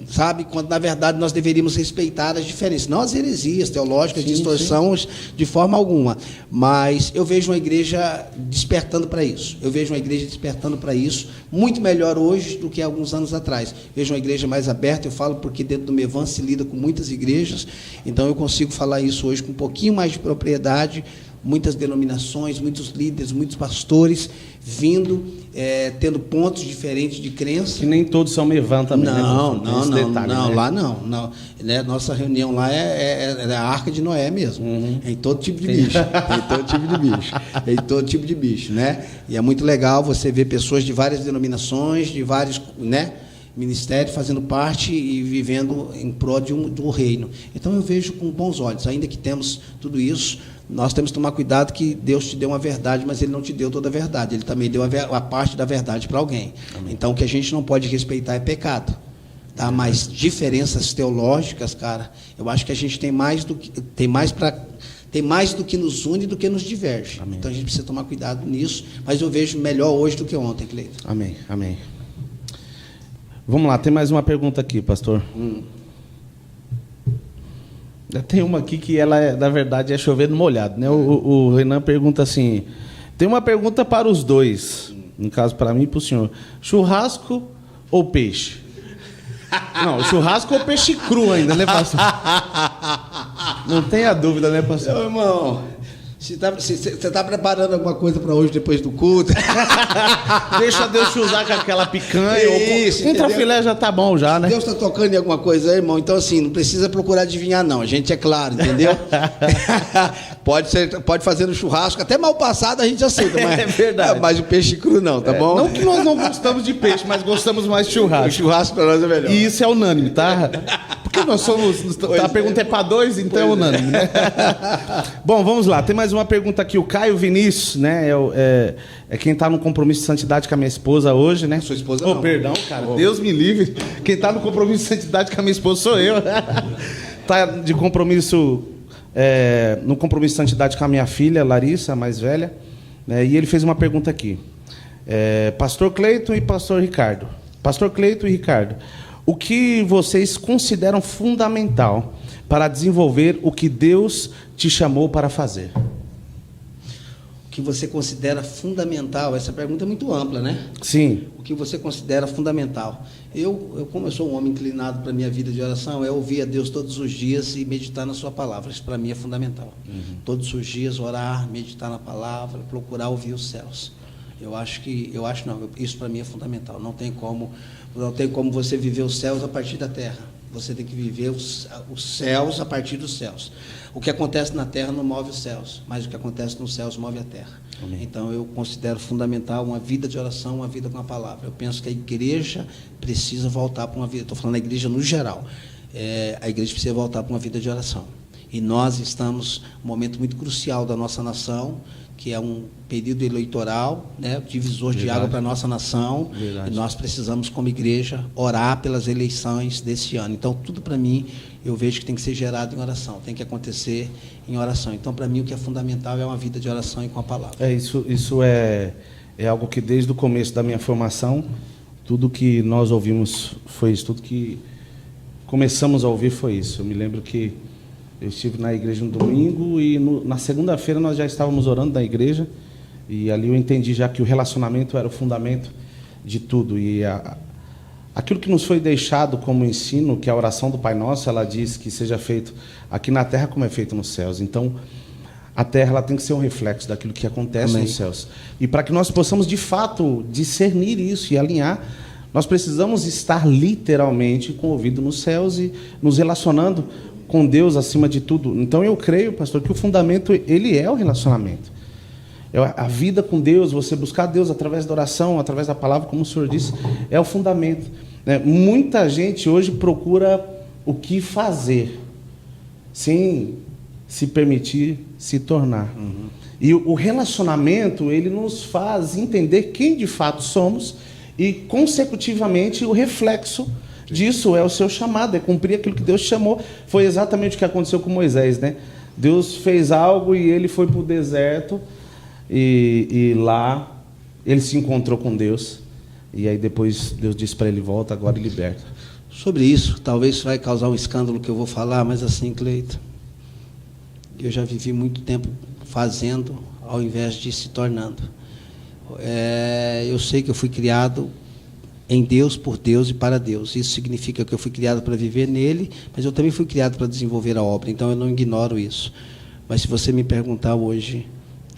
sabe, quando, na verdade, nós deveríamos respeitar as diferenças. Não as heresias teológicas, distorções, de forma alguma. Mas eu vejo uma igreja despertando para isso. Eu vejo uma igreja despertando para isso, muito melhor hoje do que alguns anos atrás. Vejo uma igreja mais aberta, eu falo porque dentro do Mevan se lida com muitas igrejas, então eu consigo falar isso hoje com um pouquinho mais de propriedade, muitas denominações, muitos líderes, muitos pastores vindo, tendo pontos diferentes de crença.
Que nem todos são Mevan também,
não,
né?
Não,
detalhe,
não,
né?
lá não. Né? Nossa reunião lá é a Arca de Noé mesmo. Em todo tipo de bicho. Em todo tipo de bicho, né? E é muito legal você ver pessoas de várias denominações, de vários, né, ministérios fazendo parte e vivendo em prol do reino. Então eu vejo com bons olhos, ainda que temos tudo isso, nós temos que tomar cuidado que Deus te deu uma verdade, mas Ele não te deu toda a verdade, Ele também deu a parte da verdade para alguém. Amém. Então o que a gente não pode respeitar é pecado. Tá? Mas diferenças teológicas, cara, eu acho que a gente tem mais do que nos une do que nos diverge. Amém. Então a gente precisa tomar cuidado nisso, mas eu vejo melhor hoje do que ontem, Cleiton.
Amém, amém. Vamos lá, tem mais uma pergunta aqui, pastor. Tem uma aqui que ela, na verdade, é chover no molhado, né? O Renan pergunta assim, tem uma pergunta para os dois, no caso para mim e para o senhor. Churrasco ou peixe? Não, churrasco ou peixe cru ainda, né, pastor? Não tenha dúvida, né, pastor?
Meu irmão, você está preparando alguma coisa para hoje, depois do culto?
Deixa Deus te usar com aquela picanha.
Isso,
contra filé já tá bom, já, né?
Deus está tocando em alguma coisa aí, irmão. Então, assim, não precisa procurar adivinhar, não. A gente é claro, entendeu? Pode fazer no churrasco. Até mal passado a gente aceita, mas,
é verdade.
Mas o peixe cru não, tá bom?
Não que nós não gostamos de peixe, mas gostamos mais de churrasco.
O churrasco para nós é melhor.
E isso é unânime, tá? Porque nós somos... A pergunta é para dois, então é unânime, né? Bom, vamos lá. Tem mais uma pergunta aqui. O Caio Vinícius, né? É quem está no compromisso de santidade com a minha esposa hoje, né?
Sua esposa não.
Perdão, cara. Deus me livre. Quem está no compromisso de santidade com a minha esposa sou eu. Está de compromisso... no compromisso de santidade com a minha filha, Larissa, a mais velha. Né? E ele fez uma pergunta aqui. Pastor Cleiton e Pastor Ricardo. Pastor Cleiton e Ricardo, o que vocês consideram fundamental para desenvolver o que Deus te chamou para fazer?
O que você considera fundamental? Essa pergunta é muito ampla, né?
Sim.
O que você considera fundamental? Como eu sou um homem inclinado para a minha vida de oração, é ouvir a Deus todos os dias e meditar na sua palavra. Isso para mim é fundamental. Todos os dias orar, meditar na palavra, procurar ouvir os céus. Isso para mim é fundamental. Não tem como você viver os céus a partir da terra. Você tem que viver os céus a partir dos céus. O que acontece na terra não move os céus, mas o que acontece nos céus move a terra. Amém. Então eu considero fundamental uma vida de oração, uma vida com a palavra. Eu penso que a igreja precisa voltar para uma vida, estou falando da igreja no geral, a igreja precisa voltar para uma vida de oração. E nós estamos num momento muito crucial da nossa nação, que é um período eleitoral, né, divisor de água para a nossa nação. Verdade. E nós precisamos, como igreja, orar pelas eleições desse ano. Então, tudo para mim, eu vejo que tem que ser gerado em oração, tem que acontecer em oração. Então, para mim, o que é fundamental é uma vida de oração e com a palavra.
Isso é algo que, desde o começo da minha formação, tudo que nós ouvimos foi isso, tudo que começamos a ouvir foi isso. Eu me lembro que eu estive na igreja no domingo e na segunda-feira nós já estávamos orando na igreja e ali eu entendi já que o relacionamento era o fundamento de tudo. E aquilo que nos foi deixado como ensino, que é a oração do Pai Nosso, ela diz que seja feito aqui na terra como é feito nos céus. Então, a terra ela tem que ser um reflexo daquilo que acontece Amém. Nos céus. E para que nós possamos, de fato, discernir isso e alinhar, nós precisamos estar literalmente com o ouvido nos céus e nos relacionando com Deus acima de tudo. Então eu creio, pastor, que o fundamento ele é o relacionamento. A vida com Deus, você buscar Deus através da oração, através da palavra, como o senhor disse, é o fundamento. Muita gente hoje procura o que fazer, sem se permitir se tornar. E o relacionamento, ele nos faz entender quem de fato somos e, consecutivamente, o reflexo disso é o seu chamado, é cumprir aquilo que Deus chamou. Foi exatamente o que aconteceu com Moisés, né? Deus fez algo e ele foi para o deserto e lá ele se encontrou com Deus. E aí depois Deus disse para ele, volta agora e liberta.
Sobre isso, talvez vai causar um escândalo que eu vou falar, mas assim, Cleiton, eu já vivi muito tempo fazendo ao invés de se tornando. Eu sei que eu fui criado em Deus, por Deus e para Deus. Isso significa que eu fui criado para viver nele, mas eu também fui criado para desenvolver a obra, então eu não ignoro isso. Mas se você me perguntar hoje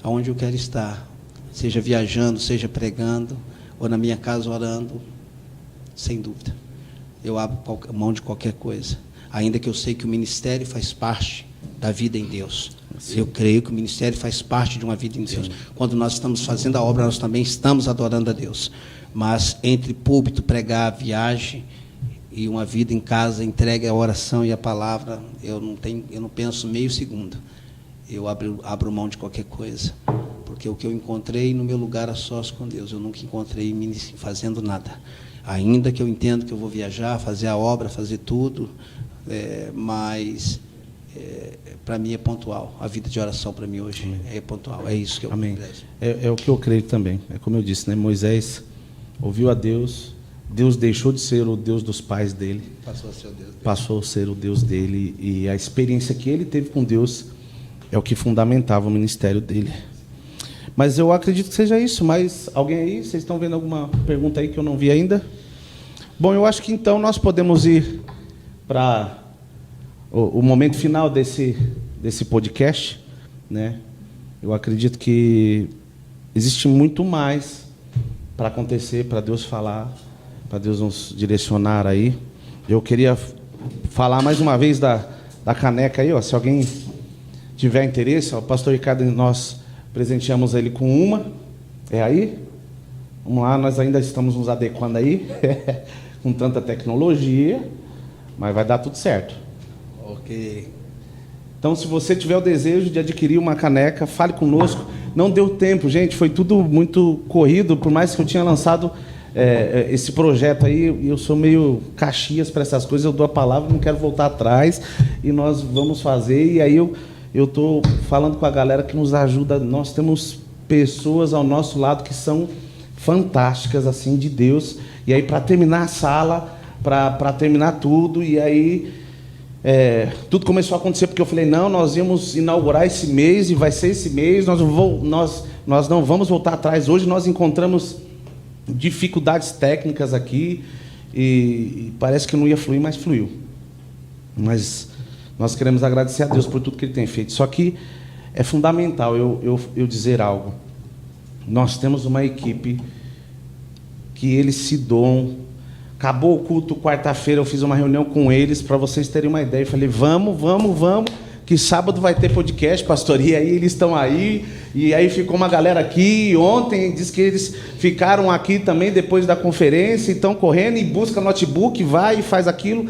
aonde eu quero estar, seja viajando, seja pregando, ou na minha casa orando, sem dúvida, eu abro mão de qualquer coisa, ainda que eu sei que o ministério faz parte da vida em Deus. Sim. Eu creio que o ministério faz parte de uma vida em Deus. Sim. Quando nós estamos fazendo a obra, nós também estamos adorando a Deus. Mas entre púlpito, pregar, viagem e uma vida em casa entregue à oração e à palavra, eu não penso meio segundo. Eu abro mão de qualquer coisa, porque o que eu encontrei no meu lugar a sós com Deus, eu nunca encontrei fazendo nada. Ainda que eu entendo que eu vou viajar, fazer a obra, fazer tudo, mas para mim é pontual. A vida de oração para mim hoje é pontual. É isso que eu
Amém. É o que eu creio também. É como eu disse, né? Moisés ouviu a Deus, Deus deixou de ser o Deus dos pais dele, passou a ser o Deus dele, e a experiência que ele teve com Deus é o que fundamentava o ministério dele. Mas eu acredito que seja isso. Mas alguém aí, vocês estão vendo alguma pergunta aí que eu não vi ainda? Bom, eu acho que então nós podemos ir para o momento final desse podcast, né? Eu acredito que existe muito mais para acontecer, para Deus falar, para Deus nos direcionar aí. Eu queria falar mais uma vez da caneca aí, ó, se alguém tiver interesse, ó, o pastor Ricardo, nós presenteamos ele com uma. É aí? Vamos lá, nós ainda estamos nos adequando aí, com tanta tecnologia, mas vai dar tudo certo.
Ok.
Então, se você tiver o desejo de adquirir uma caneca, fale conosco. Não deu tempo, gente, foi tudo muito corrido, por mais que eu tinha lançado esse projeto aí, eu sou meio Caxias para essas coisas, eu dou a palavra, não quero voltar atrás, e nós vamos fazer, e aí eu estou falando com a galera que nos ajuda, nós temos pessoas ao nosso lado que são fantásticas, assim, de Deus, e aí para terminar a sala, para terminar tudo, e aí tudo começou a acontecer, porque eu falei, não, nós íamos inaugurar esse mês, e vai ser esse mês, nós não vamos voltar atrás. Hoje nós encontramos dificuldades técnicas aqui, e parece que não ia fluir, mas fluiu. Mas nós queremos agradecer a Deus por tudo que Ele tem feito. Só que é fundamental eu dizer algo. Nós temos uma equipe que eles se doam. Acabou o culto quarta-feira, eu fiz uma reunião com eles, para vocês terem uma ideia. Eu falei, vamos, que sábado vai ter podcast, pastor, e aí eles estão aí, e aí ficou uma galera aqui, e ontem diz que eles ficaram aqui também depois da conferência, e estão correndo, e busca notebook, vai e faz aquilo,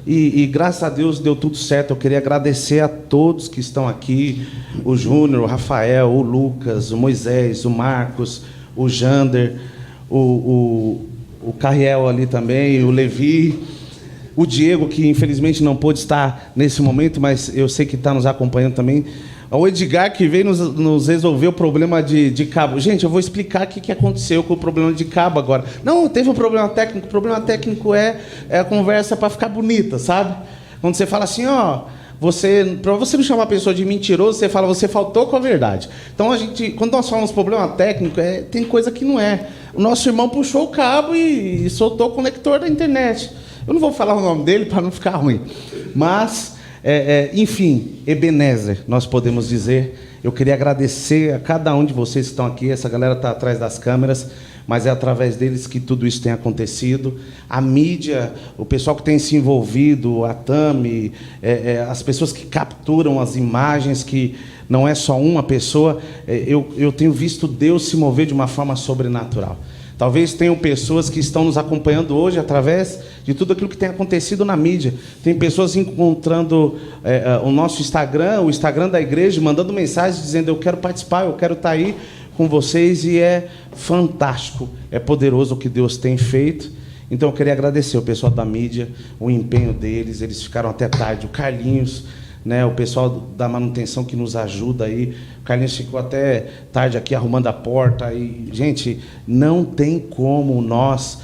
e graças a Deus deu tudo certo. Eu queria agradecer a todos que estão aqui, o Júnior, o Rafael, o Lucas, o Moisés, o Marcos, o Jander, o Carriel ali também, o Levi, o Diego, que infelizmente não pôde estar nesse momento, mas eu sei que está nos acompanhando também. O Edgar, que veio nos resolver o problema de cabo. Gente, eu vou explicar o que aconteceu com o problema de cabo agora. Não, teve um problema técnico. O problema técnico é a conversa para ficar bonita, sabe? Quando você fala assim, ó, para você não chamar a pessoa de mentiroso, você fala, você faltou com a verdade. Então, quando nós falamos problema técnico, tem coisa que não é. O nosso irmão puxou o cabo e soltou o conector da internet. Eu não vou falar o nome dele para não ficar ruim. Mas, enfim, Ebenezer, nós podemos dizer. Eu queria agradecer a cada um de vocês que estão aqui. Essa galera está atrás das câmeras, mas é através deles que tudo isso tem acontecido. A mídia, o pessoal que tem se envolvido, a Tami, as pessoas que capturam as imagens, que não é só uma pessoa. Eu tenho visto Deus se mover de uma forma sobrenatural. Talvez tenham pessoas que estão nos acompanhando hoje através de tudo aquilo que tem acontecido na mídia. Tem pessoas encontrando o nosso Instagram, o Instagram da igreja, mandando mensagens dizendo, eu quero participar, eu quero estar aí com vocês, e é fantástico, é poderoso o que Deus tem feito. Então eu queria agradecer o pessoal da mídia, o empenho deles, eles ficaram até tarde, o Carlinhos, né, o pessoal da manutenção que nos ajuda aí, o Carlinhos ficou até tarde aqui arrumando a porta, e, gente, não tem como nós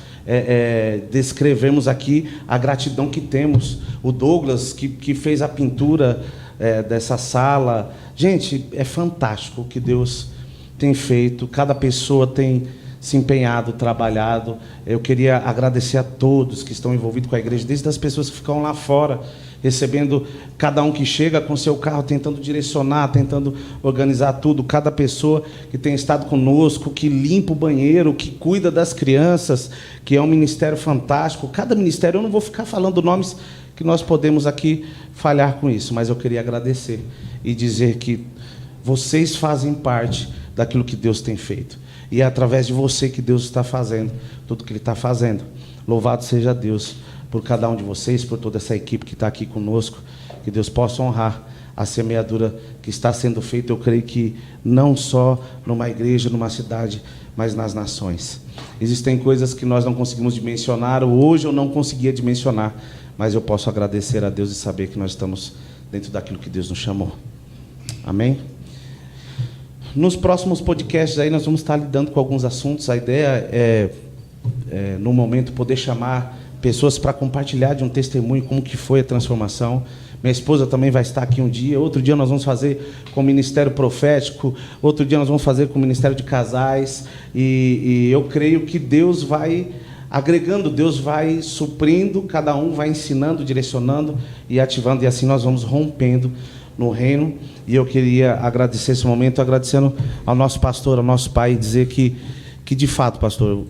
descrevermos aqui a gratidão que temos. O Douglas, que fez a pintura dessa sala, gente, é fantástico o que Deus tem feito, cada pessoa tem se empenhado, trabalhado. Eu queria agradecer a todos que estão envolvidos com a igreja, desde as pessoas que ficam lá fora, recebendo cada um que chega com seu carro, tentando direcionar, tentando organizar tudo, cada pessoa que tem estado conosco, que limpa o banheiro, que cuida das crianças, que é um ministério fantástico. Cada ministério, eu não vou ficar falando nomes, que nós podemos aqui falhar com isso, mas eu queria agradecer e dizer que vocês fazem parte daquilo que Deus tem feito. E é através de você que Deus está fazendo tudo que Ele está fazendo. Louvado seja Deus por cada um de vocês, por toda essa equipe que está aqui conosco. Que Deus possa honrar a semeadura que está sendo feita, eu creio que não só numa igreja, numa cidade, mas nas nações. Existem coisas que nós não conseguimos dimensionar, hoje eu não conseguia dimensionar, mas eu posso agradecer a Deus e saber que nós estamos dentro daquilo que Deus nos chamou. Amém? Nos próximos podcasts aí nós vamos estar lidando com alguns assuntos. A ideia no momento, poder chamar pessoas para compartilhar de um testemunho, como que foi a transformação. Minha esposa também vai estar aqui um dia. Outro dia nós vamos fazer com o Ministério Profético. Outro dia nós vamos fazer com o Ministério de Casais. E eu creio que Deus vai agregando, Deus vai suprindo, cada um vai ensinando, direcionando e ativando. E assim nós vamos rompendo no reino. E eu queria agradecer esse momento, agradecendo ao nosso pastor, ao nosso pai, e dizer que de fato, pastor,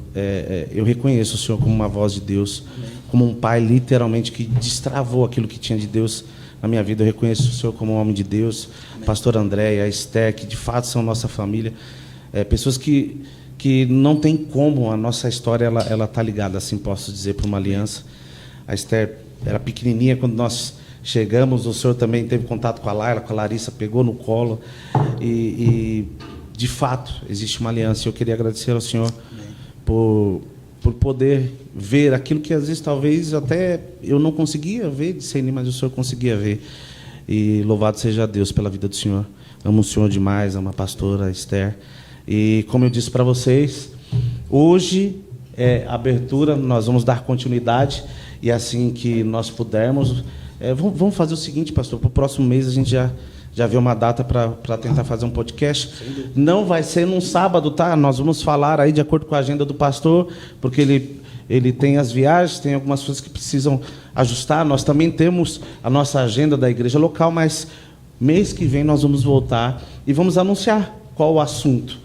eu reconheço o senhor como uma voz de Deus, como um pai, literalmente, que destravou aquilo que tinha de Deus na minha vida. Eu reconheço o senhor como um homem de Deus, pastor André, a Esther, que de fato são nossa família, pessoas que não tem como, a nossa história ela está ligada, assim posso dizer, para uma aliança. A Esther era pequenininha quando nós chegamos. O senhor também teve contato com a Laila, com a Larissa, pegou no colo. E de fato, existe uma aliança. Eu queria agradecer ao senhor por poder ver aquilo que às vezes talvez até eu não conseguia ver, discernir, mas o senhor conseguia ver. E louvado seja Deus pela vida do senhor. Amo o senhor demais, amo a pastora Esther. E como eu disse para vocês, hoje é abertura, nós vamos dar continuidade, e assim que nós pudermos, vamos fazer o seguinte, pastor, para o próximo mês a gente já vê uma data para tentar fazer um podcast. Não vai ser num sábado, tá? Nós vamos falar aí de acordo com a agenda do pastor, porque ele tem as viagens, tem algumas coisas que precisam ajustar. Nós também temos a nossa agenda da igreja local, mas mês que vem nós vamos voltar e vamos anunciar qual o assunto.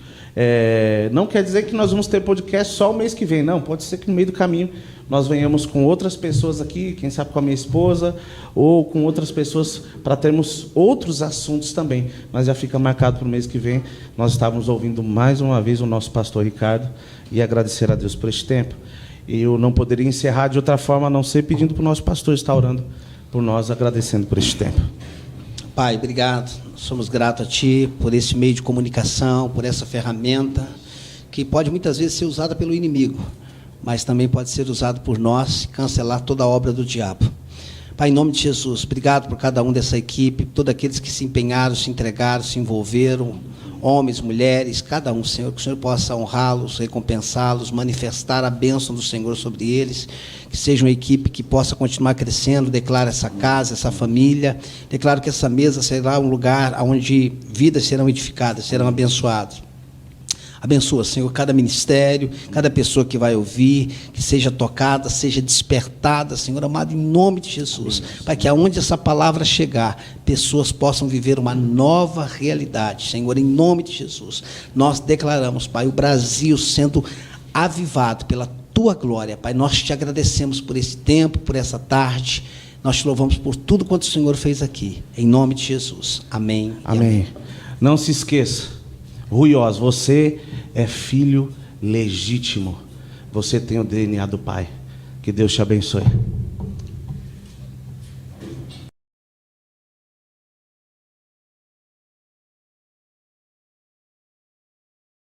Não quer dizer que nós vamos ter podcast só o mês que vem, não. Pode ser que no meio do caminho nós venhamos com outras pessoas aqui, quem sabe com a minha esposa, ou com outras pessoas, para termos outros assuntos também. Mas já fica marcado para o mês que vem. Nós estávamos ouvindo mais uma vez o nosso pastor Ricardo, e agradecer a Deus por este tempo. E eu não poderia encerrar de outra forma, a não ser pedindo para o nosso pastor estar orando por nós, agradecendo por este tempo.
Pai, obrigado. Somos gratos a Ti por esse meio de comunicação, por essa ferramenta que pode muitas vezes ser usada pelo inimigo, mas também pode ser usado por nós e cancelar toda a obra do diabo. Pai, em nome de Jesus, obrigado por cada um dessa equipe, todos aqueles que se empenharam, se entregaram, se envolveram, homens, mulheres, cada um, Senhor, que o Senhor possa honrá-los, recompensá-los, manifestar a bênção do Senhor sobre eles, que seja uma equipe que possa continuar crescendo. Declaro essa casa, essa família, declaro que essa mesa será um lugar onde vidas serão edificadas, serão abençoadas. Abençoa, Senhor, cada ministério, cada pessoa que vai ouvir, que seja tocada, seja despertada, Senhor amado, em nome de Jesus, para que aonde essa palavra chegar, pessoas possam viver uma nova realidade, Senhor, em nome de Jesus. Nós declaramos, Pai, o Brasil sendo avivado pela Tua glória, Pai. Nós te agradecemos por esse tempo, por essa tarde. Nós te louvamos por tudo quanto o Senhor fez aqui, em nome de Jesus. Amém.
Amém. Não se esqueça, Rui Oz, você é filho legítimo. Você tem o DNA do Pai. Que Deus te abençoe.